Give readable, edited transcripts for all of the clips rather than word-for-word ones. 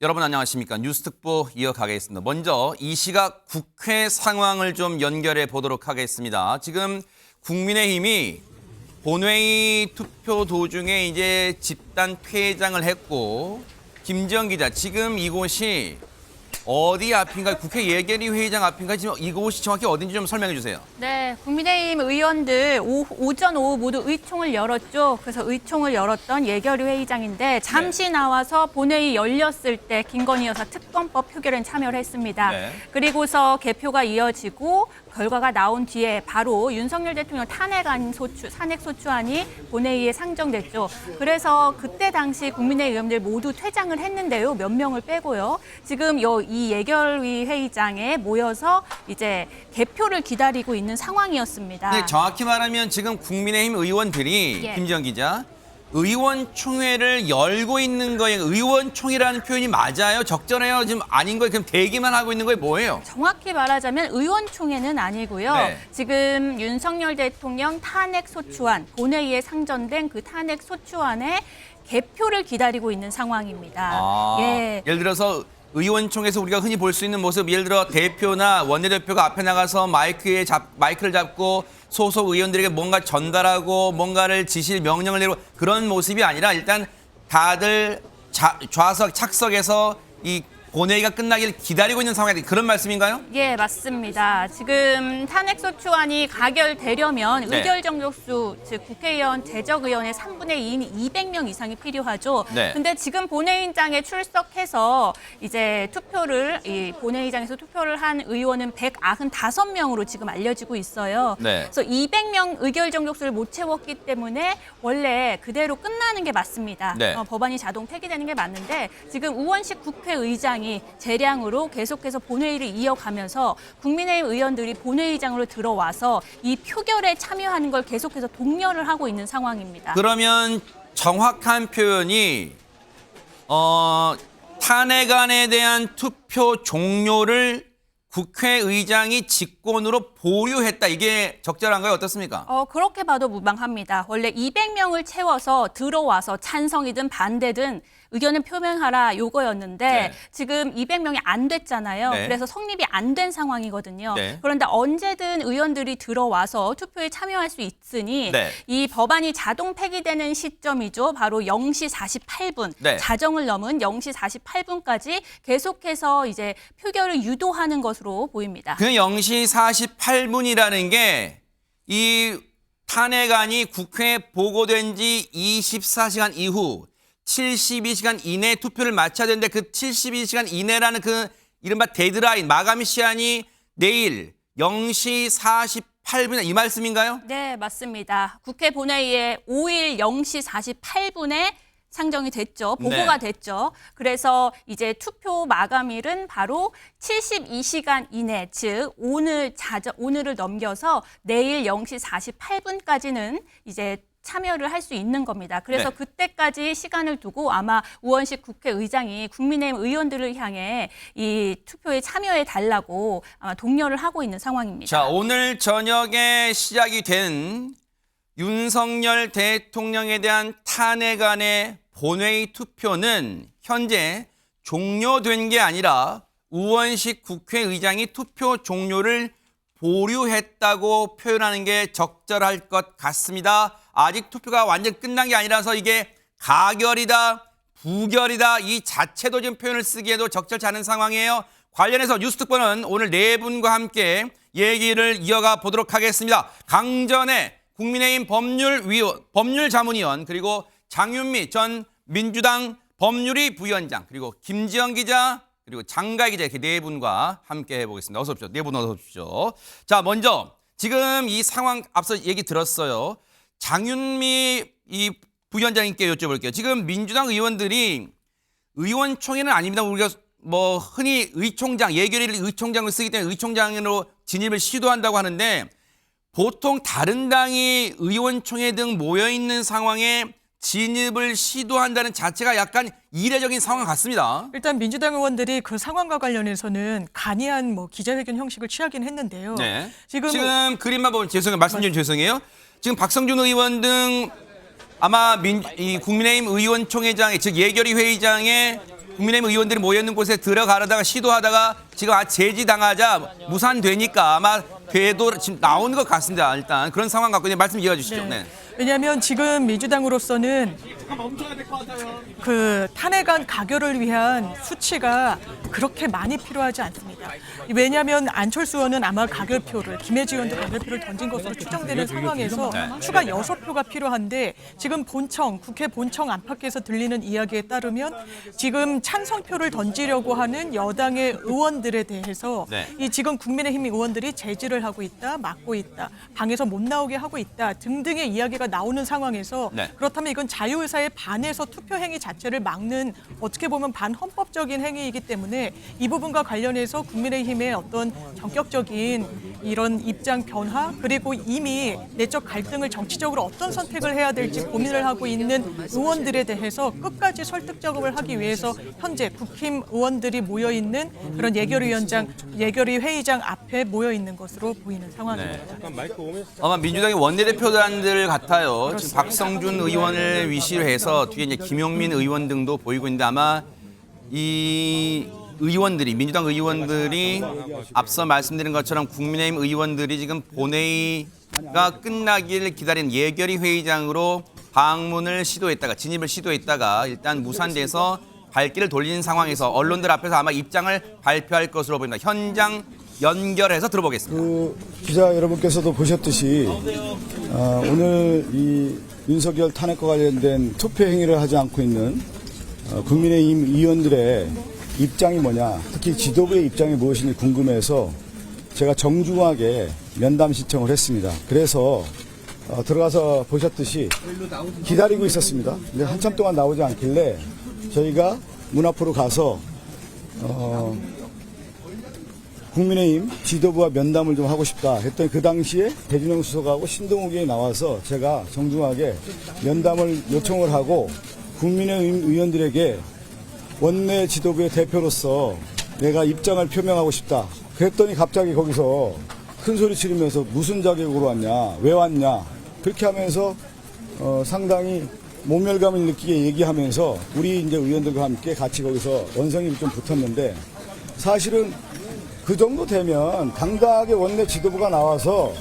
여러분 안녕하십니까. 뉴스특보 이어가겠습니다. 먼저 이 시각 국회 상황을 좀 연결해 보도록 하겠습니다. 지금 국민의힘이 본회의 투표 도중에 이제 집단 퇴장을 했고, 김지영 기자, 지금 이곳이 어디 앞인가요? 국회 예결위 회의장 앞인가요? 지금 이곳이 정확히 어딘지 좀 설명해 주세요. 네, 국민의힘 의원들 오전, 오후 모두 의총을 열었죠. 그래서 의총을 열었던 예결위 회의장인데 잠시 나와서 본회의 열렸을 때 김건희 여사 특검법 표결에 참여를 했습니다. 네. 그리고서 개표가 이어지고 결과가 나온 뒤에 바로 윤석열 대통령 탄핵 소추안이 본회의에 상정됐죠. 그래서 그때 당시 국민의힘 의원들 모두 퇴장을 했는데요. 몇 명을 빼고요. 지금 이 예결위 회의장에 모여서 이제 개표를 기다리고 있는 상황이었습니다. 네, 정확히 말하면 지금 국민의힘 의원들이 예. 김지영 기자, 의원총회를 열고 있는 거예요. 의원총회라는 표현이 맞아요? 적절해요? 지금 아닌 거예요? 그럼 대기만 하고 있는 거예요? 뭐예요? 정확히 말하자면 의원총회는 아니고요. 네. 지금 윤석열 대통령 탄핵소추안, 본회의에 상정된 그 탄핵소추안의 개표를 기다리고 있는 상황입니다. 예. 예를 들어서 의원총회에서 우리가 흔히 볼 수 있는 모습, 예를 들어 대표나 원내대표가 앞에 나가서 마이크를 잡고 소속 의원들에게 뭔가 전달하고 뭔가를 지시 명령을 내리고 그런 모습이 아니라 일단 다들 좌석 착석해서 이 본회의가 끝나기를 기다리고 있는 상황이 그런 말씀인가요? 예, 맞습니다. 지금 탄핵소추안이 가결되려면 네. 의결 정족수, 즉 국회의원 재적의원의 3분의 2인 200명 이상이 필요하죠. 네. 근데 지금 본회의장에 출석해서 이제 이 본회의장에서 투표를 한 의원은 195명으로 지금 알려지고 있어요. 네. 그래서 200명 의결 정족수를 못 채웠기 때문에 원래 그대로 끝나는 게 맞습니다. 네. 법안이 자동 폐기되는 게 맞는데 지금 우원식 국회의장이 재량으로 계속해서 본회의를 이어가면서 국민의힘 의원들이 본회의장으로 들어와서 이 표결에 참여하는 걸 계속해서 독려를 하고 있는 상황입니다. 그러면 정확한 표현이 탄핵안에 대한 투표 종료를 국회의장이 직권으로 보류했다. 이게 적절한가요? 어떻습니까? 그렇게 봐도 무방합니다. 원래 200명을 채워서 들어와서 찬성이든 반대든 의견을 표명하라 요거였는데 네. 지금 200명이 안 됐잖아요. 네. 그래서 성립이 안 된 상황이거든요. 네. 그런데 언제든 의원들이 들어와서 투표에 참여할 수 있으니 네. 이 법안이 자동 폐기되는 시점이죠. 바로 0시 48분. 네. 자정을 넘은 0시 48분까지 계속해서 이제 표결을 유도하는 것으로 보입니다. 그 0시 48분이라는 게 이 탄핵안이 국회에 보고된 지 24시간 이후 72시간 이내에 투표를 마쳐야 되는데 그 72시간 이내라는 그 이른바 데드라인, 마감 시한이 내일 0시 48분 이 말씀인가요? 네, 맞습니다. 국회 본회의에 5일 0시 48분에 상정이 됐죠. 보고가 네. 됐죠. 그래서 이제 투표 마감일은 바로 72시간 이내, 즉 오늘을 넘겨서 내일 0시 48분까지는 이제 참여를 할 수 있는 겁니다. 그래서 네. 그때까지 시간을 두고 아마 우원식 국회의장이 국민의힘 의원들을 향해 이 투표에 참여해 달라고 아마 독려를 하고 있는 상황입니다. 자, 오늘 저녁에 시작이 된 윤석열 대통령에 대한 탄핵안의 본회의 투표는 현재 종료된 게 아니라 우원식 국회의장이 투표 종료를 보류했다고 표현하는 게 적절할 것 같습니다. 아직 투표가 완전 끝난 게 아니라서 이게 가결이다, 부결이다 이 자체도 지금 표현을 쓰기에도 적절치 않은 상황이에요. 관련해서 뉴스특보는 오늘 네 분과 함께 얘기를 이어가 보도록 하겠습니다. 강전의 국민의힘 법률자문위원 그리고 장윤미 전 민주당 법률위 부위원장 그리고 김지영 기자 그리고 장가희 기자 이렇게 네 분과 함께 해보겠습니다. 어서 오십시오. 네 분 어서 오십시오. 자, 먼저 지금 이 상황 앞서 얘기 들었어요. 장윤미 이 부위원장님께 여쭤볼게요. 지금 민주당 의원들이 의원총회는 아닙니다. 우리가 뭐 흔히 의총장, 예결위 의총장을 쓰기 때문에 의총장으로 진입을 시도한다고 하는데 보통 다른 당이 의원총회 등 모여있는 상황에 진입을 시도한다는 자체가 약간 이례적인 상황 같습니다. 일단 민주당 의원들이 그 상황과 관련해서는 간이한 기자회견 형식을 취하긴 했는데요. 네. 지금 그림만 보면 죄송해요. 말씀 좀 죄송해요. 지금 박성준 의원 등 아마 이 국민의힘 의원총회장에 즉 예결위 회의장에 국민의힘 의원들이 모여있는 곳에 들어가려다가 시도하다가 지금 제지당하자 무산되니까 아마 궤도 지금 나오는 것 같습니다. 일단 그런 상황 갖고 이제 말씀 이어주시죠. 네. 왜냐하면 지금 민주당으로서는 그 탄핵안 가결을 위한 수치가 그렇게 많이 필요하지 않습니다. 왜냐하면 안철수 의원은 아마 가결표를, 김혜지 의원도 가결표를 던진 것으로 추정되는 상황에서 추가 6표가 필요한데 지금 본청, 국회 본청 안팎에서 들리는 이야기에 따르면 지금 찬성표를 던지려고 하는 여당의 의원들에 대해서 이 지금 국민의힘 의원들이 제지를 하고 있다, 막고 있다, 방에서 못 나오게 하고 있다 등등의 이야기가 나오는 상황에서 그렇다면 이건 자유의사에 반해서 투표 행위 자체를 막는 어떻게 보면 반헌법적인 행위이기 때문에 이 부분과 관련해서 국민의힘의 어떤 전격적인 이런 입장 변화 그리고 이미 내적 갈등을 정치적으로 어떤 선택을 해야 될지 고민을 하고 있는 의원들에 대해서 끝까지 설득 작업을 하기 위해서 현재 국힘 의원들이 모여 있는 그런 예결위 회의장 앞에 모여 있는 것으로 보이는 상황입니다. 아마 민주당의 원내대표단들 같아요. 지금 박성준 의원을 위시로 해서 뒤에 이제 김용민 의원 등도 보이고 있는데 아마 이 의원들이 민주당 의원들이 앞서 말씀드린 것처럼 국민의힘 의원들이 지금 본회의가 끝나기를 기다리는 예결위 회의장으로 방문을 시도했다가 진입을 시도했다가 일단 무산돼서 발길을 돌리는 상황에서 언론들 앞에서 아마 입장을 발표할 것으로 보입니다. 현장 연결해서 들어보겠습니다. 기자 여러분께서도 보셨듯이 오늘 이 윤석열 탄핵과 관련된 투표 행위를 하지 않고 있는 국민의힘 의원들의 입장이 뭐냐, 특히 지도부의 입장이 무엇인지 궁금해서 제가 정중하게 면담 신청을 했습니다. 그래서 들어가서 보셨듯이 기다리고 있었습니다. 근데 한참 동안 나오지 않길래 저희가 문 앞으로 가서 국민의힘 지도부와 면담을 좀 하고 싶다 했더니 그 당시에 배준영 수석하고 신동욱 의원이 나와서 제가 정중하게 면담을 요청을 하고 국민의힘 의원들에게 원내 지도부의 대표로서 내가 입장을 표명하고 싶다. 그랬더니 갑자기 거기서 큰 소리 치르면서 무슨 자격으로 왔냐, 왜 왔냐 그렇게 하면서 상당히 모멸감을 느끼게 얘기하면서 우리 이제 의원들과 함께 같이 거기서 원성이 좀 붙었는데 사실은 그 정도 되면 당당하게 원내 지도부가 나와서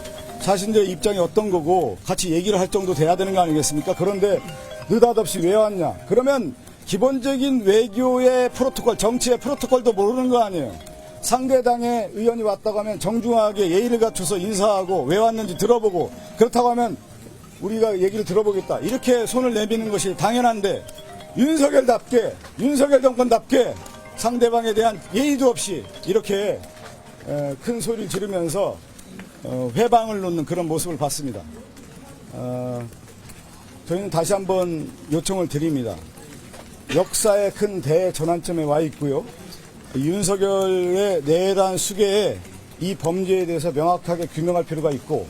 자신들의 입장이 어떤 거고 같이 얘기를 할 정도 돼야 되는 거 아니겠습니까? 그런데 느닷없이 왜 왔냐? 그러면 기본적인 외교의 프로토콜, 정치의 프로토콜도 모르는 거 아니에요. 상대당의 의원이 왔다고 하면 정중하게 예의를 갖춰서 인사하고 왜 왔는지 들어보고 그렇다고 하면 우리가 얘기를 들어보겠다. 이렇게 손을 내미는 것이 당연한데 윤석열답게, 윤석열 정권답게 상대방에 대한 예의도 없이 이렇게 큰 소리를 지르면서 회방을 놓는 그런 모습을 봤습니다. 저희는 다시 한번 요청을 드립니다. 역사의 큰 대전환점에 와 있고요. 윤석열의 내란 수계에 이 범죄에 대해서 명확하게 규명할 필요가 있고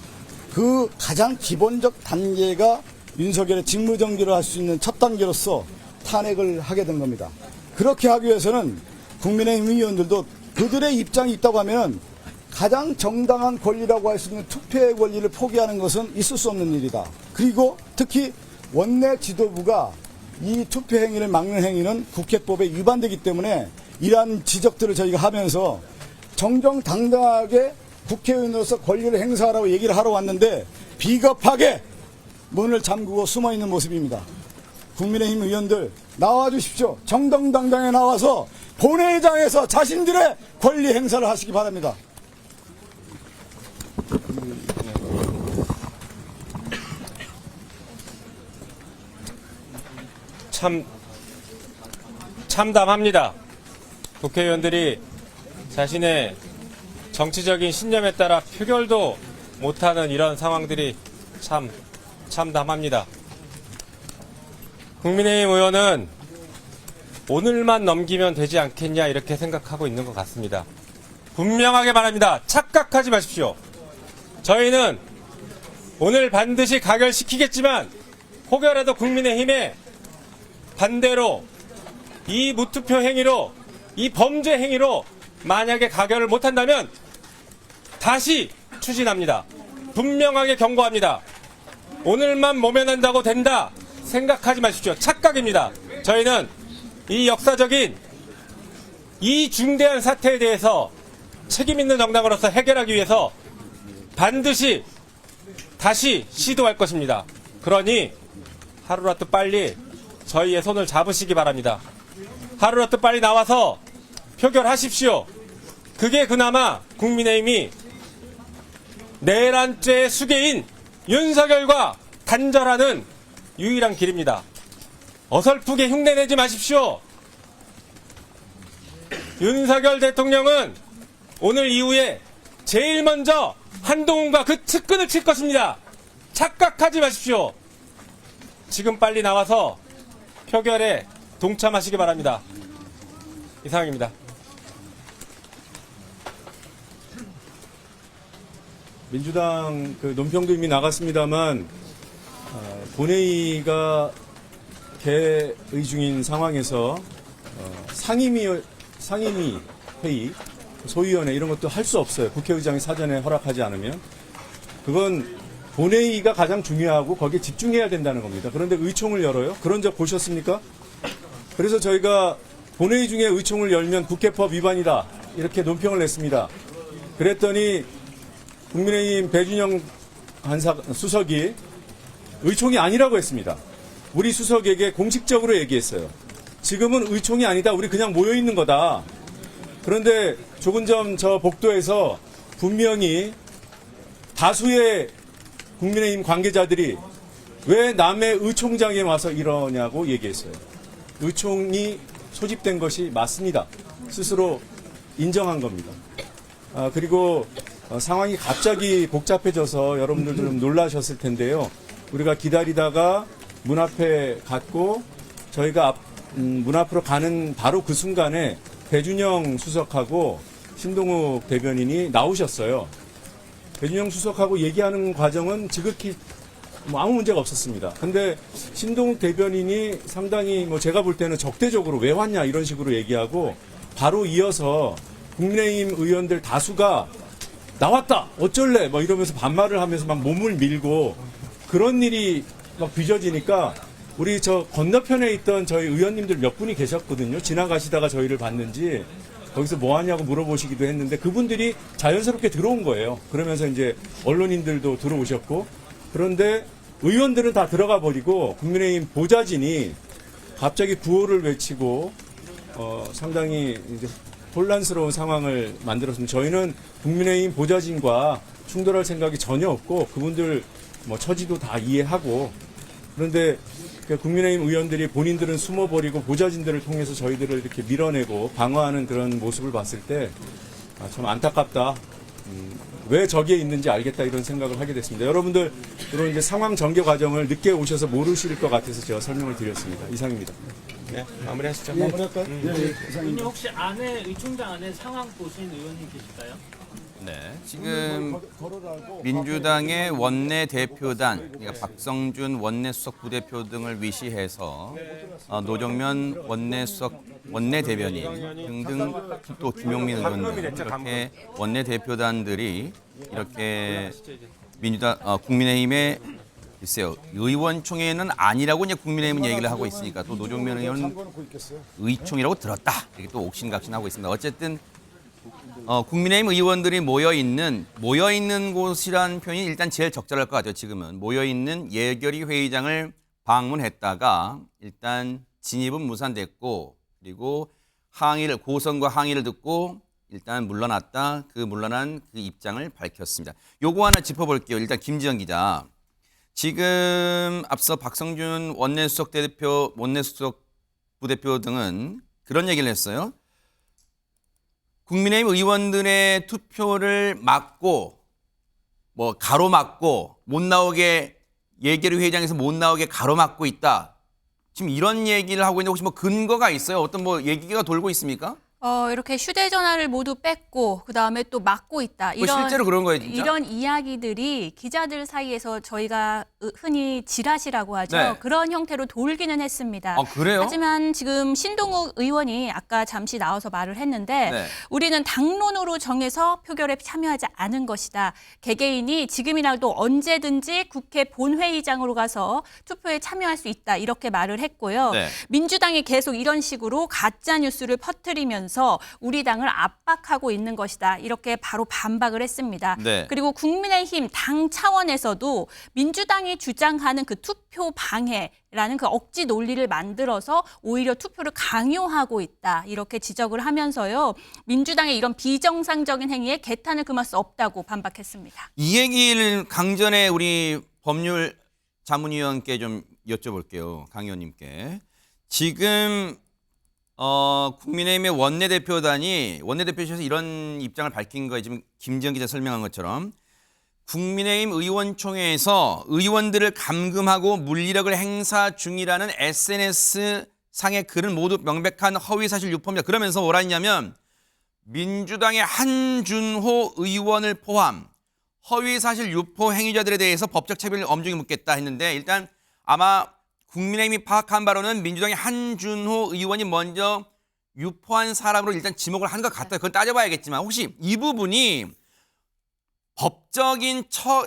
그 가장 기본적 단계가 윤석열의 직무정지를 할 수 있는 첫 단계로서 탄핵을 하게 된 겁니다. 그렇게 하기 위해서는 국민의힘 의원들도 그들의 입장이 있다고 하면 가장 정당한 권리라고 할 수 있는 투표의 권리를 포기하는 것은 있을 수 없는 일이다. 그리고 특히 원내 지도부가 이 투표 행위를 막는 행위는 국회법에 위반되기 때문에 이러한 지적들을 저희가 하면서 정정당당하게 국회의원으로서 권리를 행사하라고 얘기를 하러 왔는데 비겁하게 문을 잠그고 숨어있는 모습입니다. 국민의힘 의원들 나와 주십시오. 정정당당하게 나와서 본회의장에서 자신들의 권리 행사를 하시기 바랍니다. 참담합니다. 국회의원들이 자신의 정치적인 신념에 따라 표결도 못하는 이런 상황들이 참담합니다. 국민의힘 의원은 오늘만 넘기면 되지 않겠냐 이렇게 생각하고 있는 것 같습니다. 분명하게 말합니다. 착각하지 마십시오. 저희는 오늘 반드시 가결시키겠지만 혹여라도 국민의힘에 반대로 이 무투표 행위로 이 범죄 행위로 만약에 가결을 못한다면 다시 추진합니다. 분명하게 경고합니다. 오늘만 모면한다고 된다 생각하지 마십시오. 착각입니다. 저희는 이 역사적인 이 중대한 사태에 대해서 책임 있는 정당으로서 해결하기 위해서 반드시 다시 시도할 것입니다. 그러니 하루라도 빨리 저희의 손을 잡으시기 바랍니다. 하루라도 빨리 나와서 표결하십시오. 그게 그나마 국민의힘이 내란죄 수괴인 윤석열과 단절하는 유일한 길입니다. 어설프게 흉내내지 마십시오. 윤석열 대통령은 오늘 이후에 제일 먼저 한동훈과 그 측근을 칠 것입니다. 착각하지 마십시오. 지금 빨리 나와서 표결에 동참하시기 바랍니다. 이상입니다. 민주당 그 논평도 이미 나갔습니다만 본회의가 개의 중인 상황에서 상임위 회의, 소위원회 이런 것도 할 수 없어요. 국회의장이 사전에 허락하지 않으면. 그건 본회의가 가장 중요하고 거기에 집중해야 된다는 겁니다. 그런데 의총을 열어요? 그런 적 보셨습니까? 그래서 저희가 본회의 중에 의총을 열면 국회법 위반이다. 이렇게 논평을 냈습니다. 그랬더니 국민의힘 배준영 수석이 의총이 아니라고 했습니다. 우리 수석에게 공식적으로 얘기했어요. 지금은 의총이 아니다. 우리 그냥 모여있는 거다. 그런데 조금 전 저 복도에서 분명히 다수의 국민의힘 관계자들이 왜 남의 의총장에 와서 이러냐고 얘기했어요. 의총이 소집된 것이 맞습니다. 스스로 인정한 겁니다. 그리고 상황이 갑자기 복잡해져서 여러분들도 좀 놀라셨을 텐데요. 우리가 기다리다가 문 앞에 갔고 저희가 문 앞으로 가는 바로 그 순간에 배준영 수석하고 신동욱 대변인이 나오셨어요. 배준영 수석하고 얘기하는 과정은 지극히 아무 문제가 없었습니다. 근데 신동욱 대변인이 상당히 제가 볼 때는 적대적으로 왜 왔냐 이런 식으로 얘기하고 바로 이어서 국민의힘 의원들 다수가 나왔다 어쩔래 이러면서 반말을 하면서 막 몸을 밀고 그런 일이 막 빚어지니까 우리 저 건너편에 있던 저희 의원님들 몇 분이 계셨거든요. 지나가시다가 저희를 봤는지 거기서 뭐 하냐고 물어보시기도 했는데 그분들이 자연스럽게 들어온 거예요. 그러면서 이제 언론인들도 들어오셨고 그런데 의원들은 다 들어가 버리고 국민의힘 보좌진이 갑자기 구호를 외치고 상당히 이제 혼란스러운 상황을 만들었습니다. 저희는 국민의힘 보좌진과 충돌할 생각이 전혀 없고 그분들 처지도 다 이해하고 그런데 국민의힘 의원들이 본인들은 숨어버리고 보좌진들을 통해서 저희들을 이렇게 밀어내고 방어하는 그런 모습을 봤을 때 참 안타깝다. 왜 저기에 있는지 알겠다 이런 생각을 하게 됐습니다. 여러분들 그런 이제 상황 전개 과정을 늦게 오셔서 모르실 것 같아서 제가 설명을 드렸습니다. 이상입니다. 네, 마무리하시죠. 마무리할까요? 의원님 혹시 의총장 안에 상황 보신 의원님 계실까요? 네, 지금 민주당의 원내 대표단, 그러니까 박성준 원내 수석 부대표 등을 위시해서 노정면 원내 대변인 등등 또 김용민 의원 등 이렇게 원내 대표단들이 이렇게 국민의힘의 글쎄요 의원총회는 아니라고 이제 국민의힘은 얘기를 하고 있으니까 또 노정면 의원 의총이라고 들었다 이렇게 또 옥신각신하고 있습니다. 어쨌든. 국민의힘 의원들이 모여있는 곳이란 표현이 일단 제일 적절할 것 같아요. 지금은 모여있는 예결위 회의장을 방문했다가 일단 진입은 무산됐고 그리고 고성과 항의를 듣고 일단 물러났다. 그 물러난 그 입장을 밝혔습니다. 요거 하나 짚어볼게요. 일단 김지영 기자. 지금 앞서 박성준 원내수석 부대표 등은 그런 얘기를 했어요. 국민의힘 의원들의 투표를 막고 가로막고 못 나오게 예결위 회의장에서 못 나오게 가로막고 있다. 지금 이런 얘기를 하고 있는데 혹시 근거가 있어요? 어떤 얘기가 돌고 있습니까? 이렇게 휴대전화를 모두 뺐고 그다음에 또 막고 있다. 실제로 그런 거예요, 진짜? 이런 이야기들이 기자들 사이에서 저희가 흔히 지라시라고 하죠. 네. 그런 형태로 돌기는 했습니다. 그래요? 하지만 지금 신동욱 의원이 아까 잠시 나와서 말을 했는데 네. 우리는 당론으로 정해서 표결에 참여하지 않은 것이다. 개개인이 지금이라도 언제든지 국회 본회의장으로 가서 투표에 참여할 수 있다. 이렇게 말을 했고요. 네. 민주당이 계속 이런 식으로 가짜 뉴스를 퍼뜨리면서 하면서 우리 당을 압박하고 있는 것이다. 이렇게 바로 반박을 했습니다. 네. 그리고 국민의힘 당 차원에서도 민주당이 주장하는 그 투표 방해라는 그 억지 논리를 만들어서 오히려 투표를 강요하고 있다. 이렇게 지적을 하면서요. 민주당의 이런 비정상적인 행위에 개탄을 금할 수 없다고 반박했습니다. 이 얘기를 강전에 우리 법률 자문위원께 좀 여쭤볼게요. 강 의원님께. 지금 국민의힘의 원내대표실에서 이런 입장을 밝힌 거예요. 지금 김지영 기자 설명한 것처럼 국민의힘 의원총회에서 의원들을 감금하고 물리력을 행사 중이라는 SNS상의 글은 모두 명백한 허위사실 유포입니다. 그러면서 뭐라 했냐면 민주당의 한준호 의원을 포함 허위사실 유포 행위자들에 대해서 법적 책임을 엄중히 묻겠다 했는데 일단 아마 국민의힘이 파악한 바로는 민주당의 한준호 의원이 먼저 유포한 사람으로 일단 지목을 한 것 같아요. 그건 따져봐야겠지만 혹시 이 부분이 법적인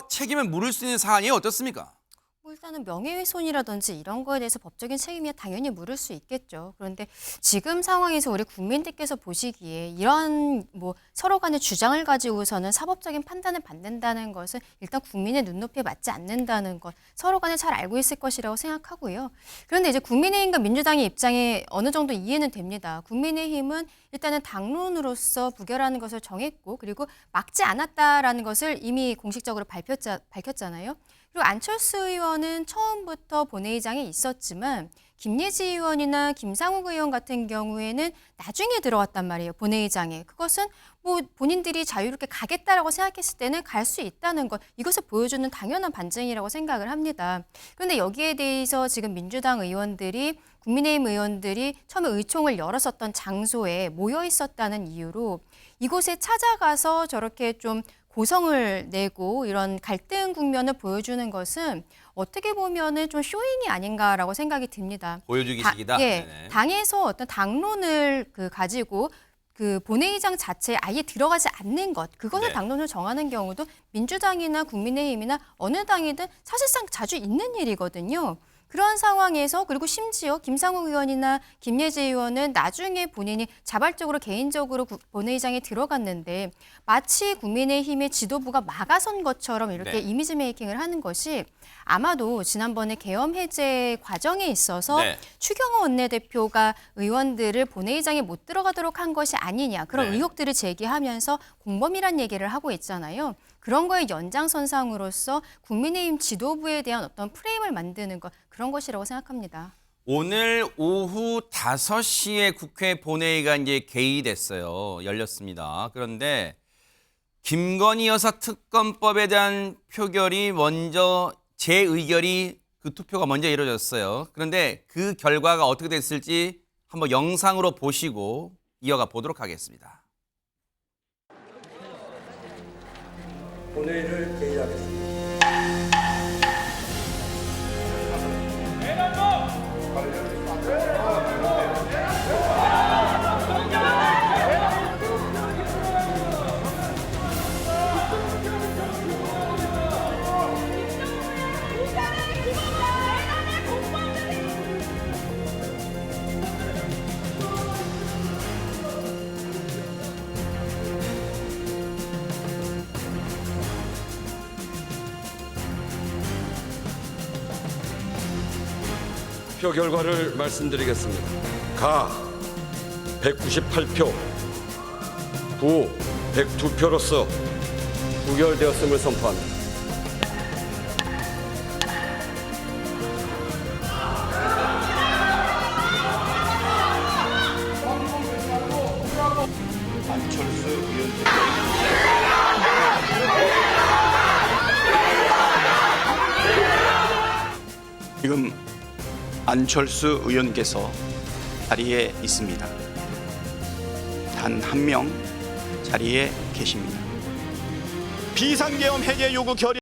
책임을 물을 수 있는 사안이 어떻습니까? 뭐 일단은 명예훼손이라든지 이런 거에 대해서 법적인 책임이 당연히 물을 수 있겠죠. 그런데 지금 상황에서 우리 국민들께서 보시기에 이런 뭐 서로 간의 주장을 가지고서는 사법적인 판단을 받는다는 것은 일단 국민의 눈높이에 맞지 않는다는 것, 서로 간에 잘 알고 있을 것이라고 생각하고요. 그런데 이제 국민의힘과 민주당의 입장에 어느 정도 이해는 됩니다. 국민의힘은 일단은 당론으로서 부결하는 것을 정했고 그리고 막지 않았다라는 것을 이미 공식적으로 밝혔잖아요. 그리고 안철수 의원은 처음부터 본회의장에 있었지만 김예지 의원이나 김상욱 의원 같은 경우에는 나중에 들어왔단 말이에요. 본회의장에. 그것은 뭐 본인들이 자유롭게 가겠다라고 생각했을 때는 갈 수 있다는 것. 이것을 보여주는 당연한 반증이라고 생각을 합니다. 그런데 여기에 대해서 지금 민주당 의원들이 국민의힘 의원들이 처음에 의총을 열었었던 장소에 모여 있었다는 이유로 이곳에 찾아가서 저렇게 좀 고성을 내고 이런 갈등 국면을 보여주는 것은 어떻게 보면은 좀 쇼잉이 아닌가라고 생각이 듭니다. 보여주기식이다. 예, 네네. 당에서 어떤 당론을 가지고 그 본회의장 자체에 아예 들어가지 않는 것, 그것을 네. 당론을 정하는 경우도 민주당이나 국민의힘이나 어느 당이든 사실상 자주 있는 일이거든요. 그러한 상황에서 그리고 심지어 김상욱 의원이나 김예지 의원은 나중에 본인이 자발적으로 개인적으로 본회의장에 들어갔는데 마치 국민의힘의 지도부가 막아선 것처럼 이렇게 네. 이미지 메이킹을 하는 것이 아마도 지난번에 계엄 해제 과정에 있어서 네. 추경호 원내대표가 의원들을 본회의장에 못 들어가도록 한 것이 아니냐 그런 네. 의혹들을 제기하면서 공범이란 얘기를 하고 있잖아요. 그런 거의 연장선상으로서 국민의힘 지도부에 대한 어떤 프레임을 만드는 것 그런 것이라고 생각합니다. 오늘 오후 5시에 국회 본회의가 이제 개의됐어요. 열렸습니다. 그런데 김건희 여사 특검법에 대한 표결이 먼저 재의결이 그 투표가 먼저 이루어졌어요. 그런데 그 결과가 어떻게 됐을지 한번 영상으로 보시고 이어가 보도록 하겠습니다. 본회의를 개의하겠습니다. 투표 결과를 말씀드리겠습니다. 가 198표, 부 102표로서 부결되었음을 선포합니다. 지금 안철수 의원께서 자리에 있습니다. 단 한 명 자리에 계십니다. 비상계엄 해제 요구 결의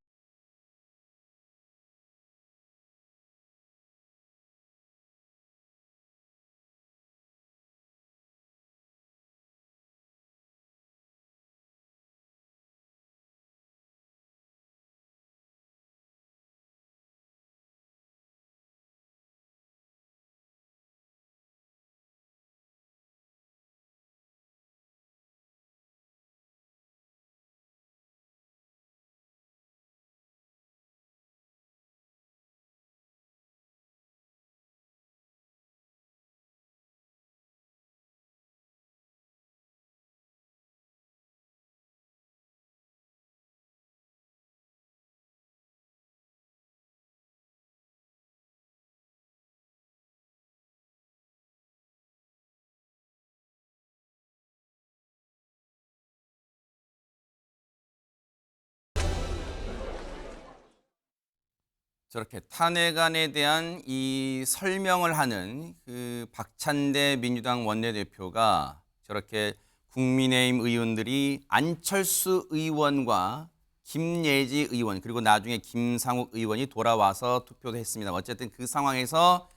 저렇게 탄핵안에 대한 이 설명을 하는 그 박찬대 민주당 원내대표가 저렇게 국민의힘 의원들이 안철수 의원과 김예지 의원 그리고 나중에 김상욱 의원이 돌아와서 투표도 했습니다. 어쨌든 그 상황에서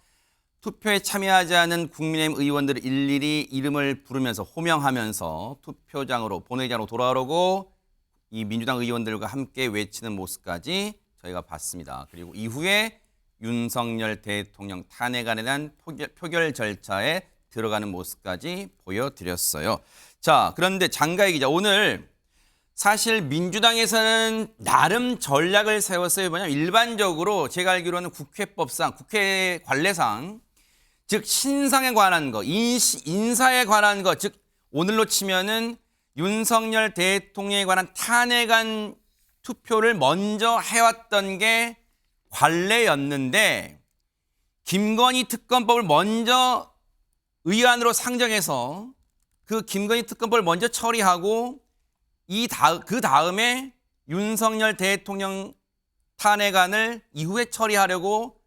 투표에 참여하지 않은 국민의힘 의원들을 일일이 이름을 부르면서 호명하면서 투표장으로 본회의장으로 돌아오고 이 민주당 의원들과 함께 외치는 모습까지 저희가 봤습니다. 그리고 이후에 윤석열 대통령 탄핵안에 대한 표결 절차에 들어가는 모습까지 보여드렸어요. 자, 그런데 장가희 기자, 오늘 사실 민주당에서는 나름 전략을 세웠어요. 뭐냐면 일반적으로 제가 알기로는 국회법상, 국회 관례상, 즉 신상에 관한 거, 인사에 관한 거, 즉 오늘로 치면은 윤석열 대통령에 관한 탄핵안 투표를 먼저 해왔던 게 관례였는데 김건희 특검법을 먼저 의안으로 상정해서 그 김건희 특검법을 먼저 처리하고 그 다음에 윤석열 대통령 탄핵안을 이후에 처리하려고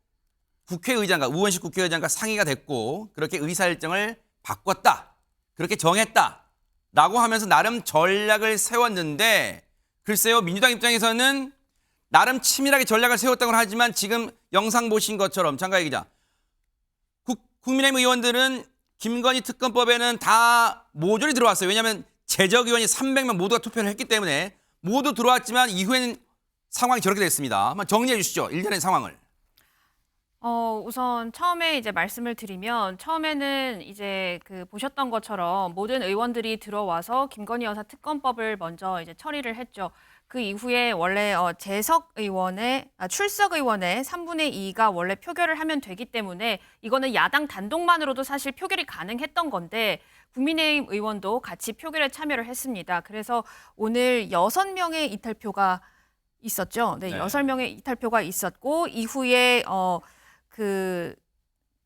국회의장과 우원식 국회의장과 상의가 됐고 그렇게 의사일정을 바꿨다. 그렇게 정했다라고 하면서 나름 전략을 세웠는데 글쎄요, 민주당 입장에서는 나름 치밀하게 전략을 세웠다고 하지만 지금 영상 보신 것처럼 장가희 기자, 국민의힘 의원들은 김건희 특검법에는 다 모조리 들어왔어요. 왜냐하면 재적 의원이 300명 모두가 투표를 했기 때문에 모두 들어왔지만 이후에는 상황이 저렇게 됐습니다. 한번 정리해 주시죠. 일련의 상황을. 우선 처음에 이제 말씀을 드리면 처음에는 이제 그 보셨던 것처럼 모든 의원들이 들어와서 김건희 여사 특검법을 먼저 이제 처리를 했죠. 그 이후에 원래 출석 의원의 3분의 2가 원래 표결을 하면 되기 때문에 이거는 야당 단독만으로도 사실 표결이 가능했던 건데 국민의힘 의원도 같이 표결에 참여를 했습니다. 그래서 오늘 6명의 이탈표가 있었죠. 네, 6명의 이탈표가 있었고 이후에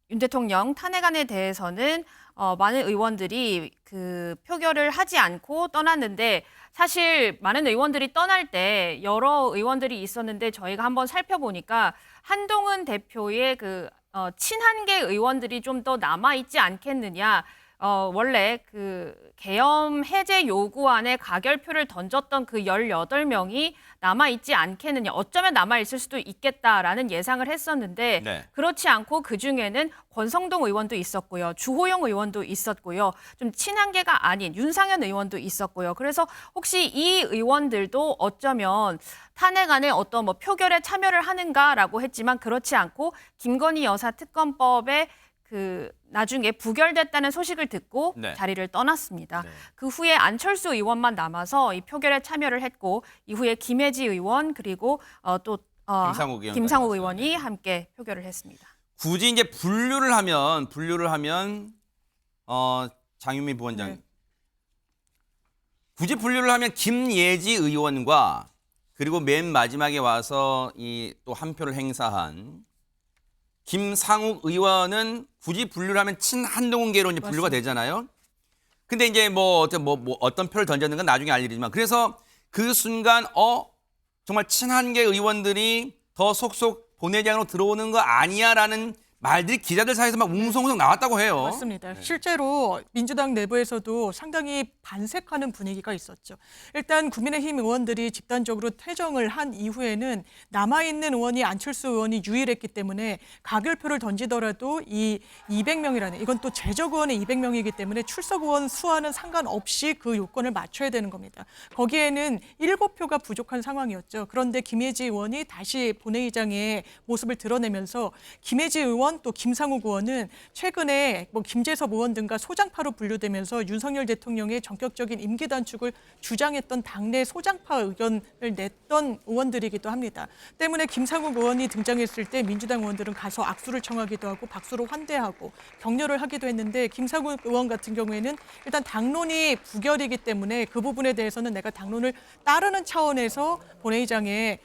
윤 대통령 탄핵안에 대해서는 많은 의원들이 그 표결을 하지 않고 떠났는데 사실 많은 의원들이 떠날 때 여러 의원들이 있었는데 저희가 한번 살펴보니까 한동훈 대표의 친한계 의원들이 좀 더 남아있지 않겠느냐. 원래 그 계엄 해제 요구안에 가결표를 던졌던 그 18명이 남아있지 않겠느냐. 어쩌면 남아있을 수도 있겠다라는 예상을 했었는데 그렇지 않고 그중에는 권성동 의원도 있었고요. 주호영 의원도 있었고요. 좀 친한계가 아닌 윤상현 의원도 있었고요. 그래서 혹시 이 의원들도 어쩌면 탄핵안에 어떤 표결에 참여를 하는가라고 했지만 그렇지 않고 김건희 여사 특검법에 나중에 부결됐다는 소식을 듣고 자리를 떠났습니다. 그 후에 안철수 의원만 남아서 이 표결에 참여를 했고 이후에 김혜지 의원 그리고 또 김상욱 의원이 함께 표결을 했습니다. 굳이 이제 분류를 하면 장윤미 부원장 굳이 분류를 하면 김예지 의원과 그리고 맨 마지막에 와서 또 한 표를 행사한 김상욱 의원은 굳이 분류를 하면 친한동훈계로 이제 분류가 되잖아요. 근데 이제 어떤 표를 던졌는가 나중에 알리지만 그래서 그 순간 정말 친한계 의원들이 더 속속 본회의장으로 들어오는 거 아니야라는 말들이 기자들 사이에서 막 웅성웅성 나왔다고 해요. 맞습니다. 실제로 민주당 내부에서도 상당히 반색하는 분위기가 있었죠. 일단 국민의힘 의원들이 집단적으로 퇴정을 한 이후에는 남아있는 의원이 안철수 의원이 유일했기 때문에 가결표를 던지더라도 이 200명이라는 이건 또 재적 의원의 200명이기 때문에 출석 의원 수와는 상관없이 그 요건을 맞춰야 되는 겁니다. 거기에는 7표가 부족한 상황이었죠. 그런데 김예지 의원이 다시 본회의장에 모습을 드러내면서 김예지 의원 또 김상욱 의원은 최근에 김재섭 의원 등과 소장파로 분류되면서 윤석열 대통령의 전격적인 임기 단축을 주장했던 당내 소장파 의견을 냈던 의원들이기도 합니다. 때문에 김상욱 의원이 등장했을 때 민주당 의원들은 가서 악수를 청하기도 하고 박수로 환대하고 격려를 하기도 했는데 김상욱 의원 같은 경우에는 일단 당론이 부결이기 때문에 그 부분에 대해서는 내가 당론을 따르는 차원에서 본회의장에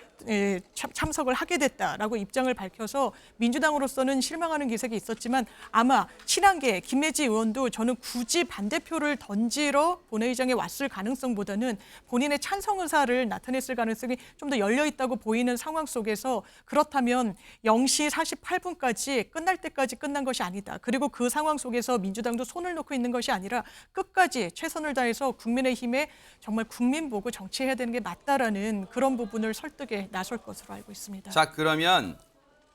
참석을 하게 됐다라고 입장을 밝혀서 민주당으로서는 실망하는 기색이 있었지만 아마 친한계 김혜지 의원도 저는 굳이 반대표를 던지러 본회의장에 왔을 가능성보다는 본인의 찬성 의사를 나타냈을 가능성이 좀 더 열려 있다고 보이는 상황 속에서 그렇다면 0시 48분까지 끝날 때까지 끝난 것이 아니다. 그리고 그 상황 속에서 민주당도 손을 놓고 있는 것이 아니라 끝까지 최선을 다해서 국민의힘에 정말 국민 보고 정치해야 되는 게 맞다라는 그런 부분을 설득에 나설 것으로 알고 있습니다. 자, 그러면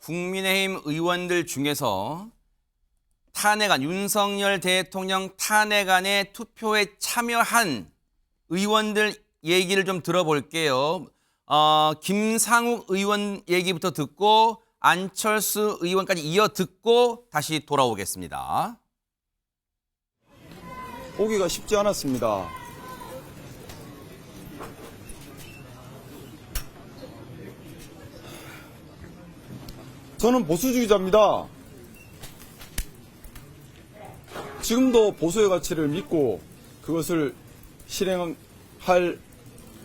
국민의힘 의원들 중에서 탄핵안, 윤석열 대통령 탄핵안의 투표에 참여한 의원들 얘기를 좀 들어볼게요. 김상욱 의원 얘기부터 듣고 안철수 의원까지 이어 듣고 다시 돌아오겠습니다. 오기가 쉽지 않았습니다. 저는 보수주의자입니다. 지금도 보수의 가치를 믿고 그것을 실행할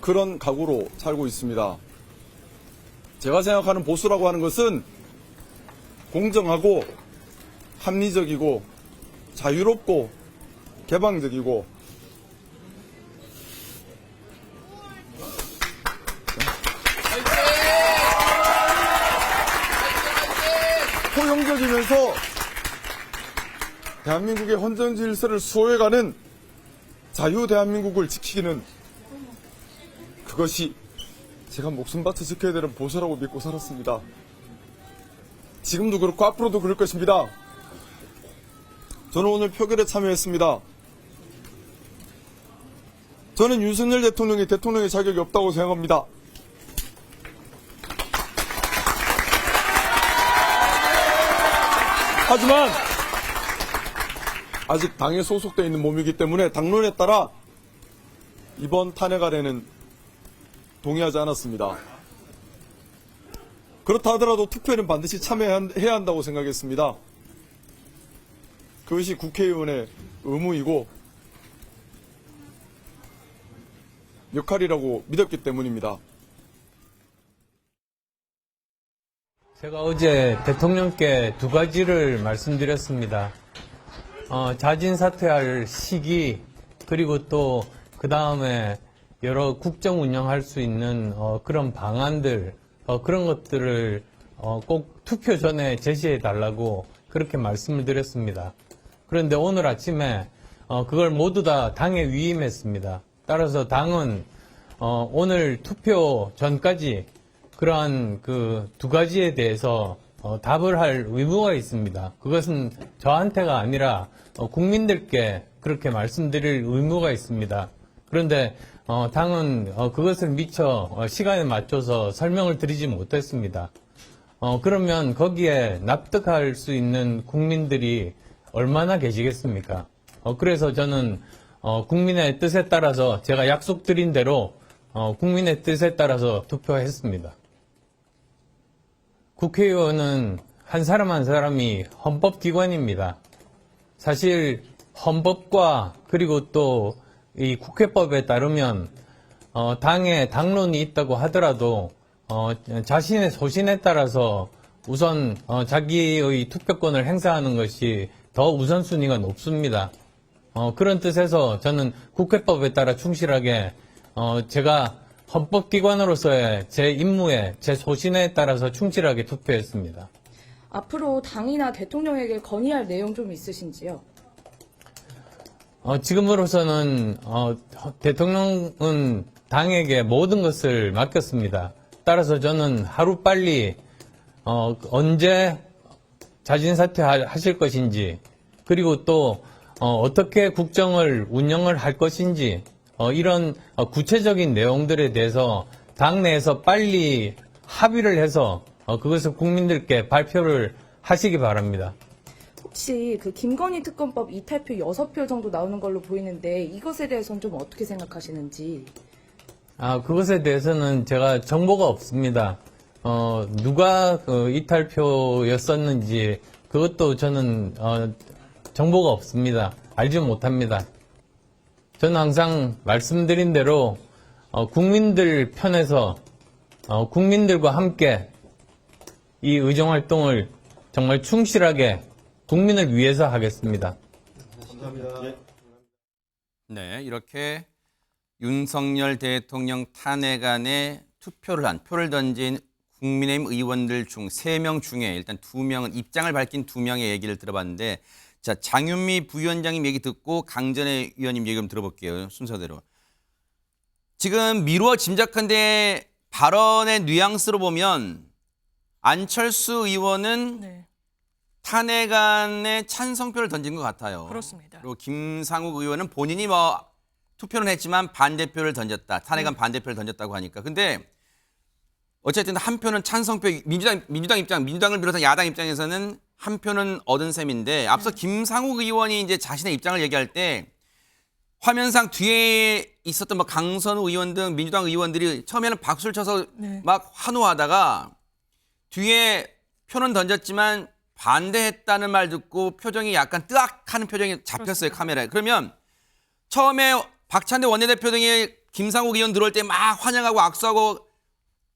그런 각오로 살고 있습니다. 제가 생각하는 보수라고 하는 것은 공정하고 합리적이고 자유롭고 개방적이고 포용적이면서 대한민국의 헌정 질서를 수호해가는 자유 대한민국을 지키는 그것이 제가 목숨 바쳐 지켜야 되는 보수라고 믿고 살았습니다. 지금도 그렇고 앞으로도 그럴 것입니다. 저는 오늘 표결에 참여했습니다. 저는 윤석열 대통령이 대통령의 자격이 없다고 생각합니다. 하지만 아직 당에 소속되어 있는 몸이기 때문에 당론에 따라 이번 탄핵안에는 동의하지 않았습니다. 그렇다 하더라도 투표에는 반드시 참여해야 한다고 생각했습니다. 그것이 국회의원의 의무이고 역할이라고 믿었기 때문입니다. 제가 어제 대통령께 두 가지를 말씀드렸습니다. 자진 사퇴할 시기, 그리고 또 그 다음에 여러 국정 운영할 수 있는 그런 방안들, 그런 것들을 꼭 투표 전에 제시해 달라고 그렇게 말씀을 드렸습니다. 그런데 오늘 아침에 그걸 모두 다 당에 위임했습니다. 따라서 당은 오늘 투표 전까지 그러한 그 두 가지에 대해서 답을 할 의무가 있습니다. 그것은 저한테가 아니라 국민들께 그렇게 말씀드릴 의무가 있습니다. 그런데 당은 그것을 미처 시간에 맞춰서 설명을 드리지 못했습니다. 그러면 거기에 납득할 수 있는 국민들이 얼마나 계시겠습니까? 그래서 저는 국민의 뜻에 따라서 제가 약속드린 대로 국민의 뜻에 따라서 투표했습니다. 국회의원은 한 사람 한 사람이 헌법기관입니다. 사실 헌법과 그리고 또 이 국회법에 따르면 당에 당론이 있다고 하더라도 자신의 소신에 따라서 우선 자기의 투표권을 행사하는 것이 더 우선순위가 높습니다. 그런 뜻에서 저는 국회법에 따라 충실하게 제가 헌법기관으로서의 제 임무에 제 소신에 따라서 충실하게 투표했습니다. 앞으로 당이나 대통령에게 건의할 내용 좀 있으신지요? 지금으로서는 대통령은 당에게 모든 것을 맡겼습니다. 따라서 저는 하루빨리 언제 자진사퇴하실 것인지, 그리고 또 어떻게 국정을 운영을 할 것인지, 이런 구체적인 내용들에 대해서 당내에서 빨리 합의를 해서 그것을 국민들께 발표를 하시기 바랍니다. 혹시 그 김건희 특검법 이탈표 6표 정도 나오는 걸로 보이는데 이것에 대해서는 좀 어떻게 생각하시는지? 그것에 대해서는 제가 정보가 없습니다. 누가 이탈표였었는지 그것도 저는 정보가 없습니다. 알지 못합니다. 저는 항상 말씀드린 대로 국민들 편에서 국민들과 함께 이 의정활동을 정말 충실하게 국민을 위해서 하겠습니다. 네, 이렇게 윤석열 대통령 탄핵안에 표를 던진 국민의힘 의원들 중 3명 중에 일단 2명은 입장을 밝힌 2명의 얘기를 들어봤는데, 자, 장윤미 부위원장님 얘기 듣고 강전애 위원님 얘기 좀 들어볼게요. 순서대로. 지금 미루어 짐작한데 발언의 뉘앙스로 보면 안철수 의원은 네, 탄핵안에 찬성표를 던진 것 같아요. 그렇습니다. 그리고 김상욱 의원은 본인이 투표는 했지만 반대표를 던졌다. 탄핵안 반대표를 던졌다고 하니까. 근데 어쨌든 한 표는 찬성표, 민주당을 비롯한 야당 입장에서는 한 표는 얻은 셈인데, 앞서 김상욱 의원이 이제 자신의 입장을 얘기할 때 화면상 뒤에 있었던 강선우 의원 등 민주당 의원들이 처음에는 박수를 쳐서 막 환호하다가 뒤에 표는 던졌지만 반대했다는 말 듣고 표정이 약간 뜨악하는 표정이 잡혔어요, 카메라에. 그러면 처음에 박찬대 원내대표 등이 김상욱 의원 들어올 때 막 환영하고 악수하고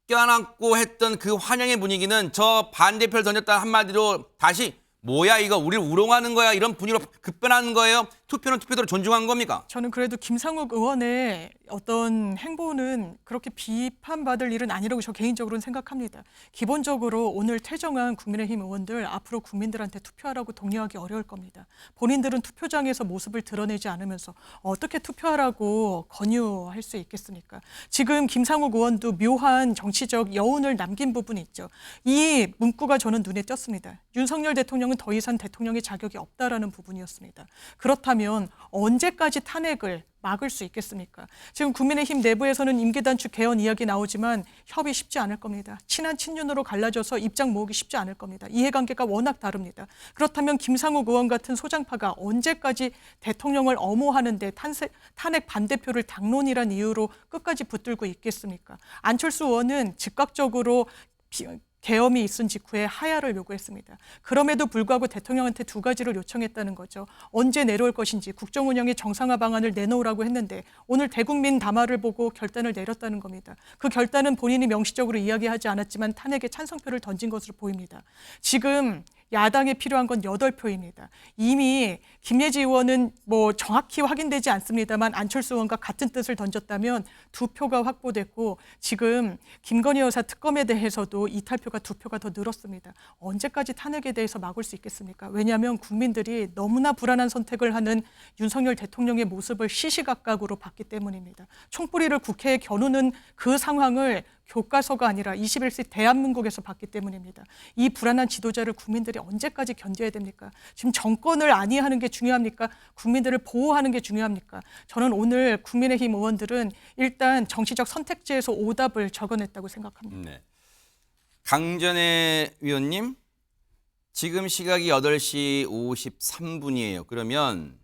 껴안고 했던 그 환영의 분위기는 저 반대표를 던졌다는 한마디로 다시 뭐야 이거 우리를 우롱하는 거야 이런 분위기로 급변하는 거예요? 투표는 투표대로 존중한 겁니까? 저는 그래도 김상욱 의원의 어떤 행보는 그렇게 비판받을 일은 아니라고 저 개인적으로는 생각합니다. 기본적으로 오늘 퇴정한 국민의힘 의원들 앞으로 국민들한테 투표하라고 독려하기 어려울 겁니다. 본인들은 투표장에서 모습을 드러내지 않으면서 어떻게 투표하라고 권유할 수 있겠습니까? 지금 김상욱 의원도 묘한 정치적 여운을 남긴 부분이 있죠. 이 문구가 저는 눈에 띄었습니다. 윤석열 대통령은 더 이상 대통령의 자격이 없다라는 부분이었습니다. 그렇다면 언제까지 탄핵을 막을 수 있겠습니까? 지금 국민의힘 내부에서는 임기단축 개헌 이야기 나오지만 협의 쉽지 않을 겁니다. 친한 친윤으로 갈라져서 입장 모으기 쉽지 않을 겁니다. 이해관계가 워낙 다릅니다. 그렇다면 김상욱 의원 같은 소장파가 언제까지 대통령을 엄호하는데 탄핵 반대표를 당론이란 이유로 끝까지 붙들고 있겠습니까? 안철수 의원은 즉각적으로 계엄이 있은 직후에 하야를 요구했습니다. 그럼에도 불구하고 대통령한테 2가지를 요청했다는 거죠. 언제 내려올 것인지 국정 운영의 정상화 방안을 내놓으라고 했는데 오늘 대국민 담화를 보고 결단을 내렸다는 겁니다. 그 결단은 본인이 명시적으로 이야기하지 않았지만 탄핵에 찬성표를 던진 것으로 보입니다. 지금 야당에 필요한 건 8표입니다. 이미 김예지 의원은 정확히 확인되지 않습니다만 안철수 의원과 같은 뜻을 던졌다면 2표가 확보됐고 지금 김건희 여사 특검에 대해서도 이탈표가 2표가 더 늘었습니다. 언제까지 탄핵에 대해서 막을 수 있겠습니까? 왜냐하면 국민들이 너무나 불안한 선택을 하는 윤석열 대통령의 모습을 시시각각으로 봤기 때문입니다. 총뿌리를 국회에 겨누는 그 상황을 교과서가 아니라 21세기 대한민국에서 봤기 때문입니다. 이 불안한 지도자를 국민들이 언제까지 견뎌야 됩니까? 지금 정권을 안위하는 게 중요합니까? 국민들을 보호하는 게 중요합니까? 저는 오늘 국민의힘 의원들은 일단 정치적 선택지에서 오답을 적어냈다고 생각합니다. 네. 강전애 위원님, 지금 시각이 8시 53분이에요. 그러면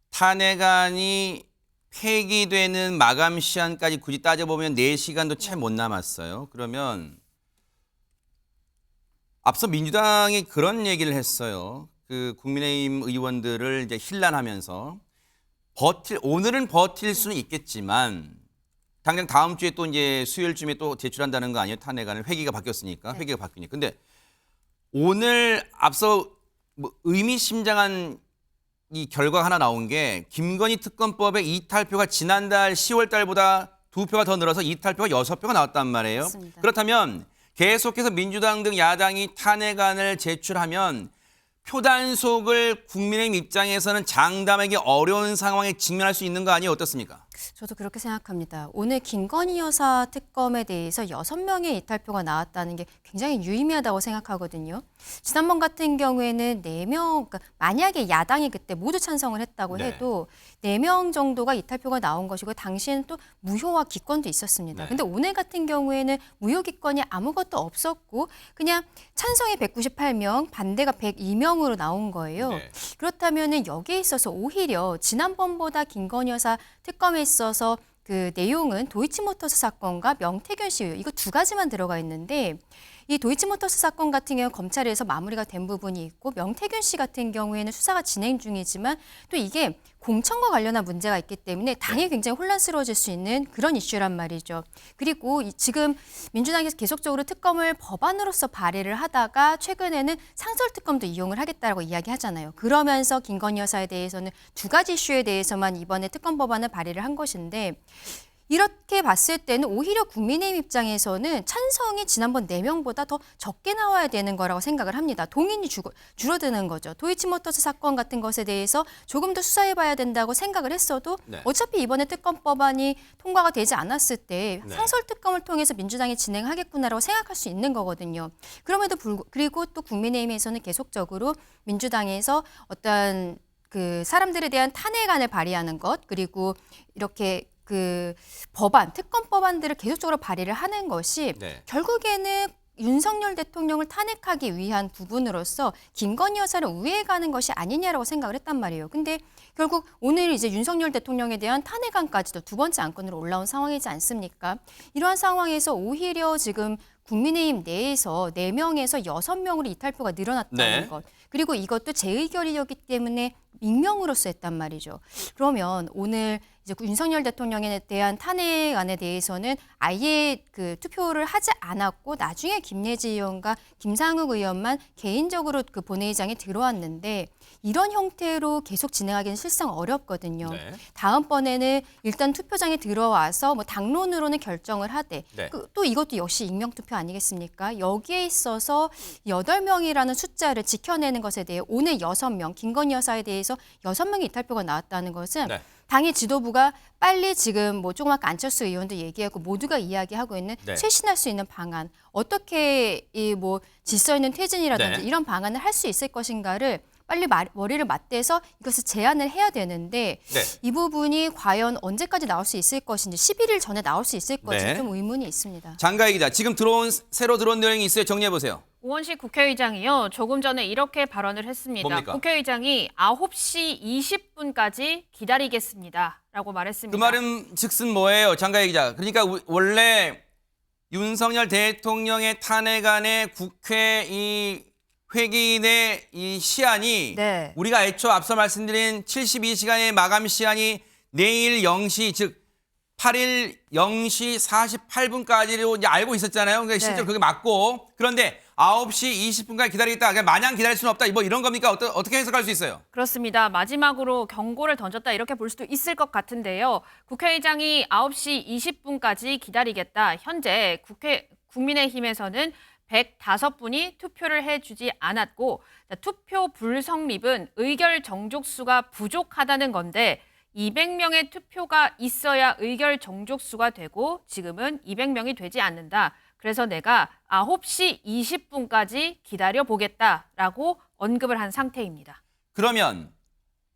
탄핵안이 폐기되는 마감 시한까지 굳이 따져보면 4시간도 채 못 남았어요. 그러면 앞서 민주당이 그런 얘기를 했어요. 그 국민의힘 의원들을 이제 힐난하면서 오늘은 버틸 수는 있겠지만 당장 다음 주에 또 이제 수요일쯤에 또 제출한다는 거 아니에요? 탄핵안을 회기가 바뀌었으니까. 회기가 바뀌니까. 근데 오늘 앞서 의미심장한 이 결과가 하나 나온 게 김건희 특검법의 이탈표가 지난달 10월 달보다 2표가 더 늘어서 이탈표가 6표가 나왔단 말이에요. 맞습니다. 그렇다면 계속해서 민주당 등 야당이 탄핵안을 제출하면 표단속을 국민의힘 입장에서는 장담하기 어려운 상황에 직면할 수 있는 거 아니에요? 어떻습니까? 저도 그렇게 생각합니다. 오늘 김건희 여사 특검에 대해서 6명의 이탈표가 나왔다는 게 굉장히 유의미하다고 생각하거든요. 지난번 같은 경우에는 4명, 그러니까 만약에 야당이 그때 모두 찬성을 했다고 해도 4명 정도가 이탈표가 나온 것이고 당시에는 또 무효와 기권도 있었습니다. 근데 오늘 같은 경우에는 무효 기권이 아무것도 없었고 그냥 찬성이 198명, 반대가 102명으로 나온 거예요. 그렇다면 여기에 있어서 오히려 지난번보다 김건희 여사 특검에 있어서 그 내용은 도이치모터스 사건과 명태균 씨 이거 2가지만 들어가 있는데 이 도이치모터스 사건 같은 경우 검찰에서 마무리가 된 부분이 있고 명태균 씨 같은 경우에는 수사가 진행 중이지만 또 이게 공천과 관련한 문제가 있기 때문에 당이 굉장히 혼란스러워질 수 있는 그런 이슈란 말이죠. 그리고 지금 민주당에서 계속적으로 특검을 법안으로서 발의를 하다가 최근에는 상설특검도 이용을 하겠다라고 이야기하잖아요. 그러면서 김건희 여사에 대해서는 두 가지 이슈에 대해서만 이번에 특검 법안을 발의를 한 것인데 이렇게 봤을 때는 오히려 국민의힘 입장에서는 찬성이 지난번 4명보다 더 적게 나와야 되는 거라고 생각을 합니다. 동인이 줄어드는 거죠. 도이치모터스 사건 같은 것에 대해서 조금 더 수사해봐야 된다고 생각을 했어도 어차피 이번에 특검 법안이 통과가 되지 않았을 때 상설특검을 통해서 민주당이 진행하겠구나라고 생각할 수 있는 거거든요. 그럼에도 불구하고 그리고 또 국민의힘에서는 계속적으로 민주당에서 어떤 그 사람들에 대한 탄핵안을 발의하는 것 그리고 이렇게 그 법안, 특검 법안들을 계속적으로 발의를 하는 것이 결국에는 윤석열 대통령을 탄핵하기 위한 부분으로서 김건희 여사를 우회해가는 것이 아니냐라고 생각을 했단 말이에요. 근데 결국 오늘 이제 윤석열 대통령에 대한 탄핵안까지도 두 번째 안건으로 올라온 상황이지 않습니까? 이러한 상황에서 오히려 지금 국민의힘 내에서 4명에서 6명으로 이탈표가 늘어났다는 것. 그리고 이것도 재의결이었기 때문에 익명으로서 했단 말이죠. 그러면 오늘 이제 윤석열 대통령에 대한 탄핵안에 대해서는 아예 그 투표를 하지 않았고 나중에 김예지 의원과 김상욱 의원만 개인적으로 그 본회의장에 들어왔는데 이런 형태로 계속 진행하기는 실상 어렵거든요. 다음번에는 일단 투표장에 들어와서 뭐 당론으로는 결정을 하되 또 이것도 역시 익명투표 아니겠습니까? 여기에 있어서 8명이라는 숫자를 지켜내는 것에 대해 오늘 6명, 김건희 여사에 대해서 6명의 이탈표가 나왔다는 것은 당의 지도부가 빨리 지금 뭐 조금 아까 안철수 의원도 얘기하고 모두가 이야기하고 있는 쇄신할 수 있는 방안, 어떻게 이 뭐 질서 있는 퇴진이라든지 이런 방안을 할 수 있을 것인가를 빨리 머리를 맞대서 이것을 제안을 해야 되는데 이 부분이 과연 언제까지 나올 수 있을 것인지 11일 전에 나올 수 있을 것인지 좀 의문이 있습니다. 장가희 기자, 지금 새로 들어온 내용이 있어요. 정리해 보세요. 우원식 국회의장이요. 조금 전에 이렇게 발언을 했습니다. 뭡니까? 국회의장이 9시 20분까지 기다리겠습니다. 라고 말했습니다. 그 말은 즉슨 뭐예요, 장가희 기자? 그러니까 원래 윤석열 대통령의 탄핵안에 국회 이 회기인의 이 시한이 우리가 애초 앞서 말씀드린 72시간의 마감 시한이 내일 0시 즉 8일 0시 48분까지로 이제 알고 있었잖아요. 그러니까 실제로 그게 맞고 그런데 9시 20분까지 기다리겠다. 그냥 마냥 기다릴 수는 없다. 뭐 이런 겁니까? 어떻게 해석할 수 있어요? 그렇습니다. 마지막으로 경고를 던졌다 이렇게 볼 수도 있을 것 같은데요. 국회의장이 9시 20분까지 기다리겠다. 현재 국민의힘에서는 105분이 투표를 해주지 않았고 투표 불성립은 의결 정족수가 부족하다는 건데 200명의 투표가 있어야 의결 정족수가 되고 지금은 200명이 되지 않는다. 그래서 내가 9시 20분까지 기다려보겠다라고 언급을 한 상태입니다. 그러면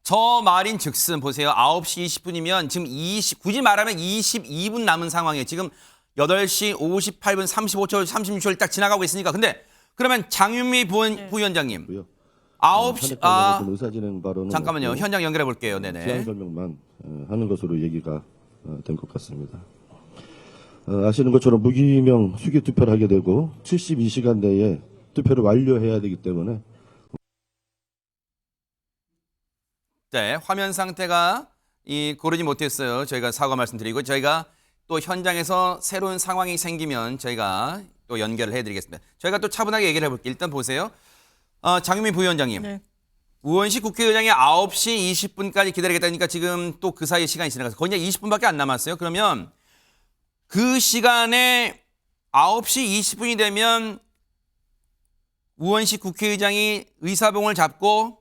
저 말인 즉슨 보세요. 9시 20분이면 지금 굳이 말하면 22분 남은 상황이에요. 지금 8시 58분 35초, 36초를 딱 지나가고 있으니까. 근데 그러면 장윤미 부위원장님. 9시, 의사진행 발언은 잠깐만요. 현장 연결해 볼게요. 네네. 시한 설명만 하는 것으로 얘기가 된 것 같습니다. 아시는 것처럼 무기명 수기 투표를 하게 되고 72시간 내에 투표를 완료해야 되기 때문에 네, 화면 상태가 고르지 못했어요. 저희가 사과 말씀드리고 저희가 또 현장에서 새로운 상황이 생기면 저희가 또 연결을 해드리겠습니다. 저희가 또 차분하게 얘기를 해볼게요. 일단 보세요. 장윤미 부위원장님. 우원식 국회의장이 9시 20분까지 기다리겠다니까 지금 또 그 사이에 시간이 지나가서 거의 이제 20분밖에 안 남았어요. 그러면 그 시간에 9시 20분이 되면 우원식 국회의장이 의사봉을 잡고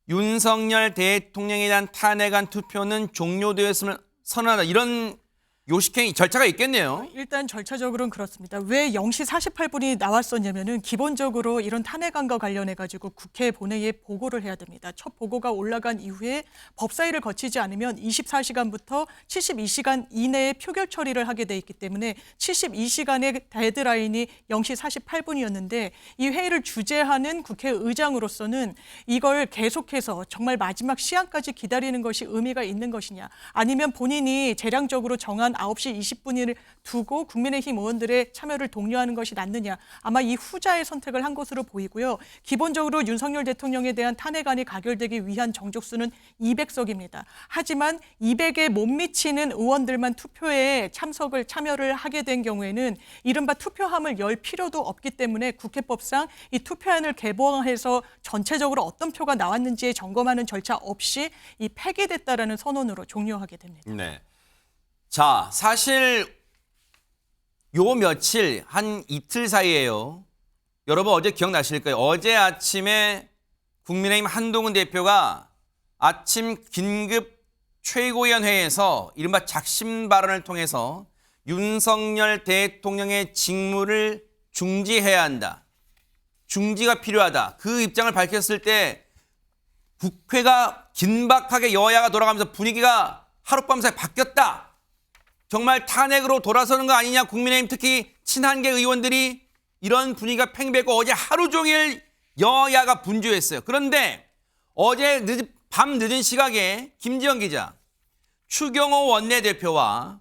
윤석열 대통령에 대한 탄핵안 투표는 종료되었음을 선언하다. 이런 요식행위 절차가 있겠네요. 일단 절차적으로는 그렇습니다. 왜 0시 48분이 나왔었냐면은 기본적으로 이런 탄핵안과 관련해 가지고 국회 본회의에 보고를 해야 됩니다. 첫 보고가 올라간 이후에 법사위를 거치지 않으면 24시간부터 72시간 이내에 표결 처리를 하게 돼 있기 때문에 72시간의 데드라인이 0시 48분이었는데 이 회의를 주재하는 국회의장으로서는 이걸 계속해서 정말 마지막 시한까지 기다리는 것이 의미가 있는 것이냐 아니면 본인이 재량적으로 정한 9시 20분을 두고 국민의힘 의원들의 참여를 독려하는 것이 낫느냐. 아마 이 후자의 선택을 한 것으로 보이고요. 기본적으로 윤석열 대통령에 대한 탄핵안이 가결되기 위한 정족수는 200석입니다. 하지만 200에 못 미치는 의원들만 투표에 참여를 하게 된 경우에는 이른바 투표함을 열 필요도 없기 때문에 국회법상 이 투표안을 개봉해서 전체적으로 어떤 표가 나왔는지에 점검하는 절차 없이 이 폐기됐다라는 선언으로 종료하게 됩니다. 네. 자, 사실 요 며칠 한 이틀 사이에요. 여러분 어제 기억나실 거예요. 어제 아침에 국민의힘 한동훈 대표가 아침 긴급 최고위원회에서 이른바 작심 발언을 통해서 윤석열 대통령의 직무를 중지해야 한다. 중지가 필요하다. 그 입장을 밝혔을 때 국회가 긴박하게 여야가 돌아가면서 분위기가 하룻밤 사이 바뀌었다. 정말 탄핵으로 돌아서는 거 아니냐. 국민의힘 특히 친한계 의원들이 이런 분위기가 팽배했고 어제 하루 종일 여야가 분주했어요. 그런데 어제 밤 늦은 시각에 김지영 기자, 추경호 원내대표와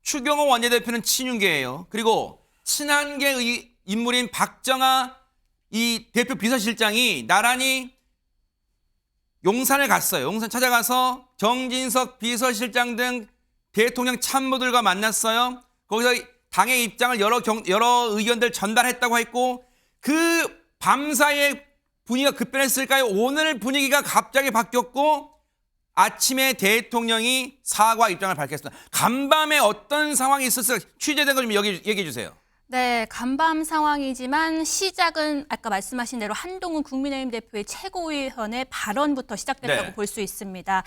추경호 원내대표는 친윤계예요. 그리고 친한계 인물인 박정아 이 대표 비서실장이 나란히 용산을 갔어요. 용산 찾아가서 정진석 비서실장 등 대통령 참모들과 만났어요. 거기서 당의 입장을 여러 의견들 전달했다고 했고 그 밤사이에 분위기가 급변했을까요? 오늘 분위기가 갑자기 바뀌었고 아침에 대통령이 사과 입장을 밝혔습니다. 간밤에 어떤 상황이 있었을까? 취재된 거 좀 얘기해 주세요. 네, 간밤 상황이지만 시작은 아까 말씀하신 대로 한동훈 국민의힘 대표의 최고위원회 발언부터 시작됐다고 네. 볼 수 있습니다.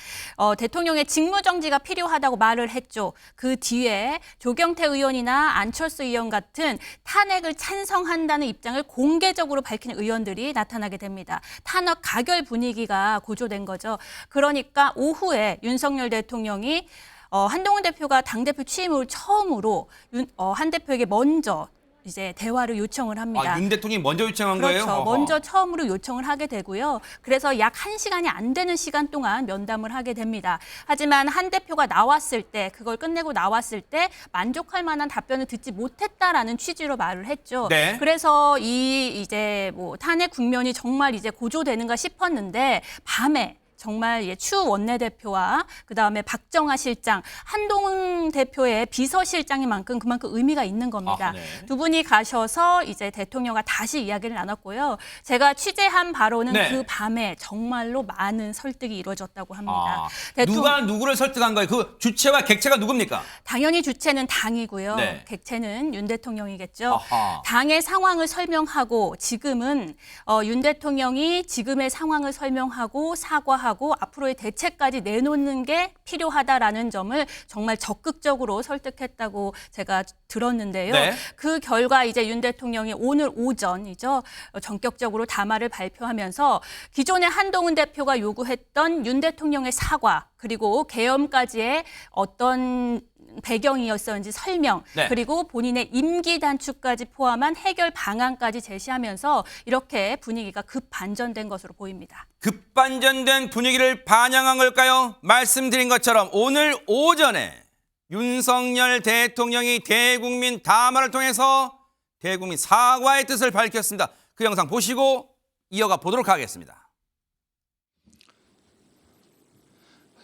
대통령의 직무정지가 필요하다고 말을 했죠. 그 뒤에 조경태 의원이나 안철수 의원 같은 탄핵을 찬성한다는 입장을 공개적으로 밝히는 의원들이 나타나게 됩니다. 탄핵 가결 분위기가 고조된 거죠. 그러니까 오후에 윤석열 대통령이 한동훈 대표가 당대표 취임 후 처음으로 한 대표에게 먼저 이제 대화를 요청을 합니다. 윤 대통령이 먼저 요청한 거예요? 그렇죠. 먼저 처음으로 요청을 하게 되고요. 그래서 약 1시간이 안 되는 시간 동안 면담을 하게 됩니다. 하지만 한 대표가 나왔을 때, 그걸 끝내고 나왔을 때 만족할 만한 답변을 듣지 못했다라는 취지로 말을 했죠. 네. 그래서 이제 탄핵 국면이 정말 이제 고조되는가 싶었는데 밤에 정말 추 원내대표와 그다음에 박정아 실장, 한동훈 대표의 비서실장인 만큼 그만큼 의미가 있는 겁니다. 네. 두 분이 가셔서 이제 대통령과 다시 이야기를 나눴고요. 제가 취재한 바로는 네. 그 밤에 정말로 많은 설득이 이루어졌다고 합니다. 누가 누구를 설득한 거예요? 그 주체와 객체가 누굽니까? 당연히 주체는 당이고요. 네. 객체는 윤 대통령이겠죠. 아하. 당의 상황을 설명하고 지금은 윤 대통령이 지금의 상황을 설명하고 사과하고 앞으로의 대책까지 내놓는 게 필요하다라는 점을 정말 적극적으로 설득했다고 제가 들었는데요. 네. 그 결과 이제 윤 대통령이 오늘 오전이죠. 전격적으로 담화를 발표하면서 기존의 한동훈 대표가 요구했던 윤 대통령의 사과 그리고 계엄까지의 어떤 배경이었었는지 설명 네. 그리고 본인의 임기 단축까지 포함한 해결 방안까지 제시하면서 이렇게 분위기가 급반전된 것으로 보입니다. 급반전된 분위기를 반영한 걸까요? 말씀드린 것처럼 오늘 오전에 윤석열 대통령이 대국민 담화를 통해서 대국민 사과의 뜻을 밝혔습니다. 그 영상 보시고 이어가 보도록 하겠습니다.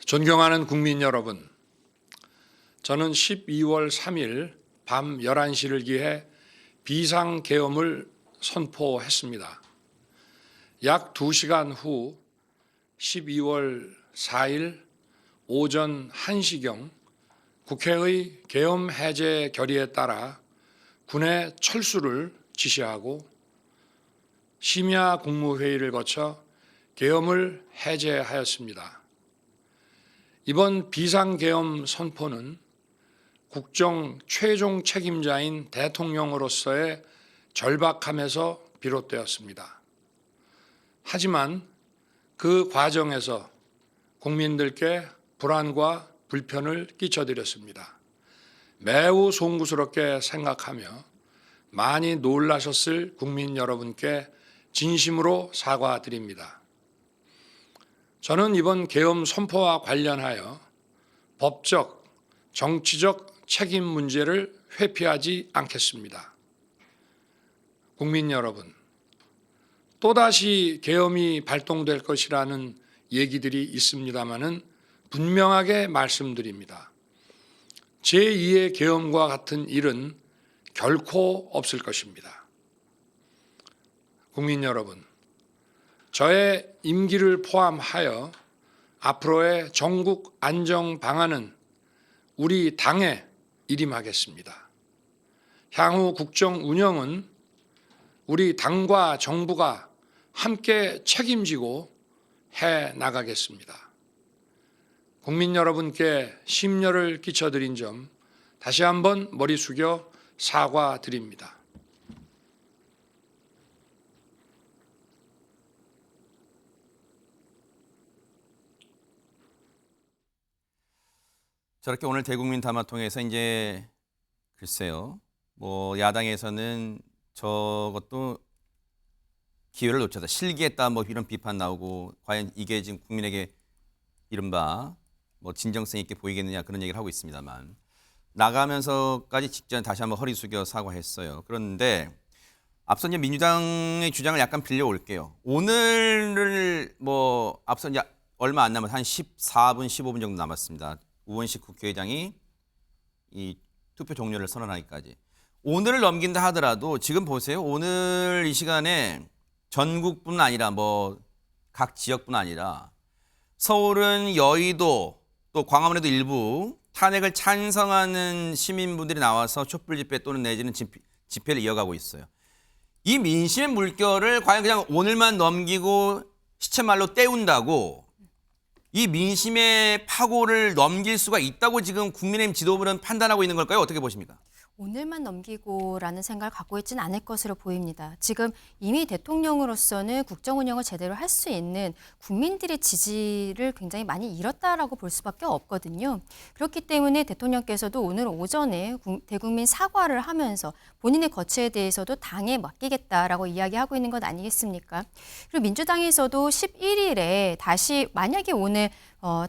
존경하는 국민 여러분, 저는 12월 3일 밤 11시를 기해 비상계엄을 선포했습니다. 약 2시간 후 12월 4일 오전 1시경 국회의 계엄 해제 결의에 따라 군의 철수를 지시하고 심야 국무회의를 거쳐 계엄을 해제하였습니다. 이번 비상계엄 선포는 국정 최종 책임자인 대통령으로서의 절박함에서 비롯되었습니다. 하지만 그 과정에서 국민들께 불안과 불편을 끼쳐드렸습니다. 매우 송구스럽게 생각하며 많이 놀라셨을 국민 여러분께 진심으로 사과드립니다. 저는 이번 계엄 선포와 관련하여 법적, 정치적 책임 문제를 회피하지 않겠습니다. 국민 여러분, 또다시 계엄이 발동될 것이라는 얘기들이 있습니다마는 분명하게 말씀드립니다. 제2의 계엄과 같은 일은 결코 없을 것입니다. 국민 여러분, 저의 임기를 포함하여 앞으로의 전국 안정 방안은 우리 당에 일임하겠습니다. 향후 국정 운영은 우리 당과 정부가 함께 책임지고 해 나가겠습니다. 국민 여러분께 심려를 끼쳐드린 점 다시 한번 머리 숙여 사과드립니다. 저렇게 오늘 대국민 담화 통해서 이제 글쎄요, 뭐 야당에서는 저것도 기회를 놓쳤다, 실기했다, 뭐 이런 비판 나오고, 과연 이게 지금 국민에게 이른바 뭐 진정성 있게 보이겠느냐, 그런 얘기를 하고 있습니다만, 나가면서까지 직전 다시 한번 허리 숙여 사과했어요. 그런데 앞서 이제 민주당의 주장을 약간 빌려올게요. 오늘을 뭐 앞서 이제 얼마 안 남았, 한 14분, 15분 정도 남았습니다. 우원식 국회의장이 이 투표 종료를 선언하기까지. 오늘을 넘긴다 하더라도 지금 보세요. 오늘 이 시간에 전국뿐 아니라 뭐 각 지역뿐 아니라 서울은 여의도 또 광화문에도 일부 탄핵을 찬성하는 시민분들이 나와서 촛불 집회 또는 내지는 집회를 이어가고 있어요. 이 민심의 물결을 과연 그냥 오늘만 넘기고 시체말로 때운다고 이 민심의 파고를 넘길 수가 있다고 지금 국민의힘 지도부는 판단하고 있는 걸까요? 어떻게 보십니까? 오늘만 넘기고라는 생각을 갖고 있지는 않을 것으로 보입니다. 지금 이미 대통령으로서는 국정 운영을 제대로 할 수 있는 국민들의 지지를 굉장히 많이 잃었다라고 볼 수밖에 없거든요. 그렇기 때문에 대통령께서도 오늘 오전에 대국민 사과를 하면서 본인의 거취에 대해서도 당에 맡기겠다라고 이야기하고 있는 것 아니겠습니까? 그리고 민주당에서도 11일에 다시 만약에 오늘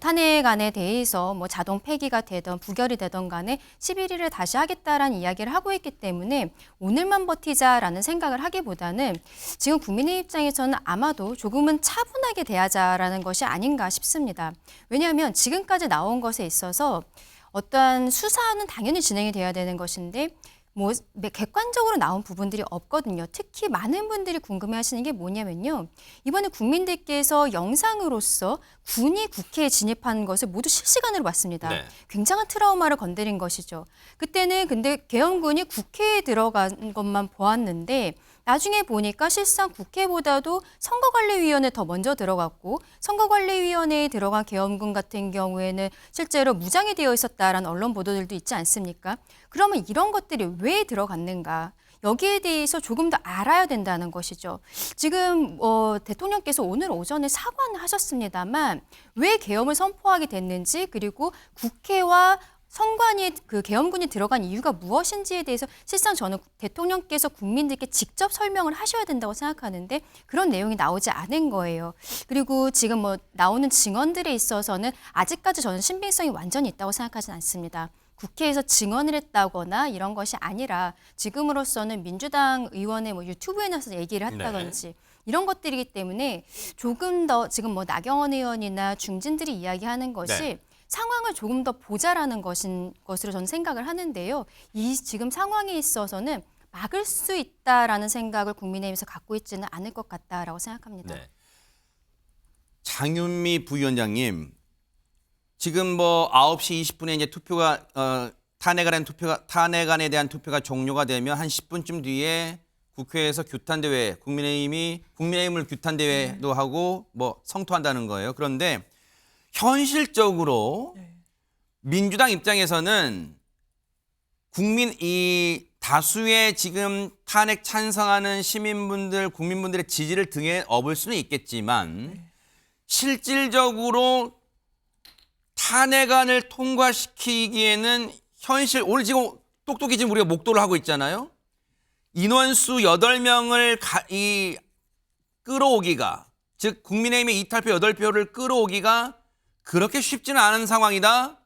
탄핵안에 대해서 뭐 자동 폐기가 되던 부결이 되던 간에 11일을 다시 하겠다라는 이야기를 하고 있기 때문에 오늘만 버티자라는 생각을 하기보다는 지금 국민의 입장에서는 아마도 조금은 차분하게 대하자라는 것이 아닌가 싶습니다. 왜냐하면 지금까지 나온 것에 있어서 어떠한 수사는 당연히 진행이 돼야 되는 것인데 뭐 객관적으로 나온 부분들이 없거든요. 특히 많은 분들이 궁금해하시는 게 뭐냐면요. 이번에 국민들께서 영상으로서 군이 국회에 진입한 것을 모두 실시간으로 봤습니다. 네. 굉장한 트라우마를 건드린 것이죠. 그때는 근데 계엄군이 국회에 들어간 것만 보았는데 나중에 보니까 실상 국회보다도 선거관리위원회 더 먼저 들어갔고 선거관리위원회에 들어간 계엄군 같은 경우에는 실제로 무장이 되어 있었다라는 언론 보도들도 있지 않습니까? 그러면 이런 것들이 왜 들어갔는가? 여기에 대해서 조금 더 알아야 된다는 것이죠. 지금 대통령께서 오늘 오전에 사과는 하셨습니다만 왜 계엄을 선포하게 됐는지 그리고 국회와 선관위 그 계엄군이 들어간 이유가 무엇인지에 대해서 실상 저는 대통령께서 국민들께 직접 설명을 하셔야 된다고 생각하는데 그런 내용이 나오지 않은 거예요. 그리고 지금 뭐 나오는 증언들에 있어서는 아직까지 저는 신빙성이 완전히 있다고 생각하진 않습니다. 국회에서 증언을 했다거나 이런 것이 아니라 지금으로서는 민주당 의원의 뭐 유튜브에 나서 얘기를 했다든지 이런 것들이기 때문에 조금 더 지금 뭐 나경원 의원이나 중진들이 이야기하는 것이 상황을 조금 더 보자라는 것으로 저는 생각을 하는데요. 이 지금 상황에 있어서는 막을 수 있다라는 생각을 국민의힘에서 갖고 있지는 않을 것 같다라고 생각합니다. 네. 장윤미 부위원장님, 지금 뭐 9시 20분에 이제 투표가 탄핵안에 대한 투표가 종료가 되면 한 10분쯤 뒤에 국회에서 규탄대회, 국민의힘을 규탄대회도 하고 뭐 성토한다는 거예요. 그런데 현실적으로 민주당 입장에서는 이 다수의 지금 탄핵 찬성하는 시민분들, 국민분들의 지지를 등에 업을 수는 있겠지만 실질적으로 탄핵안을 통과시키기에는 오늘 지금 똑똑히 지금 우리가 목도를 하고 있잖아요. 인원수 8명을 끌어오기가, 즉 국민의힘의 이탈표 8표를 끌어오기가 그렇게 쉽지는 않은 상황이다.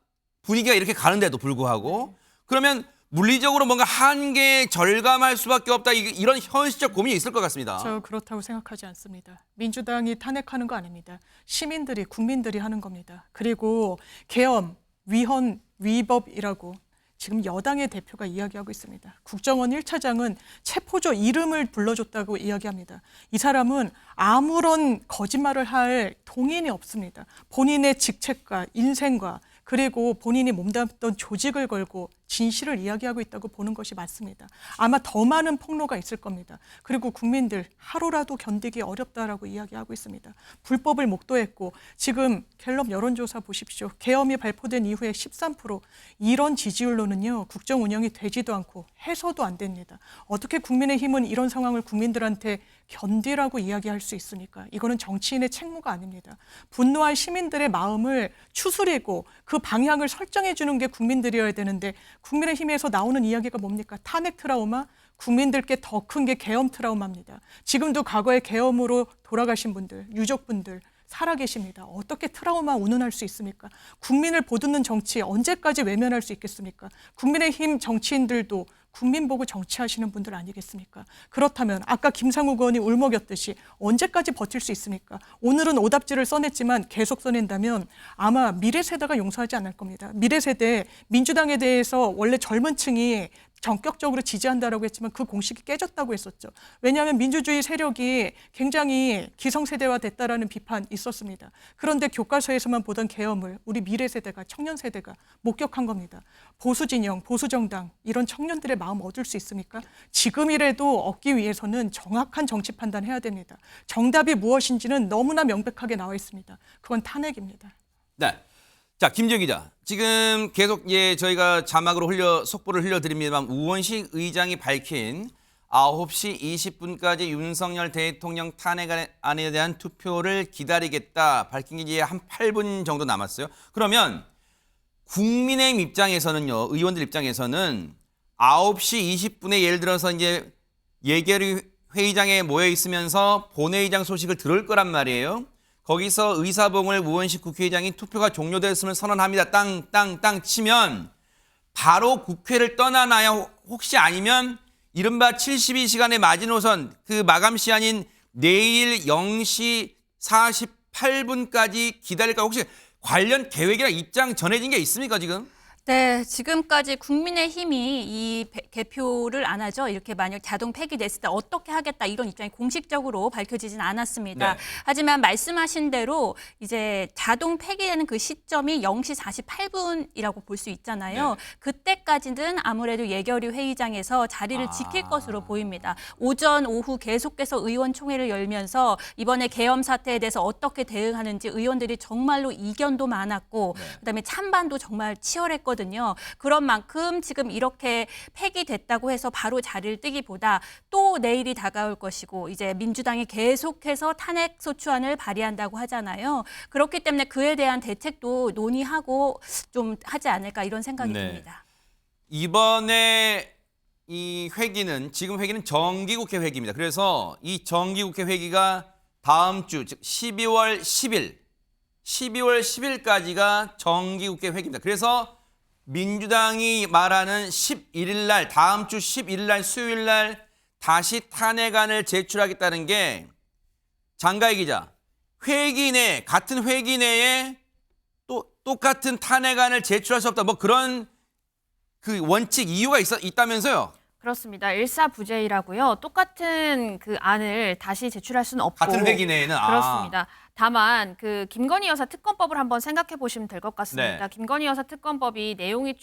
분위기가 이렇게 가는데도 불구하고 그러면 물리적으로 뭔가 한계에 절감할 수밖에 없다. 이런 현실적 고민이 있을 것 같습니다. 저 그렇다고 생각하지 않습니다. 민주당이 탄핵하는 거 아닙니다. 시민들이, 국민들이 하는 겁니다. 그리고 계엄, 위헌, 위법이라고 지금 여당의 대표가 이야기하고 있습니다. 국정원 1차장은 체포조 이름을 불러줬다고 이야기합니다. 이 사람은 아무런 거짓말을 할 동인이 없습니다. 본인의 직책과 인생과 그리고 본인이 몸담던 조직을 걸고 진실을 이야기하고 있다고 보는 것이 맞습니다. 아마 더 많은 폭로가 있을 겁니다. 그리고 국민들 하루라도 견디기 어렵다라고 이야기하고 있습니다. 불법을 목도했고 지금 갤럽 여론조사 보십시오. 계엄이 발표된 이후에 13% 이런 지지율로는요. 국정 운영이 되지도 않고 해서도 안 됩니다. 어떻게 국민의힘은 이런 상황을 국민들한테 견디라고 이야기할 수 있습니까? 이거는 정치인의 책무가 아닙니다. 분노한 시민들의 마음을 추스리고 그 방향을 설정해 주는 게 국민들이어야 되는데 국민의힘에서 나오는 이야기가 뭡니까? 탄핵 트라우마? 국민들께 더 큰 게 계엄 트라우마입니다. 지금도 과거에 계엄으로 돌아가신 분들, 유족분들 살아계십니다. 어떻게 트라우마 운운할 수 있습니까? 국민을 보듬는 정치 언제까지 외면할 수 있겠습니까? 국민의힘 정치인들도 국민 보고 정치하시는 분들 아니겠습니까? 그렇다면 아까 김상욱 의원이 울먹였듯이 언제까지 버틸 수 있습니까? 오늘은 오답지를 써냈지만 계속 써낸다면 아마 미래 세대가 용서하지 않을 겁니다. 미래 세대 민주당에 대해서 원래 젊은 층이 전격적으로 지지한다라고 했지만 그 공식이 깨졌다고 했었죠. 왜냐하면 민주주의 세력이 굉장히 기성세대화 됐다라는 비판 있었습니다. 그런데 교과서에서만 보던 계엄을 우리 미래 세대가, 청년 세대가 목격한 겁니다. 보수 진영, 보수 정당 이런 청년들의 마음 얻을 수 있습니까? 지금이라도 얻기 위해서는 정확한 정치 판단해야 됩니다. 정답이 무엇인지는 너무나 명백하게 나와 있습니다. 그건 탄핵입니다. 네. 자, 김지영 기자. 지금 계속 저희가 자막으로 속보를 흘려드립니다만 우원식 의장이 밝힌 9시 20분까지 윤석열 대통령 탄핵안에 대한 투표를 기다리겠다 밝힌 게 이제 한 8분 정도 남았어요. 그러면 국민의힘 입장에서는요, 의원들 입장에서는 9시 20분에 예를 들어서 이제 예결위 회의장에 모여 있으면서 본회의장 소식을 들을 거란 말이에요. 거기서 의사봉을 우원식 국회의장이 투표가 종료됐음을 선언합니다. 땅 치면 바로 국회를 떠나나요? 혹시 아니면 이른바 72시간의 마지노선 그 마감 시한인 내일 0시 48분까지 기다릴까? 혹시 관련 계획이나 입장 전해진 게 있습니까 지금? 네, 지금까지 국민의힘이 이 개표를 안 하죠. 이렇게 만약 자동 폐기됐을 때 어떻게 하겠다 이런 입장이 공식적으로 밝혀지진 않았습니다. 네. 하지만 말씀하신 대로 이제 자동 폐기되는 그 시점이 0시 48분이라고 볼 수 있잖아요. 네. 그때까지는 아무래도 예결위 회의장에서 자리를 지킬 것으로 보입니다. 오전, 오후 계속해서 의원총회를 열면서 이번에 계엄 사태에 대해서 어떻게 대응하는지 의원들이 정말로 이견도 많았고 그다음에 찬반도 정말 치열했거든요. 그런 만큼 지금 이렇게 폐기됐다고 해서 바로 자리를 뜨기보다 또 내일이 다가올 것이고 이제 민주당이 계속해서 탄핵 소추안을 발의한다고 하잖아요. 그렇기 때문에 그에 대한 대책도 논의하고 좀 하지 않을까 이런 생각이 듭니다. 이번에 이 회기는 지금 회기는 정기국회 회기입니다. 그래서 이 정기국회 회기가 다음 주 즉 12월 10일까지가 정기국회 회기입니다. 그래서 민주당이 말하는 11일 날 다음 주 11일 날 수요일 날 다시 탄핵안을 제출하겠다는 게 장가희 기자 회기 내 같은 회기 내에 또 똑같은 탄핵안을 제출할 수 없다 뭐 그런 그 원칙 이유가 있다면서요? 그렇습니다. 일사부재이라고요. 똑같은 그 안을 다시 제출할 수는 없고 같은 회기 내에는 그렇습니다. 다만 그 김건희 여사 특검법을 한번 생각해 보시면 될 것 같습니다. 네. 김건희 여사 특검법이 내용이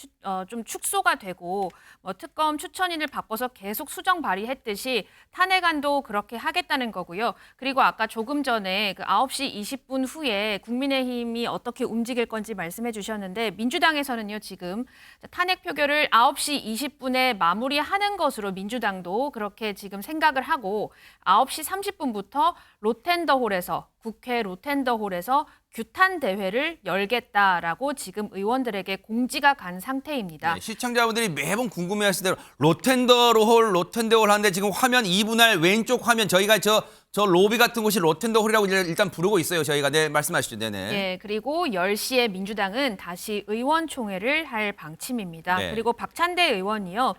좀 축소가 되고 뭐 특검 추천인을 바꿔서 계속 수정 발의했듯이 탄핵안도 그렇게 하겠다는 거고요. 그리고 아까 조금 전에 그 9시 20분 후에 국민의힘이 어떻게 움직일 건지 말씀해 주셨는데 민주당에서는요 지금 탄핵 표결을 9시 20분에 마무리하는 것으로 민주당도 그렇게 지금 생각을 하고 9시 30분부터 로텐더홀에서 국회 로텐더홀에서 규탄 대회를 열겠다라고 지금 의원들에게 공지가 간 상태입니다. 네, 시청자분들이 매번 궁금해하실 대로 로텐더홀 하는데 지금 화면 2분할 왼쪽 화면 저희가 저 로비 같은 곳이 로텐더홀이라고 일단 부르고 있어요. 저희가. 네, 말씀하시죠. 네네. 예, 그리고 10시에 민주당은 다시 의원총회를 할 방침입니다. 네. 그리고 박찬대 의원이요.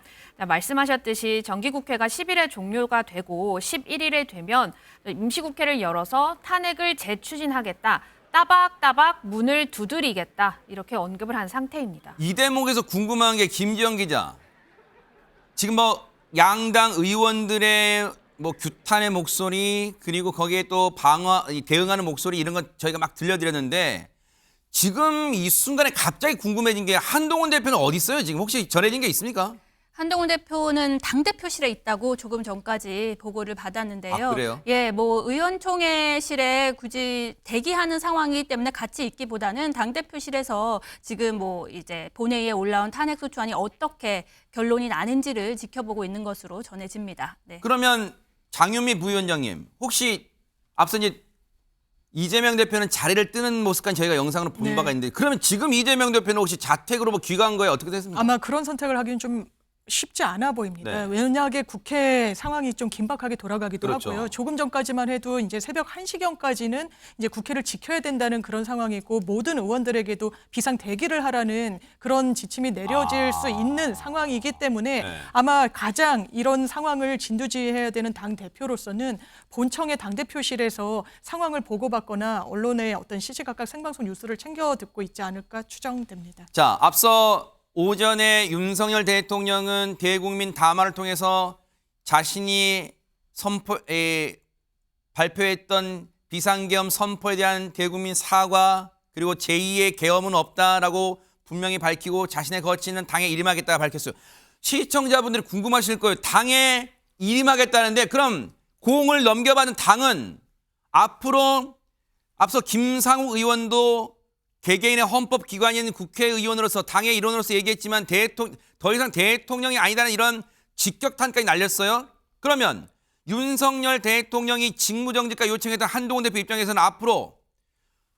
말씀하셨듯이 정기국회가 10일에 종료가 되고 11일에 되면 임시국회를 열어서 탄핵을 재추진하겠다. 따박따박 문을 두드리겠다. 이렇게 언급을 한 상태입니다. 이 대목에서 궁금한 게 김지영 기자. 지금 뭐 양당 의원들의 뭐 규탄의 목소리 그리고 거기에 또 대응하는 목소리 이런 건 저희가 막 들려드렸는데 지금 이 순간에 갑자기 궁금해진 게 한동훈 대표는 어디 있어요? 지금 혹시 전해진 게 있습니까? 한동훈 대표는 당대표실에 있다고 조금 전까지 보고를 받았는데요. 아, 그래요? 예, 뭐 의원총회실에 굳이 대기하는 상황이기 때문에 같이 있기보다는 당대표실에서 지금 뭐 이제 본회의에 올라온 탄핵소추안이 어떻게 결론이 나는지를 지켜보고 있는 것으로 전해집니다. 네. 그러면 장윤미 부위원장님 혹시 앞서 이제 이재명 대표는 자리를 뜨는 모습까지 저희가 영상으로 본 네. 바가 있는데 그러면 지금 이재명 대표는 혹시 자택으로 뭐 귀가한 거예요? 어떻게 됐습니까? 아마 그런 선택을 하기는 좀 쉽지 않아 보입니다. 네. 워낙에 국회 상황이 좀 긴박하게 돌아가기도 그렇죠. 하고요. 조금 전까지만 해도 이제 새벽 1시경까지는 이제 국회를 지켜야 된다는 그런 상황이고 모든 의원들에게도 비상 대기를 하라는 그런 지침이 내려질 수 있는 상황이기 때문에 네. 아마 가장 이런 상황을 진두지휘해야 되는 당 대표로서는 본청의 당 대표실에서 상황을 보고받거나 언론의 어떤 시시각각 생방송 뉴스를 챙겨 듣고 있지 않을까 추정됩니다. 자, 앞서 오전에 윤석열 대통령은 대국민 담화를 통해서 자신이 발표했던 비상계엄 선포에 대한 대국민 사과 그리고 제2의 계엄은 없다라고 분명히 밝히고 자신의 거치는 당에 일임하겠다고 밝혔어요. 시청자분들이 궁금하실 거예요. 당에 일임하겠다는데 그럼 공을 넘겨받은 당은 앞으로 앞서 김상욱 의원도 개개인의 헌법기관인 국회의원으로서 당의 일원으로서 얘기했지만 더 이상 대통령이 아니다는 이런 직격탄까지 날렸어요. 그러면 윤석열 대통령이 직무정지까지 요청했던 한동훈 대표 입장에서는 앞으로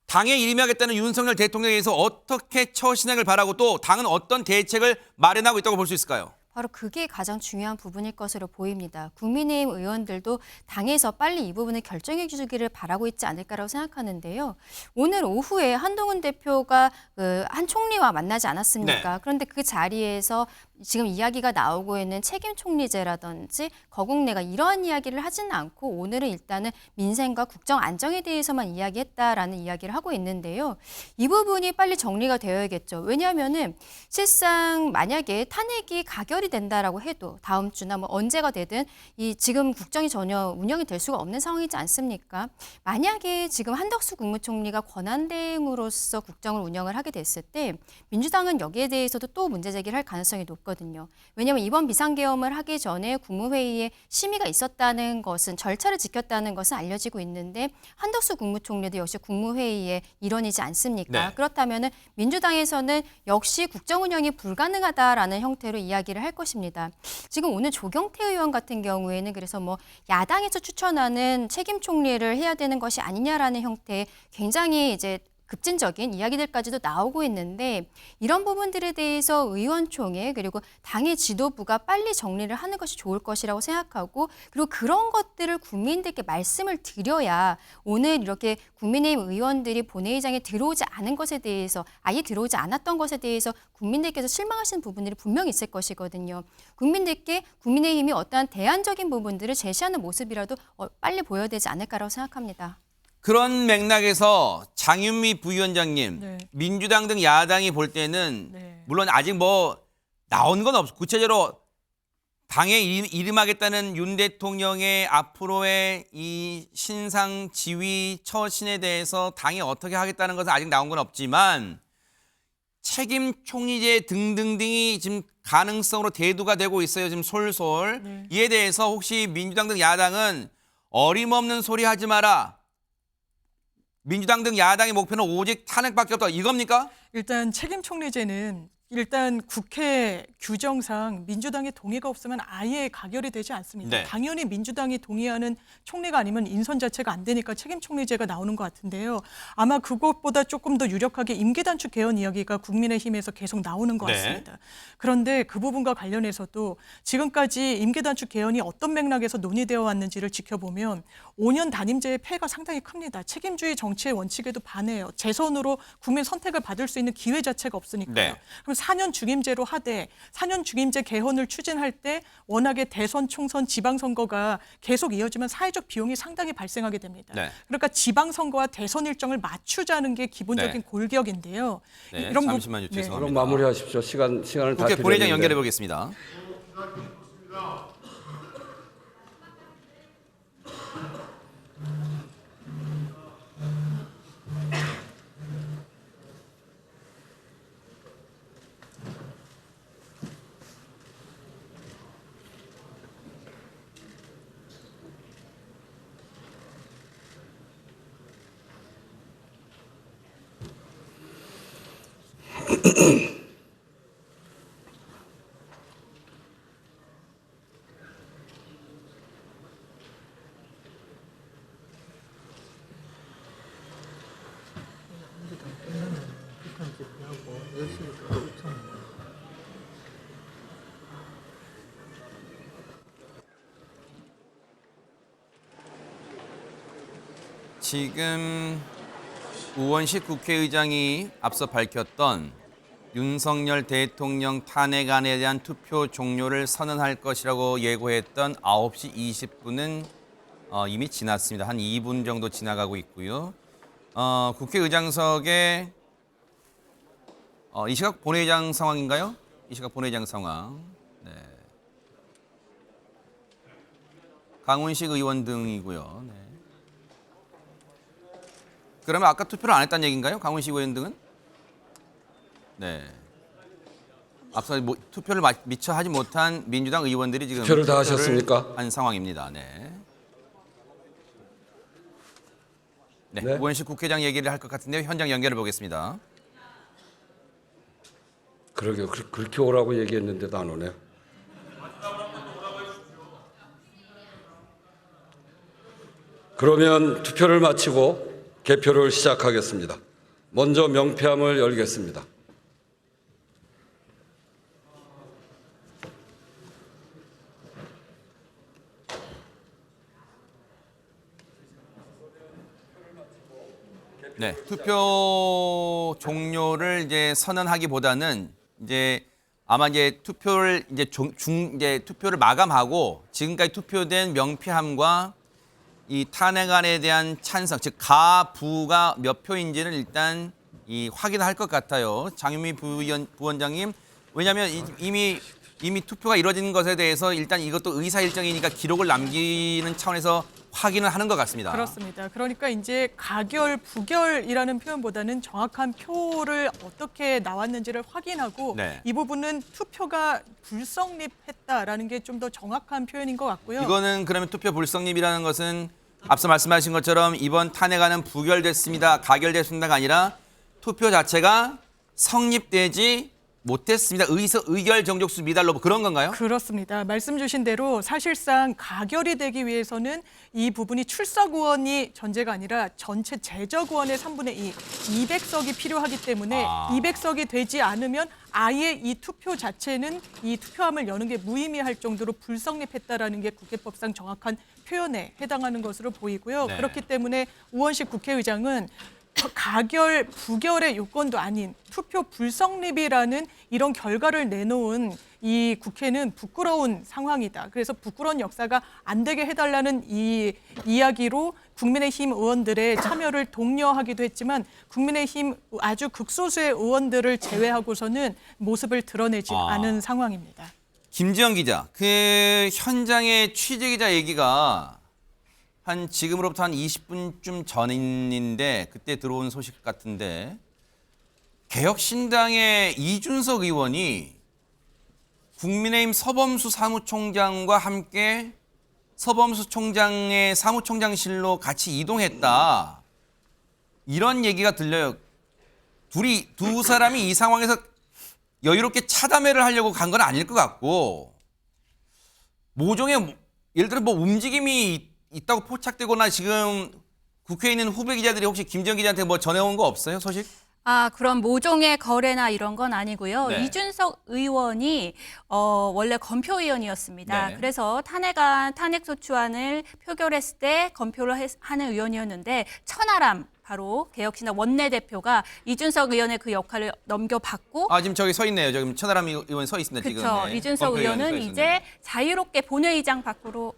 당에 일임하겠다는 윤석열 대통령에 대해서 어떻게 처신행을 바라고 또 당은 어떤 대책을 마련하고 있다고 볼 수 있을까요? 바로 그게 가장 중요한 부분일 것으로 보입니다. 국민의힘 의원들도 당에서 빨리 이 부분을 결정해 주기를 바라고 있지 않을까라고 생각하는데요. 오늘 오후에 한동훈 대표가 한 총리와 만나지 않았습니까? 네. 그런데 그 자리에서 지금 이야기가 나오고 있는 책임 총리제라든지 거국내가 이러한 이야기를 하지는 않고 오늘은 일단은 민생과 국정 안정에 대해서만 이야기했다라는 이야기를 하고 있는데요. 이 부분이 빨리 정리가 되어야겠죠. 왜냐하면은 실상 만약에 탄핵이 가결이 된다라고 해도 다음 주나 뭐 언제가 되든 이 지금 국정이 전혀 운영이 될 수가 없는 상황이지 않습니까? 만약에 지금 한덕수 국무총리가 권한대행으로서 국정을 운영을 하게 됐을 때 민주당은 여기에 대해서도 또 문제 제기를 할 가능성이 높거든요. 왜냐하면 이번 비상계엄을 하기 전에 국무회의에 심의가 있었다는 것은 절차를 지켰다는 것은 알려지고 있는데 한덕수 국무총리도 역시 국무회의의 일원이지 않습니까? 네. 그렇다면 민주당에서는 역시 국정 운영이 불가능하다라는 형태로 이야기를 할 것입니다. 지금 오늘 조경태 의원 같은 경우에는 그래서 뭐 야당에서 추천하는 책임 총리를 해야 되는 것이 아니냐라는 형태의 굉장히 이제 급진적인 이야기들까지도 나오고 있는데 이런 부분들에 대해서 의원총회 그리고 당의 지도부가 빨리 정리를 하는 것이 좋을 것이라고 생각하고 그리고 그런 것들을 국민들께 말씀을 드려야 오늘 이렇게 국민의힘 의원들이 본회의장에 들어오지 않은 것에 대해서 아예 들어오지 않았던 것에 대해서 국민들께서 실망하시는 부분들이 분명히 있을 것이거든요. 국민들께 국민의힘이 어떠한 대안적인 부분들을 제시하는 모습이라도 빨리 보여야 되지 않을까라고 생각합니다. 그런 맥락에서 장윤미 부위원장님, 네. 민주당 등 야당이 볼 때는 네. 물론 아직 뭐 나온 건 없고 구체적으로 당에 일임하겠다는 윤 대통령의 앞으로의 이 신상 지위 처신에 대해서 당이 어떻게 하겠다는 것은 아직 나온 건 없지만 책임 총리제 등등등이 지금 가능성으로 대두가 되고 있어요. 지금 솔솔. 네. 이에 대해서 혹시 민주당 등 야당은 어림없는 소리 하지 마라. 민주당 등 야당의 목표는 오직 탄핵밖에 없다. 이겁니까? 일단 책임 총리제는 일단 국회 규정상 민주당의 동의가 없으면 아예 가결이 되지 않습니다. 네. 당연히 민주당이 동의하는 총리가 아니면 인선 자체가 안 되니까 책임 총리제가 나오는 것 같은데요. 아마 그것보다 조금 더 유력하게 임기단축 개헌 이야기가 국민의힘에서 계속 나오는 것 네. 같습니다. 그런데 그 부분과 관련해서도 지금까지 임기단축 개헌이 어떤 맥락에서 논의되어 왔는지를 지켜보면 5년 단임제의 폐해가 상당히 큽니다. 책임주의 정치의 원칙에도 반해요. 재선으로 국민 선택을 받을 수 있는 기회 자체가 없으니까요. 네. 그럼 4년 중임제로 하되 4년 중임제 개헌을 추진할 때 워낙에 대선, 총선, 지방선거가 계속 이어지면 사회적 비용이 상당히 발생하게 됩니다. 네. 그러니까 지방선거와 대선 일정을 맞추자는 게 기본적인 네. 골격인데요. 네, 이런 잠시만요. 네. 죄송합니다. 그럼 마무리하십시오. 시간을 다 국회 본회의장 드렸는데. 연결해 보겠습니다. 지금 우원식 국회의장이 앞서 밝혔던 윤석열 대통령 탄핵안에 대한 투표 종료를 선언할 것이라고 예고했던 9시 20분은 이미 지났습니다. 한 2분 정도 지나가고 있고요. 국회의장석에 이 시각 본회의장 상황인가요? 이 시각 본회의장 상황. 네. 강훈식 의원 등이고요. 네. 그러면 아까 투표를 안 했다는 얘기인가요? 강훈식 의원 등은? 네. 앞서 투표를 미처 하지 못한 민주당 의원들이 지금 투표를 다 하셨습니까? 한 상황입니다. 네. 네. 네. 우원식 국회의장 얘기를 할 것 같은데요. 현장 연결해 보겠습니다. 그러게요. 그렇게 오라고 얘기했는데도 안 오네. 그러면 투표를 마치고 개표를 시작하겠습니다. 먼저 명패함을 열겠습니다. 네, 투표 종료를 이제 선언하기보다는 이제 아마 이제 투표를 이제 투표를 마감하고 지금까지 투표된 명패함과 이 탄핵안에 대한 찬성, 즉 가부가 몇 표인지를 일단 확인할 것 같아요. 장윤미 부원장님, 왜냐하면 이미 투표가 이루어진 것에 대해서 일단 이것도 의사 일정이니까 기록을 남기는 차원에서 확인을 하는 것 같습니다. 그렇습니다. 그러니까 이제 가결, 부결이라는 표현보다는 정확한 표를 어떻게 나왔는지를 확인하고 네. 이 부분은 투표가 불성립했다라는 게 좀 더 정확한 표현인 것 같고요. 이거는 그러면 투표 불성립이라는 것은 앞서 말씀하신 것처럼 이번 탄핵안은 부결됐습니다, 가결됐습니다가 아니라 투표 자체가 성립되지 못했습니다. 의결 정족수 미달로 그런 건가요? 그렇습니다. 말씀 주신 대로 사실상 가결이 되기 위해서는 이 부분이 출석 의원이 전제가 아니라 전체 제적 의원의 3분의 2, 200석이 필요하기 때문에 200석이 되지 않으면 아예 이 투표 자체는 이 투표함을 여는 게 무의미할 정도로 불성립했다라는 게 국회법상 정확한 표현에 해당하는 것으로 보이고요. 네. 그렇기 때문에 우원식 국회의장은 가결, 부결의 요건도 아닌 투표 불성립이라는 이런 결과를 내놓은 이 국회는 부끄러운 상황이다. 그래서 부끄러운 역사가 안 되게 해달라는 이 이야기로 국민의힘 의원들의 참여를 독려하기도 했지만 국민의힘 아주 극소수의 의원들을 제외하고서는 모습을 드러내지 않은 상황입니다. 김지영 기자, 그 현장의 취재 기자 얘기가 한 지금으로부터 한 20분쯤 전인데 그때 들어온 소식 같은데 개혁신당의 이준석 의원이 국민의힘 서범수 사무총장과 함께 서범수 총장의 사무총장실로 같이 이동했다. 이런 얘기가 들려요. 두 사람이 이 상황에서 여유롭게 차담회를 하려고 간 건 아닐 것 같고 모종의 예를 들어 뭐 움직임이 있다고 포착되거나 지금 국회에 있는 후배 기자들이 혹시 김지영 기자한테 뭐 전해온 거 없어요, 소식? 그런 모종의 거래나 이런 건 아니고요. 네. 이준석 의원이 원래 검표위원이었습니다. 네. 그래서 탄핵소추안을 표결했을 때 검표를 하는 의원이었는데 천하람 바로 개혁신당 원내대표가 이준석 의원의 그 역할을 넘겨받고 지금 저기 서 있네요. 지금 천하람 의원 서 있습니다. 지금. 그렇죠. 네. 이준석 검표위원이 서 의원은 있습니다. 이제 자유롭게 본회의장 밖으로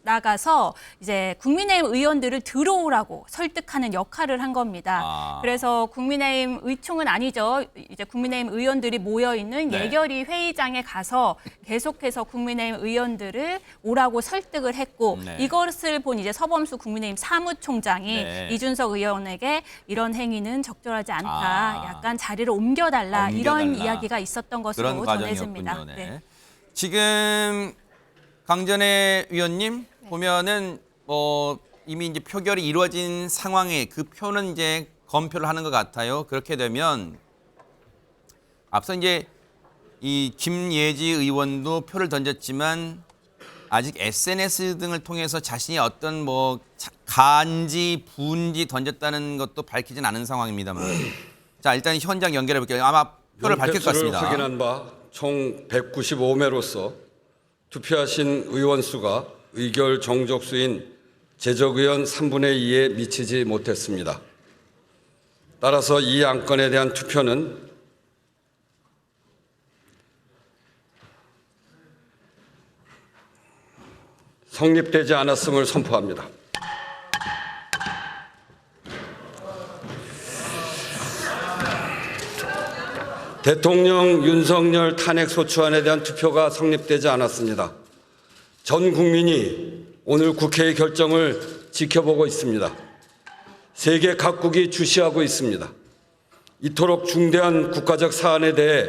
나가서 이제 국민의힘 의원들을 들어오라고 설득하는 역할을 한 겁니다. 그래서 국민의힘 의총은 아니죠. 이제 국민의힘 의원들이 모여 있는 네. 예결위 회의장에 가서 계속해서 국민의힘 의원들을 오라고 설득을 했고 네. 이것을 본 이제 서범수 국민의힘 사무총장이 네. 이준석 의원에게 이런 행위는 적절하지 않다. 약간 자리를 옮겨달라. 이런 옮겨달라. 이야기가 있었던 것으로 그런 전해집니다. 과정이었군요. 네. 네. 지금 강전의 위원님 보면은 이미 이제 표결이 이루어진 상황에 그 표는 이제 검표를 하는 것 같아요. 그렇게 되면 앞서 이제 이 김예지 의원도 표를 던졌지만 아직 SNS 등을 통해서 자신이 어떤 뭐 간지 부인지 던졌다는 것도 밝히진 않은 상황입니다만. 자, 일단 현장 연결해 볼게요. 아마 표를 밝힐 것 명패수를 같습니다. 확인한 바 총 195매로서 투표하신 의원 수가 의결 정족수인 제적의원 3분의 2에 미치지 못했습니다. 따라서 이 안건에 대한 투표는 성립되지 않았음을 선포합니다. 대통령 윤석열 탄핵소추안에 대한 투표가 성립되지 않았습니다. 전 국민이 오늘 국회의 결정을 지켜보고 있습니다. 세계 각국이 주시하고 있습니다. 이토록 중대한 국가적 사안에 대해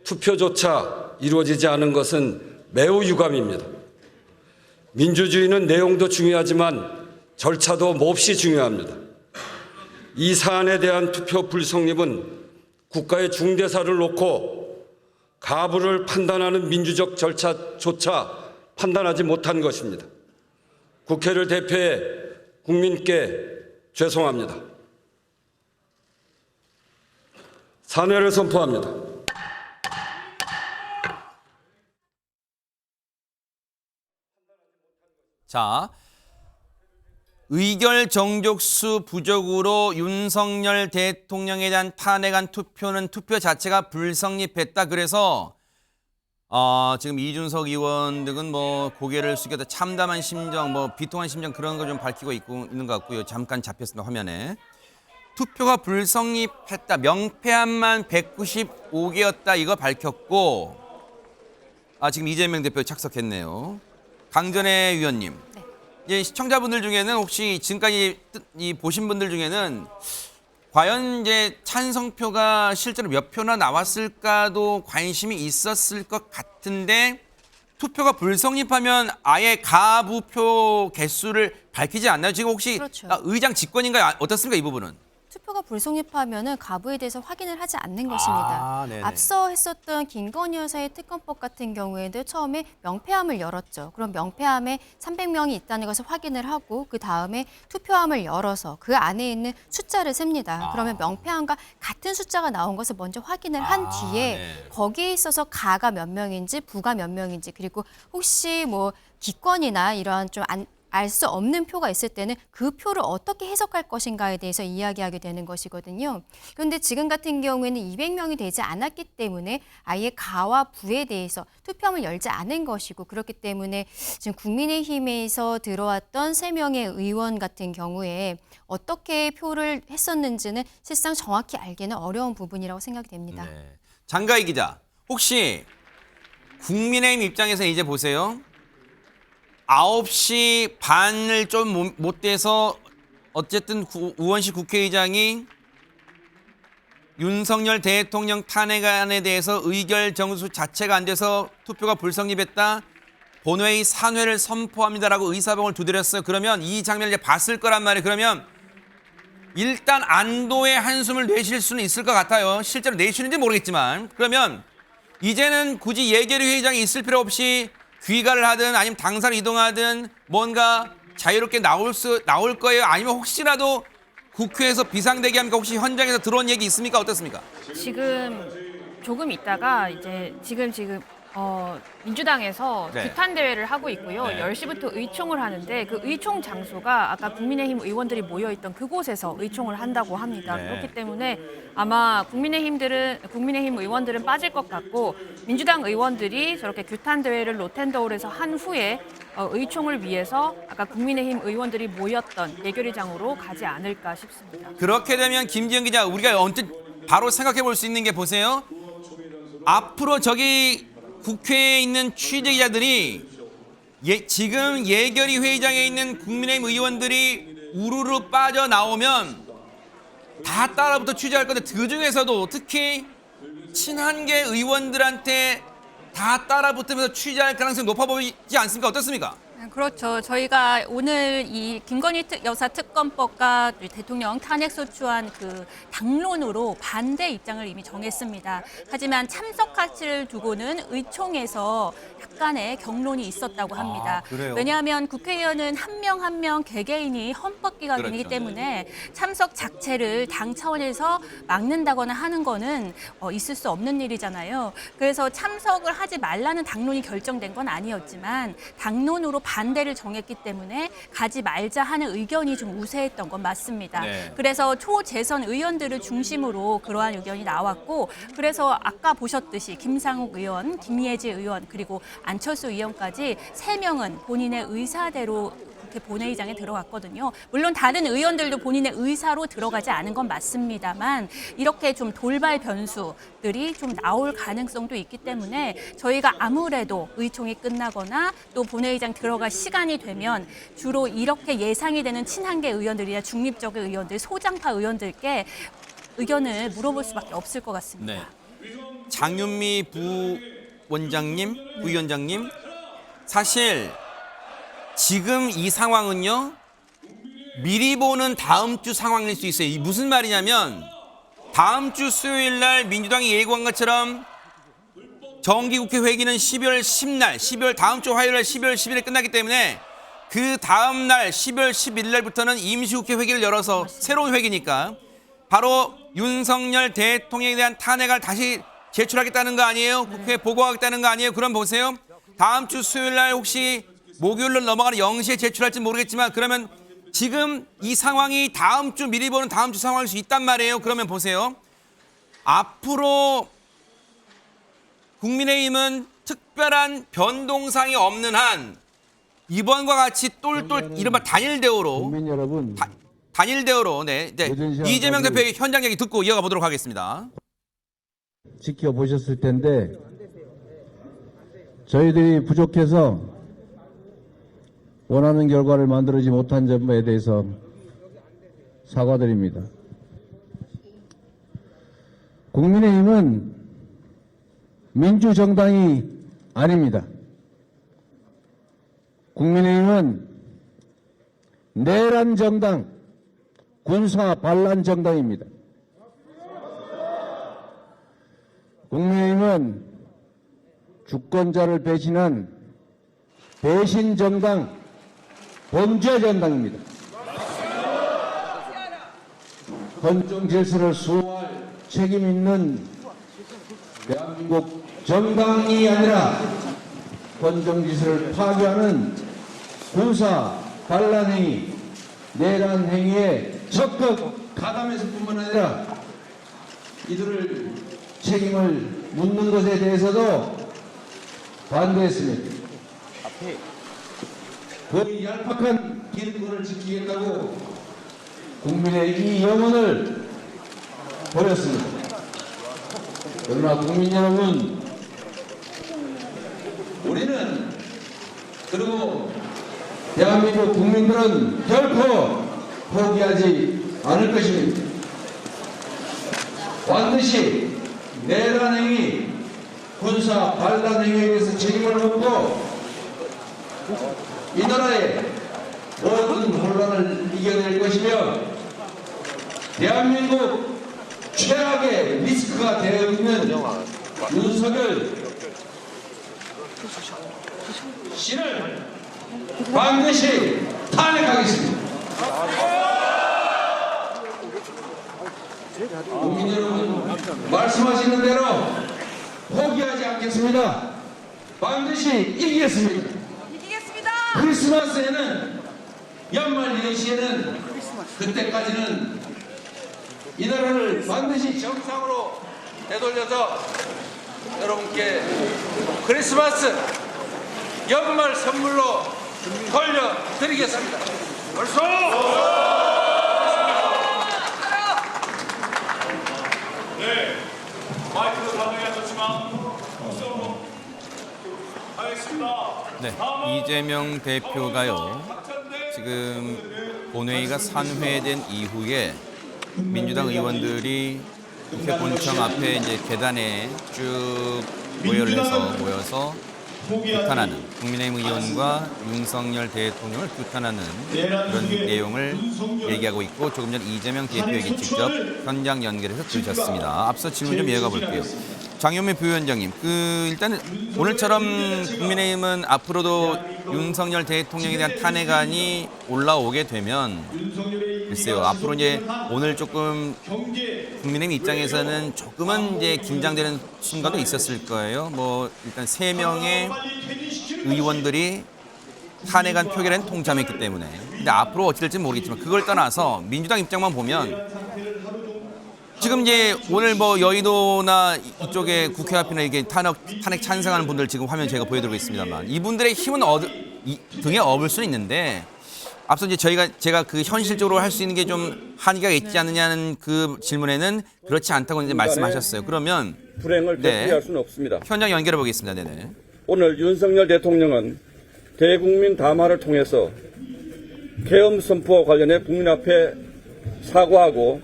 투표조차 이루어지지 않은 것은 매우 유감입니다. 민주주의는 내용도 중요하지만 절차도 몹시 중요합니다. 이 사안에 대한 투표 불성립은 국가의 중대사를 놓고 가부를 판단하는 민주적 절차조차 판단하지 못한 것입니다. 국회를 대표해 국민께 죄송합니다. 사퇴를 선포합니다. 자, 의결 정족수 부족으로 윤석열 대통령에 대한 탄핵안 투표는 투표 자체가 불성립했다. 그래서 지금 이준석 의원 등은 뭐 고개를 숙여서 참담한 심정, 뭐 비통한 심정 그런 거 좀 밝히고 있는 것 같고요. 잠깐 잡혔습니다, 화면에. 투표가 불성립했다. 명패안만 195개였다. 이거 밝혔고, 지금 이재명 대표 착석했네요. 강전의 위원님. 이제 시청자분들 중에는 혹시 지금까지 보신 분들 중에는 과연 이제 찬성표가 실제로 몇 표나 나왔을까도 관심이 있었을 것 같은데 투표가 불성립하면 아예 가부표 개수를 밝히지 않나요? 지금 혹시 그렇죠. 의장 직권인가요? 어떻습니까? 이 부분은? 투표가 불성립하면은 가부에 대해서 확인을 하지 않는 것입니다. 네네. 앞서 했었던 김건희 여사의 특검법 같은 경우에도 처음에 명패함을 열었죠. 그럼 명패함에 300명이 있다는 것을 확인을 하고 그 다음에 투표함을 열어서 그 안에 있는 숫자를 셉니다. 그러면 명패함과 같은 숫자가 나온 것을 먼저 확인을 한 뒤에 네. 거기에 있어서 가가 몇 명인지 부가 몇 명인지 그리고 혹시 뭐 기권이나 이러한 좀 알 수 없는 표가 있을 때는 그 표를 어떻게 해석할 것인가에 대해서 이야기하게 되는 것이거든요. 그런데 지금 같은 경우에는 200명이 되지 않았기 때문에 아예 가와 부에 대해서 투표함을 열지 않은 것이고 그렇기 때문에 지금 국민의힘에서 들어왔던 3명의 의원 같은 경우에 어떻게 표를 했었는지는 실상 정확히 알기는 어려운 부분이라고 생각이 됩니다. 네. 장가희 기자, 혹시 국민의힘 입장에서 이제 보세요. 9시 반을 좀 못 돼서 어쨌든 우원식 국회의장이 윤석열 대통령 탄핵안에 대해서 의결 정수 자체가 안 돼서 투표가 불성립했다. 본회의 산회를 선포합니다라고 의사봉을 두드렸어요. 그러면 이 장면을 이제 봤을 거란 말이에요. 그러면 일단 안도의 한숨을 내쉴 수는 있을 것 같아요. 실제로 내쉬는지 모르겠지만. 그러면 이제는 굳이 예결위 회의장에 있을 필요 없이 귀가를 하든 아니면 당사를 이동하든 뭔가 자유롭게 나올 거예요? 아니면 혹시라도 국회에서 비상대기합니까? 혹시 현장에서 들어온 얘기 있습니까? 어떻습니까? 지금 조금 있다가 이제 지금 민주당에서 네. 규탄 대회를 하고 있고요. 네. 10시부터 의총을 하는데 그 의총 장소가 아까 국민의힘 의원들이 모여있던 그곳에서 의총을 한다고 합니다. 네. 그렇기 때문에 아마 국민의힘 의원들은 빠질 것 같고 민주당 의원들이 저렇게 규탄 대회를 로텐더홀에서 한 후에 의총을 위해서 아까 국민의힘 의원들이 모였던 예결위장으로 가지 않을까 싶습니다. 그렇게 되면 김지영 기자, 우리가 언뜻 바로 생각해 볼 수 있는 게 보세요. 앞으로 저기 국회에 있는 취재기자들이 지금 예결위 회의장에 있는 국민의힘 의원들이 우르르 빠져나오면 다 따라붙어 취재할 건데 그중에서도 특히 친한계 의원들한테 다 따라붙으면서 취재할 가능성이 높아 보이지 않습니까? 어떻습니까? 그렇죠. 저희가 오늘 이 김건희 여사 특검법과 대통령 탄핵소추안 그 당론으로 반대 입장을 이미 정했습니다. 하지만 참석 가치를 두고는 의총에서 약간의 경론이 있었다고 합니다. 그래요? 왜냐하면 국회의원은 한 명 한 명 개개인이 헌법기관이기 그렇죠. 때문에 참석 자체를 당 차원에서 막는다거나 하는 거는 있을 수 없는 일이잖아요. 그래서 참석을 하지 말라는 당론이 결정된 건 아니었지만 당론으로 반대를 정했기 때문에 가지 말자 하는 의견이 좀 우세했던 건 맞습니다. 네. 그래서 초재선 의원들을 중심으로 그러한 의견이 나왔고 그래서 아까 보셨듯이 김상욱 의원, 김예지 의원 그리고 안철수 의원까지 3명은 본인의 의사대로 국회 본회의장에 들어갔거든요. 물론 다른 의원들도 본인의 의사로 들어가지 않은 건 맞습니다만 이렇게 좀 돌발 변수들이 좀 나올 가능성도 있기 때문에 저희가 아무래도 의총이 끝나거나 또 본회의장 들어갈 시간이 되면 주로 이렇게 예상이 되는 친한계 의원들이나 중립적인 의원들, 소장파 의원들께 의견을 물어볼 수밖에 없을 것 같습니다. 네. 장윤미 부위원장님, 사실 지금 이 상황은요, 미리 보는 다음 주 상황일 수 있어요. 이 무슨 말이냐면 다음 주 수요일 날 민주당이 예고한 것처럼 정기국회 회기는 12월 10날, 다음 주 화요일 날 12월 10일에 끝나기 때문에 그 다음 날 12월 11일 날부터는 임시국회 회기를 열어서 새로운 회기니까 바로 윤석열 대통령에 대한 탄핵을 다시 제출하겠다는 거 아니에요? 국회에 보고하겠다는 거 아니에요? 그럼 보세요. 다음 주 수요일 날 혹시 목요일로 넘어가는 0시에 제출할지 모르겠지만 그러면 지금 이 상황이 다음 주 미리 보는 다음 주 상황일 수 있단 말이에요. 그러면 보세요. 앞으로 국민의힘은 특별한 변동사항이 없는 한 이번과 같이 똘똘 이른바 단일 대우로 네. 이재명 대표의 현장 얘기 듣고 이어가 보도록 하겠습니다. 지켜보셨을 텐데 저희들이 부족해서 원하는 결과를 만들어지 못한 점에 대해서 사과드립니다. 국민의힘은 민주정당이 아닙니다. 국민의힘은 내란 정당, 군사 반란 정당입니다. 국민의힘은 주권자를 배신한 배신 정당, 범죄 정당입니다. 헌정 질서를 수호할 책임 있는 대한민국 정당이 아니라 헌정 질서를 파괴하는 군사 반란 행위, 내란 행위에 적극 가담했을 뿐만 아니라 이들을 책임을 묻는 것에 대해서도 반대했습니다. 그 얄팍한 기득권을 지키겠다고 국민의 이 영혼을 버렸습니다. 그러나 국민 여러분, 우리는 그리고 대한민국 국민들은 결코 포기하지 않을 것입니다. 반드시 내란 행위, 군사 반란 행위에 대해서 책임을 묻고 이 나라의 모든 혼란을 이겨낼 것이며 대한민국 최악의 리스크가 되어 있는 윤석열 씨를 반드시 탄핵하겠습니다. 국민 여러분, 말씀하시는 대로 포기하지 않겠습니다. 반드시 이기겠습니다. 크리스마스에는 연말 연시에는 그때까지는 이 나라를 반드시 정상으로 되돌려서 여러분께 크리스마스 연말 선물로 돌려드리겠습니다. 벌써! 네, 마이크도 반응이 안 좋지만 우선 하겠습니다. 네, 이재명 대표가요. 지금 본회의가 산회된 이후에 민주당 의원들이 국회 본청 앞에 이제 계단에 쭉 모여서 규탄하는 국민의힘 의원과 윤석열 대통령을 규탄하는 그런 내용을 얘기하고 있고 조금 전 이재명 대표에게 직접 현장 연결해서 들으셨습니다. 앞서 질문 좀 이어가 볼게요. 장현민 부위원장님, 일단은 오늘처럼 국민의힘은 앞으로도 윤석열 대통령에 대한 탄핵안이 올라오게 되면 글쎄요, 앞으로 이제 오늘 조금 국민의힘 입장에서는 조금은 이제 긴장되는 순간도 있었을 거예요. 뭐 일단 3명의 의원들이 탄핵안 표결엔 동참했기 때문에. 근데 앞으로 어찌 될지 모르겠지만 그걸 떠나서 민주당 입장만 보면 지금 이제 오늘 뭐 여의도나 이쪽에 국회 앞이나 이게 탄핵 찬성하는 분들 지금 화면 제가 보여드리고 있습니다만 이분들의 힘은 등에 업을 수는 있는데 앞서 이제 제가 그 현실적으로 할 수 있는 게 좀 한계가 있지 않느냐는 그 질문에는 그렇지 않다고 이제 말씀하셨어요. 그러면 불행을 대피할 수는 없습니다. 현장 연결해 보겠습니다. 네네. 오늘 윤석열 대통령은 대국민 담화를 통해서 계엄 선포와 관련해 국민 앞에 사과하고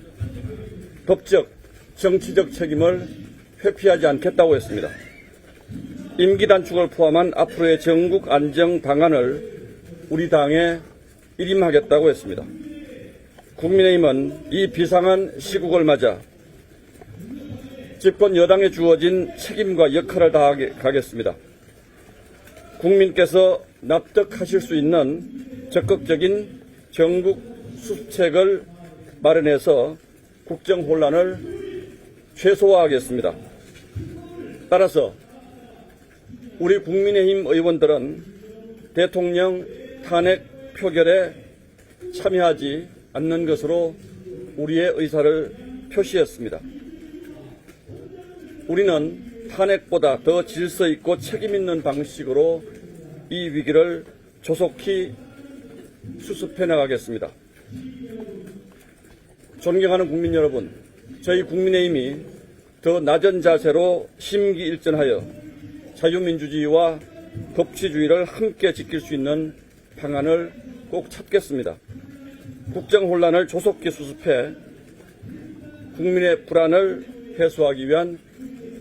법적, 정치적 책임을 회피하지 않겠다고 했습니다. 임기 단축을 포함한 앞으로의 전국 안정 방안을 우리 당에 일임하겠다고 했습니다. 국민의힘은 이 비상한 시국을 맞아 집권 여당에 주어진 책임과 역할을 다하겠습니다. 국민께서 납득하실 수 있는 적극적인 전국 수습책을 마련해서 국정 혼란을 최소화하겠습니다. 따라서 우리 국민의힘 의원들은 대통령 탄핵 표결에 참여하지 않는 것으로 우리의 의사를 표시했습니다. 우리는 탄핵보다 더 질서 있고 책임 있는 방식으로 이 위기를 조속히 수습해 나가겠습니다. 존경하는 국민 여러분, 저희 국민의힘이 더 낮은 자세로 심기일전하여 자유민주주의와 법치주의를 함께 지킬 수 있는 방안을 꼭 찾겠습니다. 국정 혼란을 조속히 수습해 국민의 불안을 해소하기 위한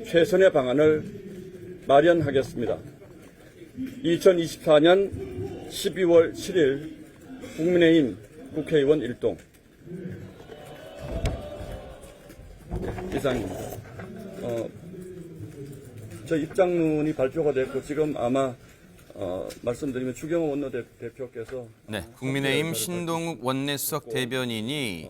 최선의 방안을 마련하겠습니다. 2024년 12월 7일 국민의힘 국회의원 일동 이상입니다. 저 입장문이 발표가 됐고 지금 아마 말씀드리면 추경호 원내대표께서 네, 국민의힘 신동욱 원내수석 대변인이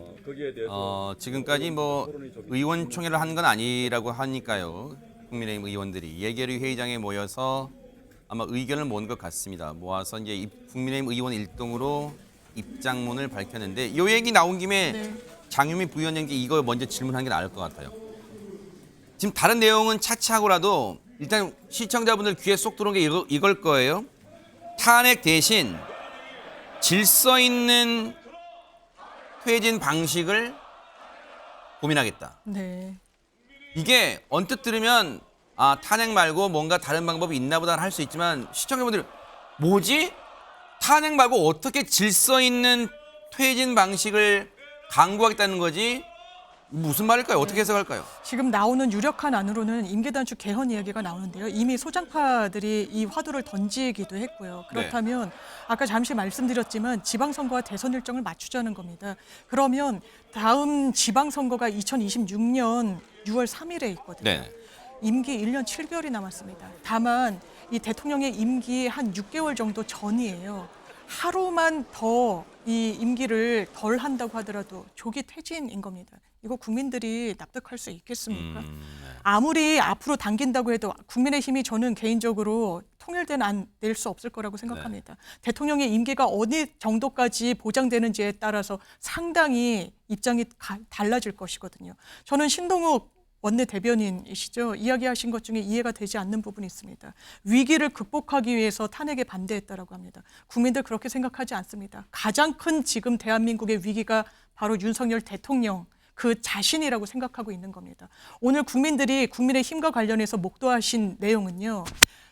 지금까지 뭐 의원총회를 한 건 아니라고 하니까요. 국민의힘 의원들이 예결위 회의장에 모여서 아마 의견을 모은 것 같습니다. 모아서 이제 국민의힘 의원 일동으로 입장문을 밝혔는데 이 얘기 나온 김에 장유미 부위원장께 이거 먼저 질문하는 게 나을 것 같아요. 지금 다른 내용은 차치하고라도 일단 시청자분들 귀에 쏙 들어온 게 이걸 거예요. 탄핵 대신 질서 있는 퇴진 방식을 고민하겠다. 네. 이게 언뜻 들으면 탄핵 말고 뭔가 다른 방법이 있나 보다 할 수 있지만 시청자분들 뭐지? 탄핵 말고 어떻게 질서 있는 퇴진 방식을 강구하겠다는 거지? 무슨 말일까요? 어떻게 해석할까요? 지금 나오는 유력한 안으로는 임기단축 개헌 이야기가 나오는데요. 이미 소장파들이 이 화두를 던지기도 했고요. 그렇다면 아까 잠시 말씀드렸지만 지방선거와 대선 일정을 맞추자는 겁니다. 그러면 다음 지방선거가 2026년 6월 3일에 있거든요. 임기 1년 7개월이 남았습니다. 다만 이 대통령의 임기 한 6개월 정도 전이에요. 하루만 더 이 임기를 덜 한다고 하더라도 조기 퇴진인 겁니다. 이거 국민들이 납득할 수 있겠습니까? 아무리 앞으로 당긴다고 해도 국민의힘이 저는 개인적으로 통일된 안 낼 수 없을 거라고 생각합니다. 대통령의 임기가 어느 정도까지 보장되는지에 따라서 상당히 입장이 달라질 것이거든요. 저는 신동욱 원내대변인이시죠. 이야기하신 것 중에 이해가 되지 않는 부분이 있습니다. 위기를 극복하기 위해서 탄핵에 반대했다라고 합니다. 국민들 그렇게 생각하지 않습니다. 가장 큰 지금 대한민국의 위기가 바로 윤석열 대통령 그 자신이라고 생각하고 있는 겁니다. 오늘 국민들이 국민의힘과 관련해서 목도하신 내용은요.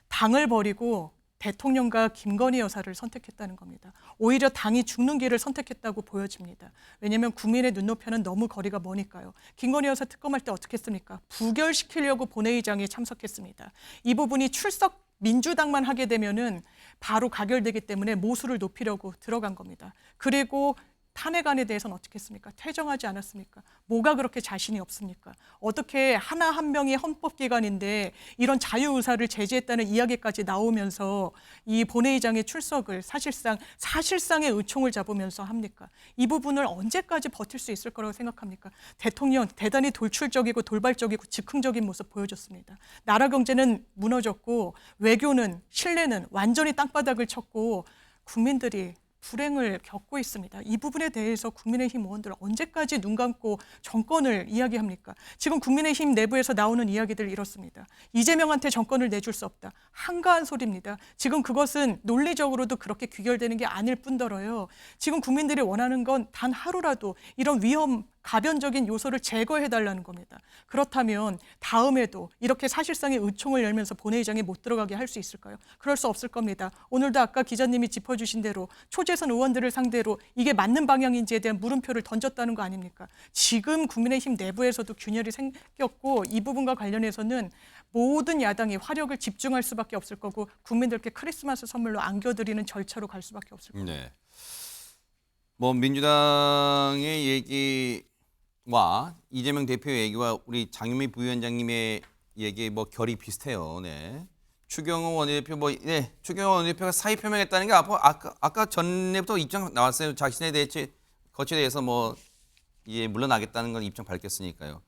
당을 버리고 대통령과 김건희 여사를 선택했다는 겁니다. 오히려 당이 죽는 길을 선택했다고 보여집니다. 왜냐하면 국민의 눈높이는 너무 거리가 머니까요. 김건희 여사 특검할 때 어떻게 했습니까? 부결시키려고 본회의장에 참석했습니다. 이 부분이 출석 민주당만 하게 되면은 바로 가결되기 때문에 모수를 높이려고 들어간 겁니다. 그리고 탄핵안에 대해서는 어떻게 했습니까? 퇴정하지 않았습니까? 뭐가 그렇게 자신이 없습니까? 어떻게 하나 한 명이 헌법기관인데 이런 자유의사를 제지했다는 이야기까지 나오면서 이 본회의장의 출석을 사실상의 의총을 잡으면서 합니까? 이 부분을 언제까지 버틸 수 있을 거라고 생각합니까? 대통령 대단히 돌출적이고 돌발적이고 즉흥적인 모습 보여줬습니다. 나라 경제는 무너졌고 외교는 신뢰는 완전히 땅바닥을 쳤고 국민들이 불행을 겪고 있습니다. 이 부분에 대해서 국민의힘 의원들 언제까지 눈 감고 정권을 이야기합니까? 지금 국민의힘 내부에서 나오는 이야기들 이렇습니다. 이재명한테 정권을 내줄 수 없다. 한가한 소리입니다. 지금 그것은 논리적으로도 그렇게 귀결되는 게 아닐 뿐더러요. 지금 국민들이 원하는 건 단 하루라도 이런 위험 가변적인 요소를 제거해달라는 겁니다. 그렇다면 다음에도 이렇게 사실상의 의총을 열면서 본회의장에 못 들어가게 할 수 있을까요? 그럴 수 없을 겁니다. 오늘도 아까 기자님이 짚어주신 대로 초재선 의원들을 상대로 이게 맞는 방향인지에 대한 물음표를 던졌다는 거 아닙니까? 지금 국민의힘 내부에서도 균열이 생겼고 이 부분과 관련해서는 모든 야당이 화력을 집중할 수밖에 없을 거고 국민들께 크리스마스 선물로 안겨드리는 절차로 갈 수밖에 없을 겁니다. 네. 뭐 민주당의 얘기와 이재명 대표의 얘기와 우리 장윤미 부위원장님의 얘기 뭐 결이 비슷해요. 네. 추경호 원내대표 추경호 원내대표가 사의 표명했다는 게 아까 전에부터 입장 나왔어요. 자신의 거취에 대해서 물러나겠다는 건 입장 밝혔으니까요.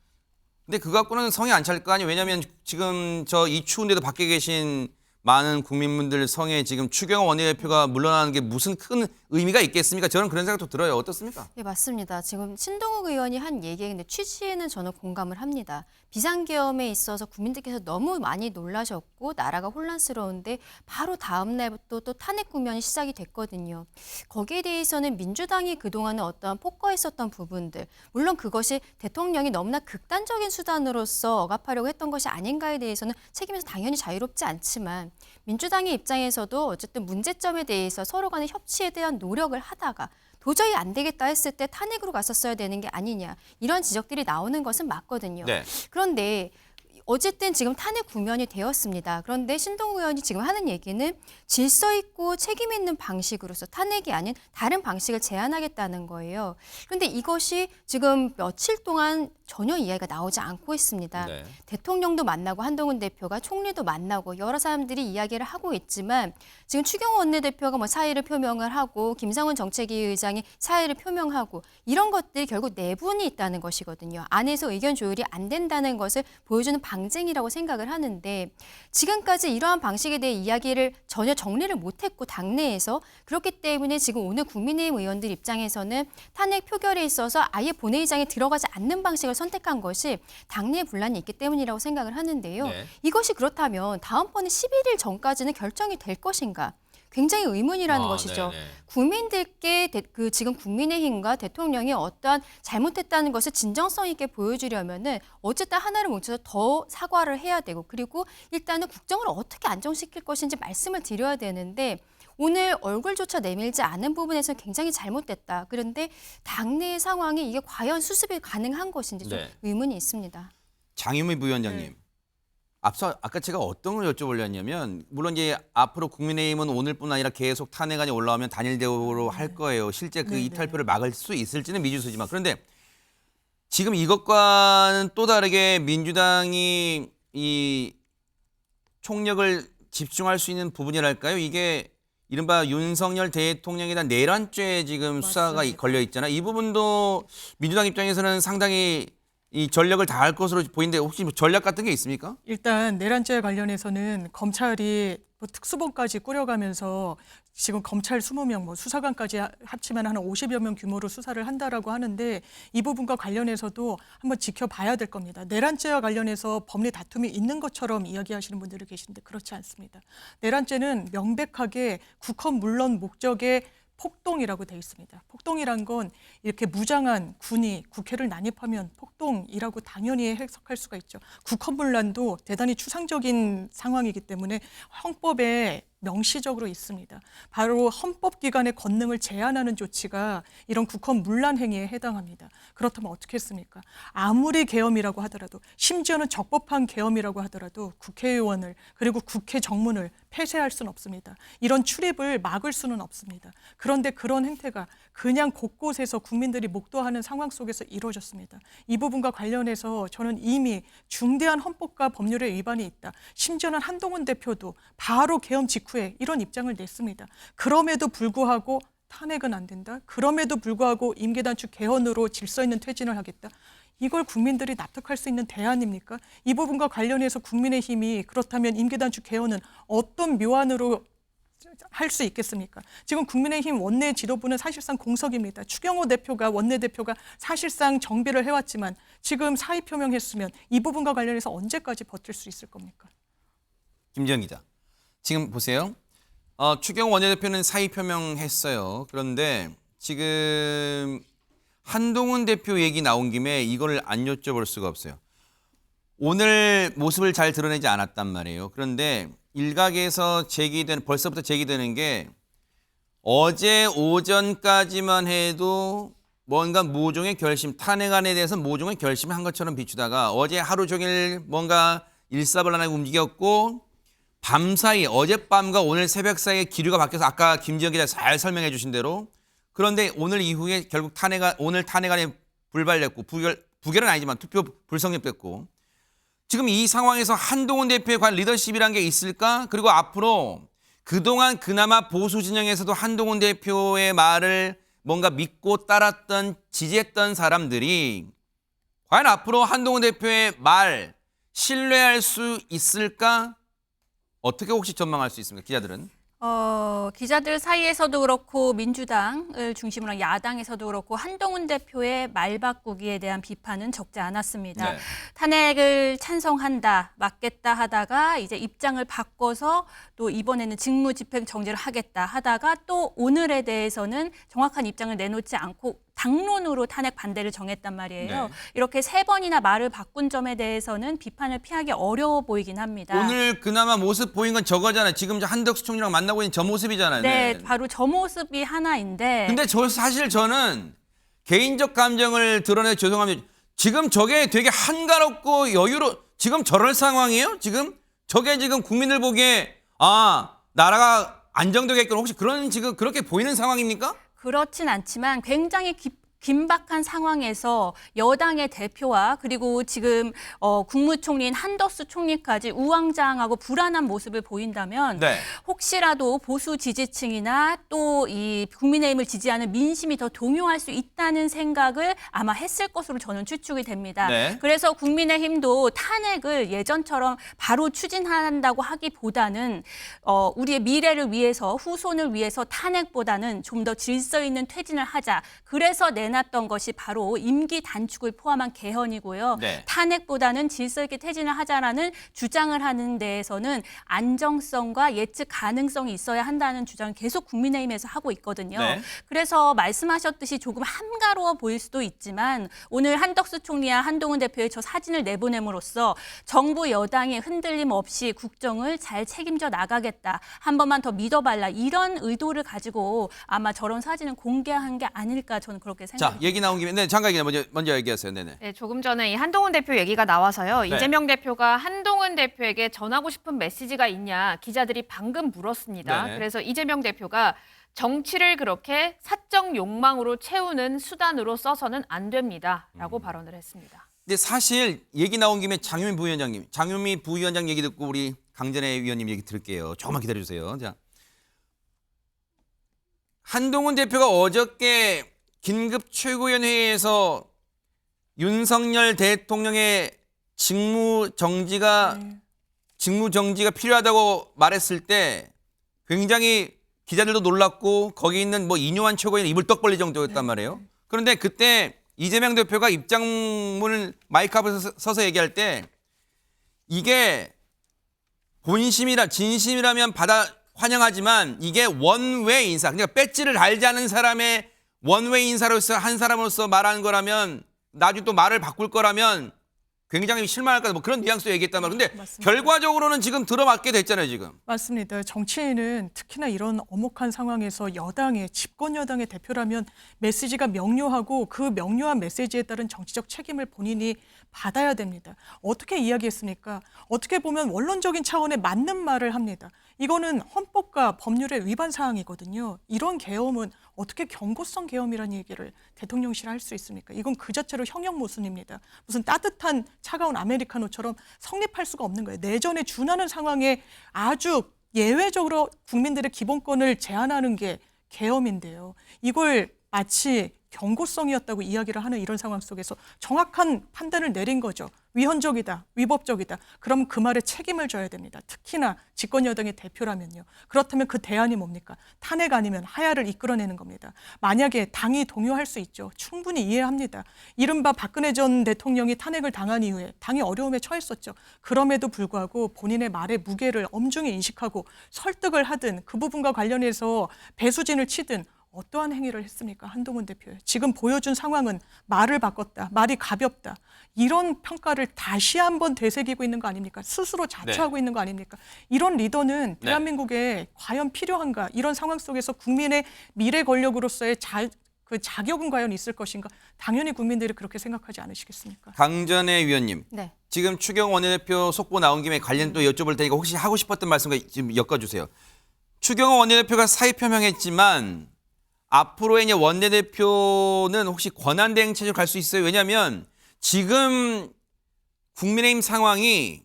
근데 그거 갖고는 성이 안 찰 거 아니에요. 왜냐하면 지금 이 추운데도 밖에 계신 많은 국민분들 성에 지금 추경호 원내대표가 물러나는 게 무슨 큰 의미가 있겠습니까? 저는 그런 생각도 들어요. 어떻습니까? 네, 맞습니다. 지금 신동욱 의원이 한 얘기의 근데 취지에는 저는 공감을 합니다. 비상계엄에 있어서 국민들께서 너무 많이 놀라셨고 나라가 혼란스러운데 바로 다음 날부터 또 탄핵 국면이 시작이 됐거든요. 거기에 대해서는 민주당이 그동안은 어떠한 폭거했었던 부분들, 물론 그것이 대통령이 너무나 극단적인 수단으로서 억압하려고 했던 것이 아닌가에 대해서는 책임에서 당연히 자유롭지 않지만 민주당의 입장에서도 어쨌든 문제점에 대해서 서로 간의 협치에 대한 노력을 하다가 도저히 안 되겠다 했을 때 탄핵으로 갔었어야 되는 게 아니냐 이런 지적들이 나오는 것은 맞거든요. 네. 그런데 어쨌든 지금 탄핵 국면이 되었습니다. 그런데 신동욱 의원이 지금 하는 얘기는 질서 있고 책임 있는 방식으로서 탄핵이 아닌 다른 방식을 제안하겠다는 거예요. 그런데 이것이 지금 며칠 동안 전혀 이야기가 나오지 않고 있습니다. 네. 대통령도 만나고 한동훈 대표가 총리도 만나고 여러 사람들이 이야기를 하고 있지만 지금 추경호 원내대표가 사의를 표명을 하고 김상훈 정책위 의장이 사의를 표명하고 이런 것들이 결국 내분이 있다는 것이거든요. 안에서 의견 조율이 안 된다는 것을 보여주는 방증이라고 생각을 하는데 지금까지 이러한 방식에 대해 이야기를 전혀 정리를 못했고 당내에서 그렇기 때문에 지금 오늘 국민의힘 의원들 입장에서는 탄핵 표결에 있어서 아예 본회의장에 들어가지 않는 방식을 선택한 것이 당내에 분란이 있기 때문이라고 생각을 하는데요. 네. 이것이 그렇다면 다음번에 11일 전까지는 결정이 될 것인가? 굉장히 의문이라는 것이죠. 네네. 국민들께 지금 국민의힘과 대통령이 어떠한 잘못했다는 것을 진정성 있게 보여주려면은 어쨌든 하나를 뭉쳐서 더 사과를 해야 되고 그리고 일단은 국정을 어떻게 안정시킬 것인지 말씀을 드려야 되는데 오늘 얼굴조차 내밀지 않은 부분에서 굉장히 잘못됐다. 그런데 당내의 상황이 이게 과연 수습이 가능한 것인지 좀 네. 의문이 있습니다. 장윤미 부위원장님. 아까 제가 어떤 걸 여쭤보려냐면 물론 이제 앞으로 국민의힘은 오늘뿐 아니라 계속 탄핵안이 올라오면 단일 대우로 할 거예요. 실제 그 이탈표를 막을 수 있을지는 미지수지만 그런데 지금 이것과는 또 다르게 민주당이 이 총력을 집중할 수 있는 부분이랄까요? 이게 이른바 윤석열 대통령에 대한 내란죄 지금 수사가 걸려 있잖아요. 이 부분도 민주당 입장에서는 상당히 이 전력을 다할 것으로 보이는데 혹시 뭐 전략 같은 게 있습니까? 일단 내란죄 관련해서는 검찰이 뭐 특수본까지 꾸려가면서 지금 검찰 20명, 뭐 수사관까지 합치면 한 50여 명 규모로 수사를 한다라고 하는데 이 부분과 관련해서도 한번 지켜봐야 될 겁니다. 내란죄와 관련해서 법리 다툼이 있는 것처럼 이야기하시는 분들이 계신데 그렇지 않습니다. 내란죄는 명백하게 국헌 물론 목적의 폭동이라고 되어 있습니다. 폭동이란 건 이렇게 무장한 군이 국회를 난입하면 폭동이라고 당연히 해석할 수가 있죠. 국헌문란도 대단히 추상적인 상황이기 때문에 헌법에 명시적으로 있습니다. 바로 헌법기관의 권능을 제한하는 조치가 이런 국헌문란 행위에 해당합니다. 그렇다면 어떻게 했습니까? 아무리 계엄이라고 하더라도 심지어는 적법한 계엄이라고 하더라도 국회의원을 그리고 국회 정문을 폐쇄할 수는 없습니다. 이런 출입을 막을 수는 없습니다. 그런데 그런 행태가 그냥 곳곳에서 국민들이 목도하는 상황 속에서 이루어졌습니다. 이 부분과 관련해서 저는 이미 중대한 헌법과 법률의 위반이 있다. 심지어는 한동훈 대표도 바로 계엄 직후에 이런 입장을 냈습니다. 그럼에도 불구하고 탄핵은 안 된다. 그럼에도 불구하고 임기단축 개헌으로 질서 있는 퇴진을 하겠다. 이걸 국민들이 납득할 수 있는 대안입니까? 이 부분과 관련해서 국민의힘이 그렇다면 임기단축 개헌은 어떤 묘안으로 할 수 있겠습니까? 지금 국민의힘 원내 지도부는 사실상 공석입니다. 추경호 대표가 원내대표가 사실상 정비를 해왔지만 지금 사의 표명했으면 이 부분과 관련해서 언제까지 버틸 수 있을 겁니까? 김지영 기자. 지금 보세요. 추경호 원내대표는 사의 표명했어요. 그런데 지금 한동훈 대표 얘기 나온 김에 이걸 안 여쭤볼 수가 없어요. 오늘 모습을 잘 드러내지 않았단 말이에요. 그런데 일각에서 벌써부터 제기되는 게 어제 오전까지만 해도 뭔가 모종의 결심, 탄핵안에 대해서 모종의 결심을 한 것처럼 비추다가 어제 하루 종일 뭔가 일사불란하게 움직였고 밤사이 어젯밤과 오늘 새벽 사이에 기류가 바뀌어서 아까 김지영 기자 잘 설명해 주신 대로 그런데 오늘 이후에 결국 오늘 탄핵안에 불발됐고 부결은 아니지만 투표 불성립됐고 지금 이 상황에서 한동훈 대표에 관한 리더십이란 게 있을까? 그리고 앞으로 그동안 그나마 보수 진영에서도 한동훈 대표의 말을 뭔가 믿고 따랐던 지지했던 사람들이 과연 앞으로 한동훈 대표의 말 신뢰할 수 있을까? 어떻게 혹시 전망할 수 있습니까? 기자들은? 기자들 사이에서도 그렇고 민주당을 중심으로 한 야당에서도 그렇고 한동훈 대표의 말 바꾸기에 대한 비판은 적지 않았습니다. 네. 탄핵을 찬성한다, 막겠다 하다가 이제 입장을 바꿔서 또 이번에는 직무집행 정지를 하겠다 하다가 또 오늘에 대해서는 정확한 입장을 내놓지 않고 당론으로 탄핵 반대를 정했단 말이에요. 네. 이렇게 3번이나 말을 바꾼 점에 대해서는 비판을 피하기 어려워 보이긴 합니다. 오늘 그나마 모습 보인 건 저거잖아요. 지금 한덕수 총리랑 만나고 있는 저 모습이잖아요. 네, 바로 저 모습이 하나인데. 근데 사실 저는 개인적 감정을 드러내 죄송합니다. 지금 저게 되게 한가롭고 지금 저럴 상황이에요? 저게 지금 국민들 보기에 나라가 안정되게끔 혹시 지금 그렇게 보이는 상황입니까? 그렇진 않지만 굉장히 긴박한 상황에서 여당의 대표와 그리고 지금 국무총리인 한덕수 총리까지 우왕좌왕하고 불안한 모습을 보인다면 네. 혹시라도 보수 지지층이나 또 이 국민의힘을 지지하는 민심이 더 동요할 수 있다는 생각을 아마 했을 것으로 저는 추측이 됩니다. 네. 그래서 국민의힘도 탄핵을 예전처럼 바로 추진한다고 하기보다는 우리의 미래를 위해서 후손을 위해서 탄핵보다는 좀 더 질서 있는 퇴진을 하자. 그래서 내놨던 것이 바로 임기 단축을 포함한 개헌이고요. 네. 탄핵보다는 질서 있게 퇴진을 하자라는 주장을 하는 데에서는 안정성과 예측 가능성이 있어야 한다는 주장을 계속 국민의힘에서 하고 있거든요. 네. 그래서 말씀하셨듯이 조금 한가로워 보일 수도 있지만 오늘 한덕수 총리와 한동훈 대표의 저 사진을 내보냄으로써 정부 여당이 흔들림 없이 국정을 잘 책임져 나가겠다. 한 번만 더 믿어달라. 이런 의도를 가지고 아마 저런 사진을 공개한 게 아닐까 저는 그렇게 생각합니다. 자, 얘기 나온 김에 장관 기자 먼저 얘기하세요. 네네. 네, 조금 전에 이 한동훈 대표 얘기가 나와서요. 네. 이재명 대표가 한동훈 대표에게 전하고 싶은 메시지가 있냐 기자들이 방금 물었습니다. 네네. 그래서 이재명 대표가 정치를 그렇게 사적 욕망으로 채우는 수단으로 써서는 안 됩니다. 라고 발언을 했습니다. 근데 사실 얘기 나온 김에 장유미 부위원장 얘기 듣고 우리 강전혜 위원님 얘기 들을게요. 조금만 기다려주세요. 자, 한동훈 대표가 어저께 긴급 최고위원회에서 윤석열 대통령의 직무 정지가 필요하다고 말했을 때 굉장히 기자들도 놀랐고 거기 있는 뭐 이뇨한 최고위원 입을 떡 벌릴 정도였단 말이에요. 그런데 그때 이재명 대표가 입장문을 마이크 앞에서 서서 얘기할 때 이게 진심이라면 받아 환영하지만 이게 원웨이 인사, 그러니까 배지를 달지 않은 사람의 원웨이 인사로서 한 사람으로서 말하는 거라면 나중에 또 말을 바꿀 거라면 굉장히 실망할 거다. 뭐 그런 뉘앙스로 얘기했단 말이에요. 근데 맞습니다. 결과적으로는 지금 들어맞게 됐잖아요, 지금. 맞습니다. 정치인은 특히나 이런 엄혹한 상황에서 여당의 집권 여당의 대표라면 메시지가 명료하고 그 명료한 메시지에 따른 정치적 책임을 본인이 받아야 됩니다. 어떻게 이야기했습니까? 어떻게 보면 원론적인 차원에 맞는 말을 합니다. 이거는 헌법과 법률의 위반 사항이거든요. 이런 계엄은 어떻게 경고성 계엄이라는 얘기를 대통령실에 할 수 있습니까? 이건 그 자체로 형용 모순입니다. 무슨 따뜻한 차가운 아메리카노처럼 성립할 수가 없는 거예요. 내전에 준하는 상황에 아주 예외적으로 국민들의 기본권을 제한하는 게 계엄인데요. 이걸 마치 경고성이었다고 이야기를 하는 이런 상황 속에서 정확한 판단을 내린 거죠. 위헌적이다, 위법적이다. 그럼 그 말에 책임을 져야 됩니다. 특히나 집권 여당의 대표라면요. 그렇다면 그 대안이 뭡니까? 탄핵 아니면 하야를 이끌어내는 겁니다. 만약에 당이 동요할 수 있죠. 충분히 이해합니다. 이른바 박근혜 전 대통령이 탄핵을 당한 이후에 당이 어려움에 처했었죠. 그럼에도 불구하고 본인의 말의 무게를 엄중히 인식하고 설득을 하든 그 부분과 관련해서 배수진을 치든 어떠한 행위를 했습니까? 한동훈 대표요. 지금 보여준 상황은 말을 바꿨다. 말이 가볍다. 이런 평가를 다시 한번 되새기고 있는 거 아닙니까? 스스로 자초하고 있는 거 아닙니까? 이런 리더는 대한민국에 과연 필요한가? 이런 상황 속에서 국민의 미래 권력으로서의 그 자격은 과연 있을 것인가? 당연히 국민들이 그렇게 생각하지 않으시겠습니까? 강전혜 위원님. 네. 지금 추경호 원내대표 속보 나온 김에 관련 또 여쭤볼 테니까 혹시 하고 싶었던 말씀과 지금 엮어주세요. 추경호 원내대표가 사의 표명했지만 앞으로의 이제 원내대표는 혹시 권한대행 체제로 갈 수 있어요? 왜냐하면 지금 국민의힘 상황이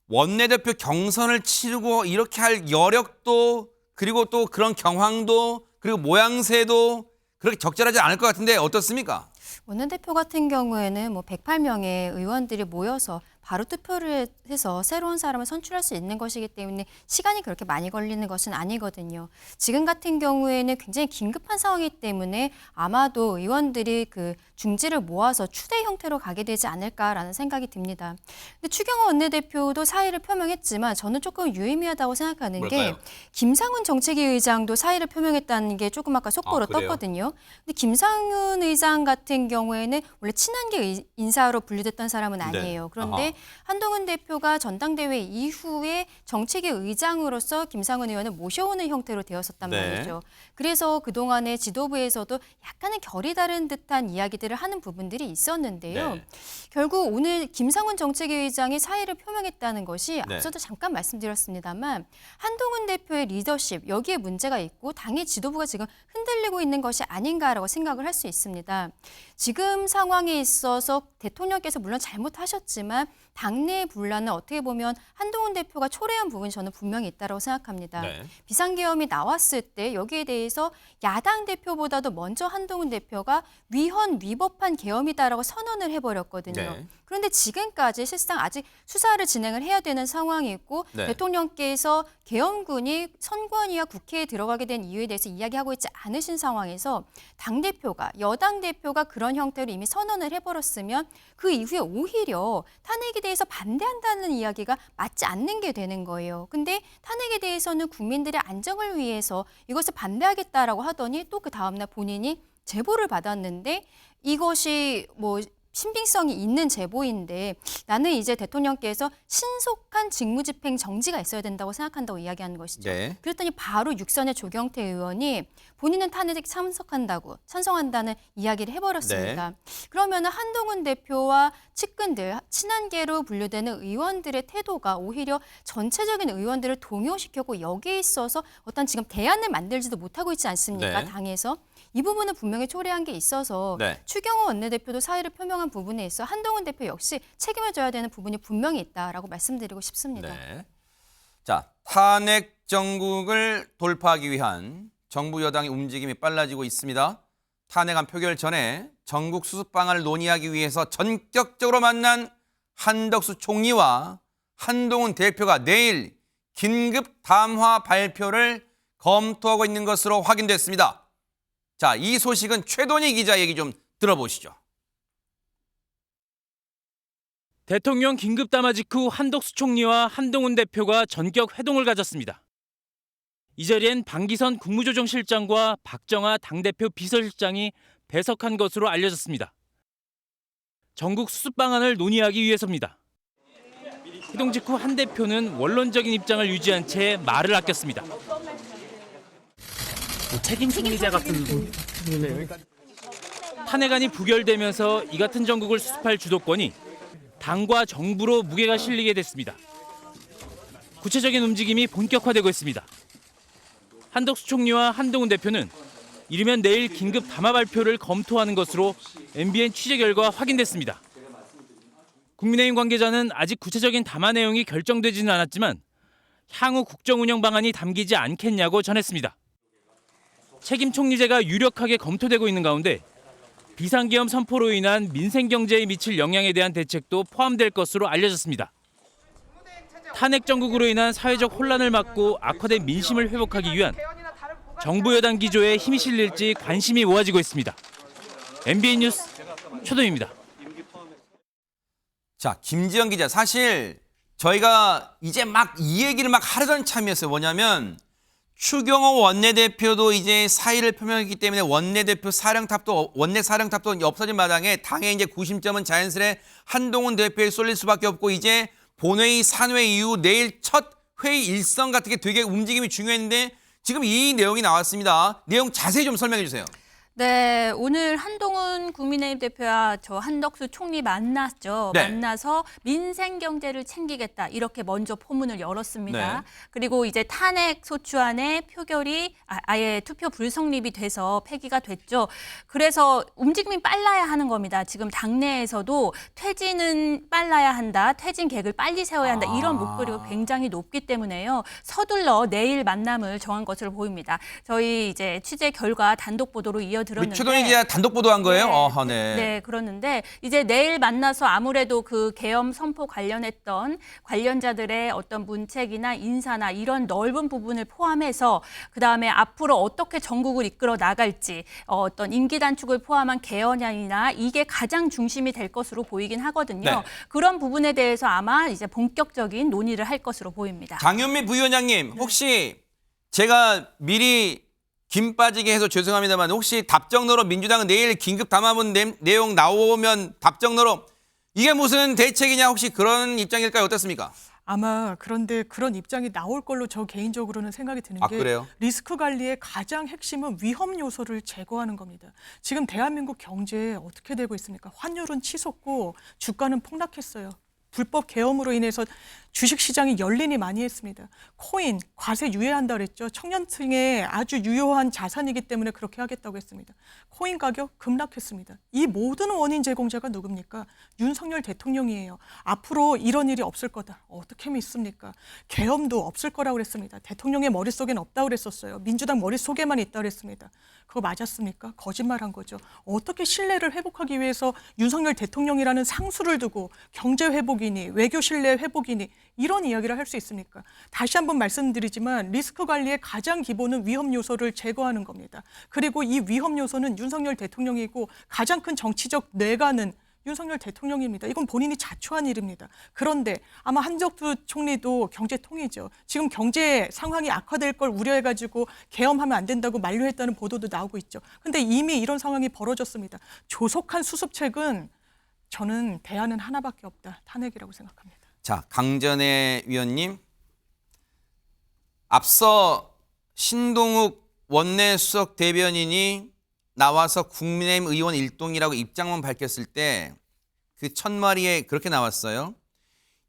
원내대표 경선을 치르고 이렇게 할 여력도 그리고 또 그런 경황도 그리고 모양새도 그렇게 적절하지 않을 것 같은데 어떻습니까? 원내대표 같은 경우에는 뭐 108명의 의원들이 모여서 바로 투표를 해서 새로운 사람을 선출할 수 있는 것이기 때문에 시간이 그렇게 많이 걸리는 것은 아니거든요. 지금 같은 경우에는 굉장히 긴급한 상황이기 때문에 아마도 의원들이 그 중지를 모아서 추대 형태로 가게 되지 않을까라는 생각이 듭니다. 근데 추경호 원내대표도 사의를 표명했지만 저는 조금 유의미하다고 생각하는 뭘까요? 게 김상훈 정책위 의장도 사의를 표명했다는 게 조금 아까 속보로 그래요? 떴거든요. 근데 김상훈 의장 같은 경우에는 원래 친한계 인사로 분류됐던 사람은 아니에요. 그런데 한동훈 대표가 전당대회 이후에 정책위 의장으로서 김상훈 의원을 모셔오는 형태로 되었었단 말이죠. 그래서 그동안에 지도부에서도 약간은 결이 다른 듯한 이야기들을 하는 부분들이 있었는데요. 결국 오늘 김상훈 정책위 의장이 사의를 표명했다는 것이 앞서도 잠깐 말씀드렸습니다만 한동훈 대표의 리더십 여기에 문제가 있고 당의 지도부가 지금 흔들리고 있는 것이 아닌가라고 생각을 할 수 있습니다. 지금 상황에 있어서 대통령께서 물론 잘못하셨지만 당내의 분란은 어떻게 보면 한동훈 대표가 초래한 부분이 저는 분명히 있다고 생각합니다. 비상계엄이 나왔을 때 여기에 대해서 야당 대표보다도 먼저 한동훈 대표가 위헌 위법한 계엄이다라고 선언을 해버렸거든요. 그런데 지금까지 실상 아직 수사를 진행을 해야 되는 상황이 있고 대통령께서 계엄군이 선관위와 국회에 들어가게 된 이유에 대해서 이야기하고 있지 않으신 상황에서 당대표가 여당 대표가 그런 형태로 이미 선언을 해버렸으면 그 이후에 오히려 탄핵에 대해서 반대한다는 이야기가 맞지 않는 게 되는 거예요. 근데 탄핵에 대해서는 국민들의 안정을 위해서 이것을 반대하겠다라고 하더니 또 그 다음날 본인이 제보를 받았는데 이것이 뭐 신빙성이 있는 제보인데 나는 이제 대통령께서 신속한 직무집행 정지가 있어야 된다고 생각한다고 이야기하는 것이죠. 그랬더니 바로 육선의 조경태 의원이 본인은 탄핵에 찬성한다는 이야기를 해버렸습니다. 그러면은 한동훈 대표와 측근들, 친한계로 분류되는 의원들의 태도가 오히려 전체적인 의원들을 동요시켰고 여기에 있어서 어떤 지금 대안을 만들지도 못하고 있지 않습니까? 당에서. 이 부분은 분명히 초래한 게 있어서 추경호 원내대표도 사의를 표명한 실종한 부분에 있어 한동훈 대표 역시 책임을 져야 되는 부분이 분명히 있다라고 말씀드리고 싶습니다. 네. 자, 탄핵 정국을 돌파하기 위한 정부 여당의 움직임이 빨라지고 있습니다. 탄핵안 표결 전에 전국 수습 방안을 논의하기 위해서 전격적으로 만난 한덕수 총리와 한동훈 대표가 내일 긴급 담화 발표를 검토하고 있는 것으로 확인됐습니다. 자, 이 소식은 최돈희 기자 얘기 좀 들어보시죠. 대통령 긴급 담화 직후 한덕수 총리와 한동훈 대표가 전격 회동을 가졌습니다. 이 자리엔 방기선 국무조정실장과 박정아 당대표 비서실장이 배석한 것으로 알려졌습니다. 전국 수습 방안을 논의하기 위해서입니다. 회동 직후 한 대표는 원론적인 입장을 유지한 채 말을 아꼈습니다. 책임 총리자 같은 분이네요. 탄핵안이 부결되면서 이 같은 전국을 수습할 주도권이 당과 정부로 무게가 실리게 됐습니다. 구체적인 움직임이 본격화되고 있습니다. 한덕수 총리와 한동훈 대표는 이르면 내일 긴급 담화 발표를 검토하는 것으로 MBN 취재 결과 확인됐습니다. 국민의힘 관계자는 아직 구체적인 담화 내용이 결정되지는 않았지만 향후 국정 운영 방안이 담기지 않겠냐고 전했습니다. 책임 총리제가 유력하게 검토되고 있는 가운데 비상계엄 선포로 인한 민생 경제에 미칠 영향에 대한 대책도 포함될 것으로 알려졌습니다. 탄핵 정국으로 인한 사회적 혼란을 막고 악화된 민심을 회복하기 위한 정부 여당 기조에 힘이 실릴지 관심이 모아지고 있습니다. MBN 뉴스 최동입니다. 자, 김지영 기자, 사실 저희가 이제 막 이 얘기를 막 하려던 참이었어요. 뭐냐면 추경호 원내대표도 이제 사의를 표명했기 때문에 원내 사령탑도 없어진 마당에 당의 이제 구심점은 자연스레 한동훈 대표에 쏠릴 수밖에 없고, 이제 본회의 산회 이후 내일 첫 회의 일정 같은 게 되게 움직임이 중요했는데 지금 이 내용이 나왔습니다. 내용 자세히 좀 설명해 주세요. 네, 오늘 한동훈 국민의힘 대표와 저 한덕수 총리 만났죠. 네. 만나서 민생 경제를 챙기겠다 이렇게 먼저 포문을 열었습니다. 네. 그리고 이제 탄핵 소추안의 표결이 아예 투표 불성립이 돼서 폐기가 됐죠. 그래서 움직임이 빨라야 하는 겁니다. 지금 당내에서도 퇴진은 빨라야 한다, 퇴진 계획을 빨리 세워야 한다 이런 목소리가 굉장히 높기 때문에요. 서둘러 내일 만남을 정한 것으로 보입니다. 저희 이제 취재 결과 단독 보도로 이어들었는데 최동희 기자 단독 보도한 거예요? 네. 네. 네, 그러는데 이제 내일 만나서 아무래도 그 계엄 선포 관련했던 관련자들의 어떤 문책이나 인사나 이런 넓은 부분을 포함해서 그다음에 앞으로 어떻게 전국을 이끌어 나갈지 어떤 임기 단축을 포함한 개헌안이나 이게 가장 중심이 될 것으로 보이긴 하거든요. 네. 그런 부분에 대해서 아마 이제 본격적인 논의를 할 것으로 보입니다. 장윤미 부위원장님, 혹시 제가 미리 김 빠지게 해서 죄송합니다만 혹시 답정너로 민주당은 내일 긴급 담화문 내용 나오면 답정너로 이게 무슨 대책이냐, 혹시 그런 입장일까요? 어떻습니까? 아마 그런데 그런 입장이 나올 걸로 저 개인적으로는 생각이 드는 게 그래요? 리스크 관리의 가장 핵심은 위험 요소를 제거하는 겁니다. 지금 대한민국 경제 어떻게 되고 있습니까? 환율은 치솟고 주가는 폭락했어요. 불법 계엄으로 인해서 주식시장이 열린이 많이 했습니다. 코인, 과세 유예한다 그랬죠. 청년층의 아주 유효한 자산이기 때문에 그렇게 하겠다고 했습니다. 코인 가격 급락했습니다. 이 모든 원인 제공자가 누굽니까? 윤석열 대통령이에요. 앞으로 이런 일이 없을 거다. 어떻게 믿습니까? 계엄도 없을 거라고 그랬습니다. 대통령의 머릿속엔 없다고 그랬었어요. 민주당 머릿속에만 있다고 그랬습니다. 그거 맞았습니까? 거짓말한 거죠. 어떻게 신뢰를 회복하기 위해서 윤석열 대통령이라는 상수를 두고 경제 회복이니 외교 신뢰 회복이니 이런 이야기를 할 수 있습니까? 다시 한번 말씀드리지만 리스크 관리의 가장 기본은 위험 요소를 제거하는 겁니다. 그리고 이 위험 요소는 윤석열 대통령이고 가장 큰 정치적 뇌가는 윤석열 대통령입니다. 이건 본인이 자초한 일입니다. 그런데 아마 한덕수 총리도 경제통이죠. 지금 경제 상황이 악화될 걸 우려해가지고 계엄하면 안 된다고 만류했다는 보도도 나오고 있죠. 근데 이미 이런 상황이 벌어졌습니다. 조속한 수습책은 저는 대안은 하나밖에 없다. 탄핵이라고 생각합니다. 자, 강전애 위원님, 앞서 신동욱 원내수석 대변인이 나와서 국민의힘 의원 일동이라고 입장만 밝혔을 때 그 첫 마디에 그렇게 나왔어요.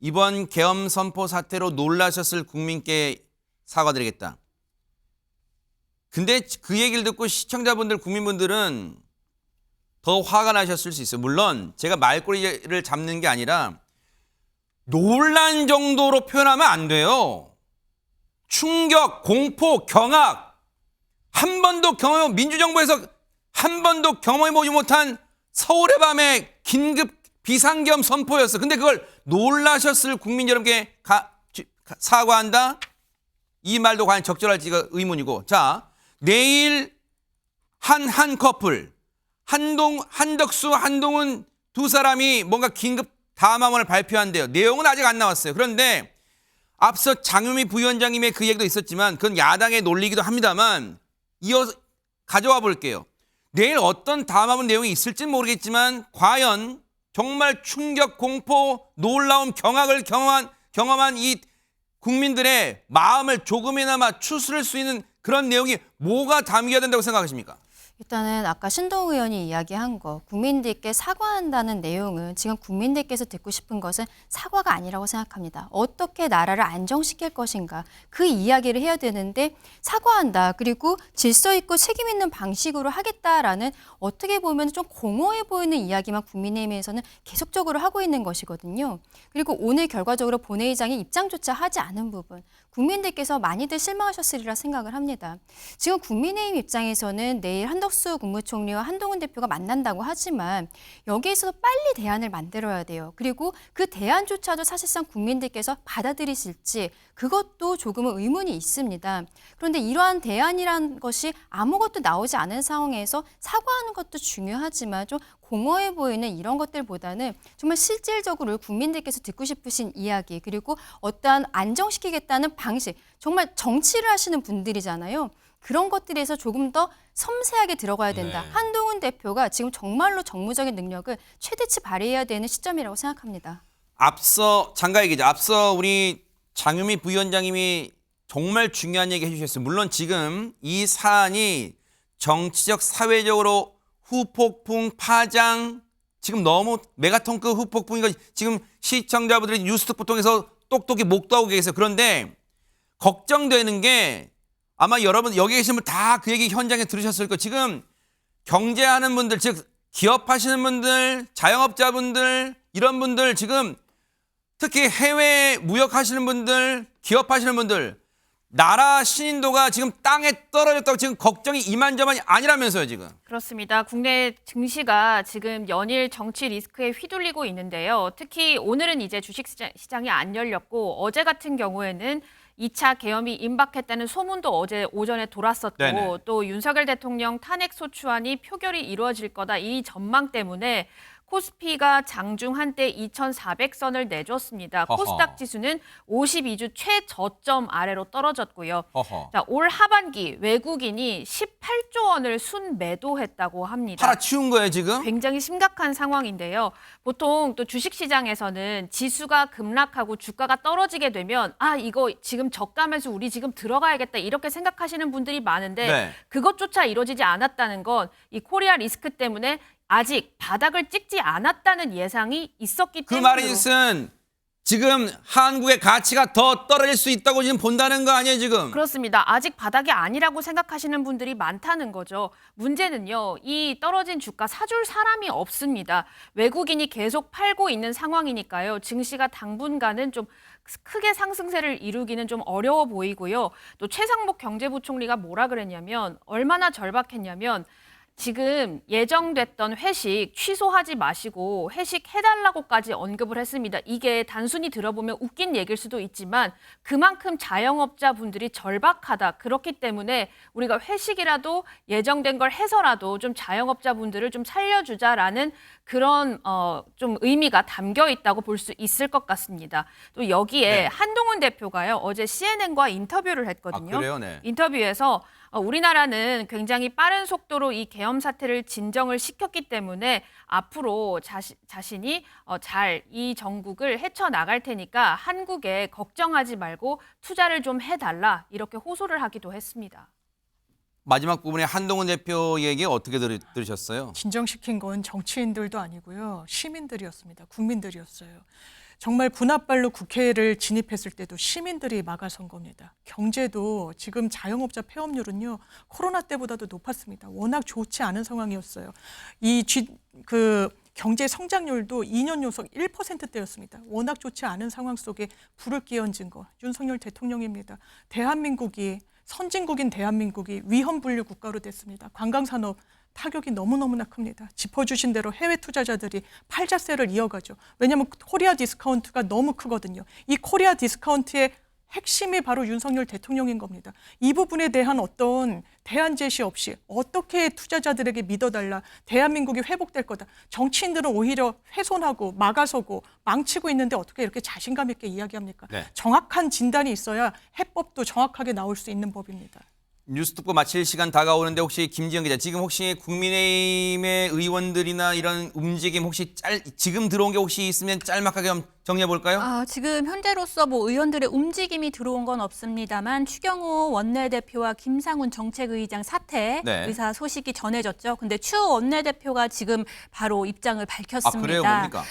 이번 계엄 선포 사태로 놀라셨을 국민께 사과드리겠다. 근데 그 얘기를 듣고 시청자분들, 국민분들은 더 화가 나셨을 수 있어요. 물론 제가 말꼬리를 잡는 게 아니라 놀란 정도로 표현하면 안 돼요. 충격, 공포, 경악. 한 번도 민주정부에서 한 번도 경험해보지 못한 서울의 밤의 긴급 비상겸 선포였어. 근데 그걸 놀라셨을 국민 여러분께 사과한다? 이 말도 과연 적절할지가 의문이고. 자, 내일 한 커플, 한덕수, 한동훈 두 사람이 뭔가 긴급 담화문을 발표한대요. 내용은 아직 안 나왔어요. 그런데 앞서 장유미 부위원장님의 그 얘기도 있었지만 그건 야당의 논리이기도 합니다만 이어서 가져와 볼게요. 내일 어떤 담화문 내용이 있을지는 모르겠지만 과연 정말 충격, 공포, 놀라움, 경악을 경험한 이 국민들의 마음을 조금이나마 추스를 수 있는 그런 내용이 뭐가 담겨야 된다고 생각하십니까? 일단은 아까 신동욱 의원이 이야기한 거 국민들께 사과한다는 내용은 지금 국민들께서 듣고 싶은 것은 사과가 아니라고 생각합니다. 어떻게 나라를 안정시킬 것인가 그 이야기를 해야 되는데 사과한다 그리고 질서 있고 책임 있는 방식으로 하겠다라는 어떻게 보면 좀 공허해 보이는 이야기만 국민의힘에서는 계속적으로 하고 있는 것이거든요. 그리고 오늘 결과적으로 본회의장이 입장조차 하지 않은 부분 국민들께서 많이들 실망하셨으리라 생각을 합니다. 지금 국민의힘 입장에서는 내일 한덕수 국무총리와 한동훈 대표가 만난다고 하지만 여기에서도 빨리 대안을 만들어야 돼요. 그리고 그 대안조차도 사실상 국민들께서 받아들이실지 그것도 조금은 의문이 있습니다. 그런데 이러한 대안이라는 것이 아무것도 나오지 않은 상황에서 사과하는 것도 중요하지만 좀 공허해 보이는 이런 것들보다는 정말 실질적으로 국민들께서 듣고 싶으신 이야기 그리고 어떠한 안정시키겠다는 방식 정말 정치를 하시는 분들이잖아요. 그런 것들에서 조금 더 섬세하게 들어가야 된다. 네. 한동훈 대표가 지금 정말로 정무적인 능력을 최대치 발휘해야 되는 시점이라고 생각합니다. 앞서 장가 얘기죠. 앞서 우리 장유미 부위원장님이 정말 중요한 얘기 해주셨어요. 물론 지금 이 사안이 정치적 사회적으로 후폭풍 파장 지금 너무 메가톤급 후폭풍인 거 지금 시청자분들이 뉴스톡 통해서 똑똑히 목도하고 계세요. 그런데 걱정되는 게 아마 여러분 여기 계신 분 다 그 얘기 현장에 들으셨을 거예요. 지금 경제하는 분들 즉 기업하시는 분들 자영업자분들 이런 분들 지금 특히 해외 무역하시는 분들 기업하시는 분들 나라 신인도가 지금 땅에 떨어졌다고 지금 걱정이 이만저만이 아니라면서요 지금. 그렇습니다. 국내 증시가 지금 연일 정치 리스크에 휘둘리고 있는데요. 특히 오늘은 이제 주식시장이 안 열렸고 어제 같은 경우에는 2차 계엄이 임박했다는 소문도 어제 오전에 돌았었고 네네. 또 윤석열 대통령 탄핵 소추안이 표결이 이루어질 거다 이 전망 때문에 코스피가 장중 한때 2,400선을 내줬습니다. 허허. 코스닥 지수는 52주 최저점 아래로 떨어졌고요. 허허. 자, 올 하반기 외국인이 18조 원을 순매도했다고 합니다. 팔아치운 거예요 지금? 굉장히 심각한 상황인데요. 보통 또 주식시장에서는 지수가 급락하고 주가가 떨어지게 되면 아 이거 지금 저가면서 우리 지금 들어가야겠다 이렇게 생각하시는 분들이 많은데 네. 그것조차 이루어지지 않았다는 건 이 코리아 리스크 때문에 아직 바닥을 찍지 않았다는 예상이 있었기 그 때문에 말인즉슨 지금 한국의 가치가 더 떨어질 수 있다고 지금 본다는 거 아니에요 지금? 그렇습니다. 아직 바닥이 아니라고 생각하시는 분들이 많다는 거죠. 문제는요. 이 떨어진 주가 사줄 사람이 없습니다. 외국인이 계속 팔고 있는 상황이니까요. 증시가 당분간은 좀 크게 상승세를 이루기는 좀 어려워 보이고요. 또 최상목 경제부총리가 뭐라 그랬냐면 얼마나 절박했냐면 지금 예정됐던 회식 취소하지 마시고 회식해달라고까지 언급을 했습니다. 이게 단순히 들어보면 웃긴 얘기일 수도 있지만 그만큼 자영업자분들이 절박하다. 그렇기 때문에 우리가 회식이라도 예정된 걸 해서라도 좀 자영업자분들을 좀 살려주자라는 그런 좀 의미가 담겨 있다고 볼 수 있을 것 같습니다. 또 여기에 네. 한동훈 대표가요. 어제 CNN과 인터뷰를 했거든요. 아, 그래요? 네. 인터뷰에서 우리나라는 굉장히 빠른 속도로 이 계엄 사태를 진정을 시켰기 때문에 앞으로 자신이 잘 이 전국을 헤쳐나갈 테니까 한국에 걱정하지 말고 투자를 좀 해달라 이렇게 호소를 하기도 했습니다. 마지막 부분에 한동훈 대표 얘기 어떻게 들으셨어요? 진정시킨 건 정치인들도 아니고요. 시민들이었습니다. 국민들이었어요. 정말 분합발로 국회를 진입했을 때도 시민들이 막아선 겁니다. 경제도 지금 자영업자 폐업률은요, 코로나 때보다도 높았습니다. 워낙 좋지 않은 상황이었어요. 경제 성장률도 2년 연속 1%대였습니다. 워낙 좋지 않은 상황 속에 불을 끼얹은 거 윤석열 대통령입니다. 대한민국이 선진국인 대한민국이 위험 분류 국가로 됐습니다. 관광산업 타격이 너무너무나 큽니다. 짚어주신 대로 해외 투자자들이 팔자세를 이어가죠. 왜냐하면 코리아 디스카운트가 너무 크거든요. 이 코리아 디스카운트의 핵심이 바로 윤석열 대통령인 겁니다. 이 부분에 대한 어떤 대안 제시 없이 어떻게 투자자들에게 믿어달라, 대한민국이 회복될 거다. 정치인들은 오히려 훼손하고 막아서고 망치고 있는데 어떻게 이렇게 자신감 있게 이야기합니까? 네. 정확한 진단이 있어야 해법도 정확하게 나올 수 있는 법입니다. 뉴스 듣고 마칠 시간 다가오는데 혹시 김지영 기자, 지금 혹시 국민의힘의 의원들이나 이런 움직임 혹시 지금 들어온 게 혹시 있으면 짤막하게 한번 정리해 볼까요? 지금 현재로서 뭐 의원들의 움직임이 들어온 건 없습니다만 추경호 원내대표와 김상훈 정책의장 사퇴 네. 의사 소식이 전해졌죠. 근데 추 원내대표가 지금 바로 입장을 밝혔습니다. 그래요? 뭡니까?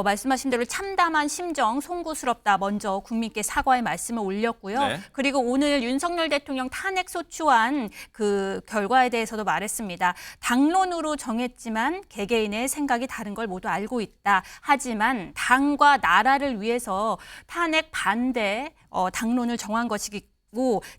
말씀하신 대로 참담한 심정, 송구스럽다. 먼저 국민께 사과의 말씀을 올렸고요. 네. 그리고 오늘 윤석열 대통령 탄핵소추안 그 결과에 대해서도 말했습니다. 당론으로 정했지만 개개인의 생각이 다른 걸 모두 알고 있다. 하지만 당과 나라를 위해서 탄핵 반대 당론을 정한 것이기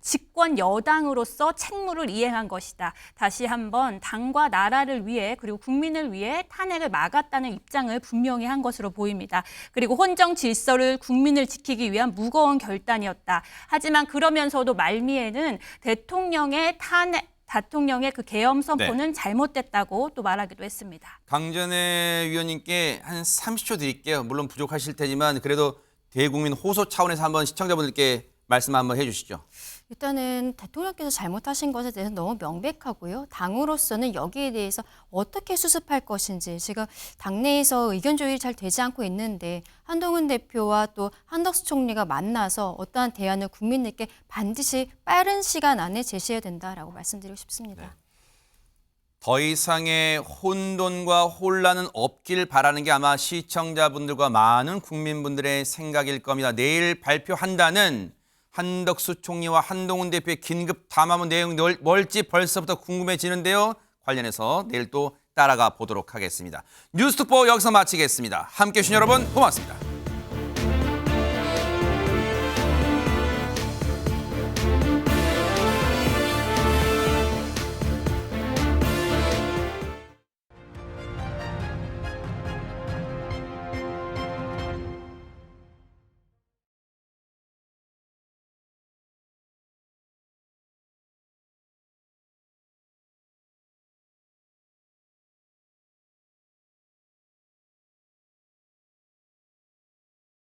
집권 여당으로서 책무를 이행한 것이다. 다시 한번 당과 나라를 위해 그리고 국민을 위해 탄핵을 막았다는 입장을 분명히 한 것으로 보입니다. 그리고 혼정 질서를 국민을 지키기 위한 무거운 결단이었다. 하지만 그러면서도 말미에는 대통령의 그 계엄 선포는 잘못됐다고 또 말하기도 했습니다. 강전의 위원님께 한 30초 드릴게요. 물론 부족하실 테지만 그래도 대국민 호소 차원에서 한번 시청자분들께 말씀 한번 해주시죠. 일단은 대통령께서 잘못하신 것에 대해서 너무 명백하고요. 당으로서는 여기에 대해서 어떻게 수습할 것인지 지금 당내에서 의견 조율이 잘 되지 않고 있는데 한동훈 대표와 또 한덕수 총리가 만나서 어떠한 대안을 국민들께 반드시 빠른 시간 안에 제시해야 된다라고 말씀드리고 싶습니다. 네. 더 이상의 혼돈과 혼란은 없길 바라는 게 아마 시청자분들과 많은 국민분들의 생각일 겁니다. 내일 발표한다는 한덕수 총리와 한동훈 대표의 긴급 담화문 내용이 뭘지 벌써부터 궁금해지는데요. 관련해서 내일 또 따라가 보도록 하겠습니다. 뉴스특보 여기서 마치겠습니다. 함께해 주신 여러분 고맙습니다.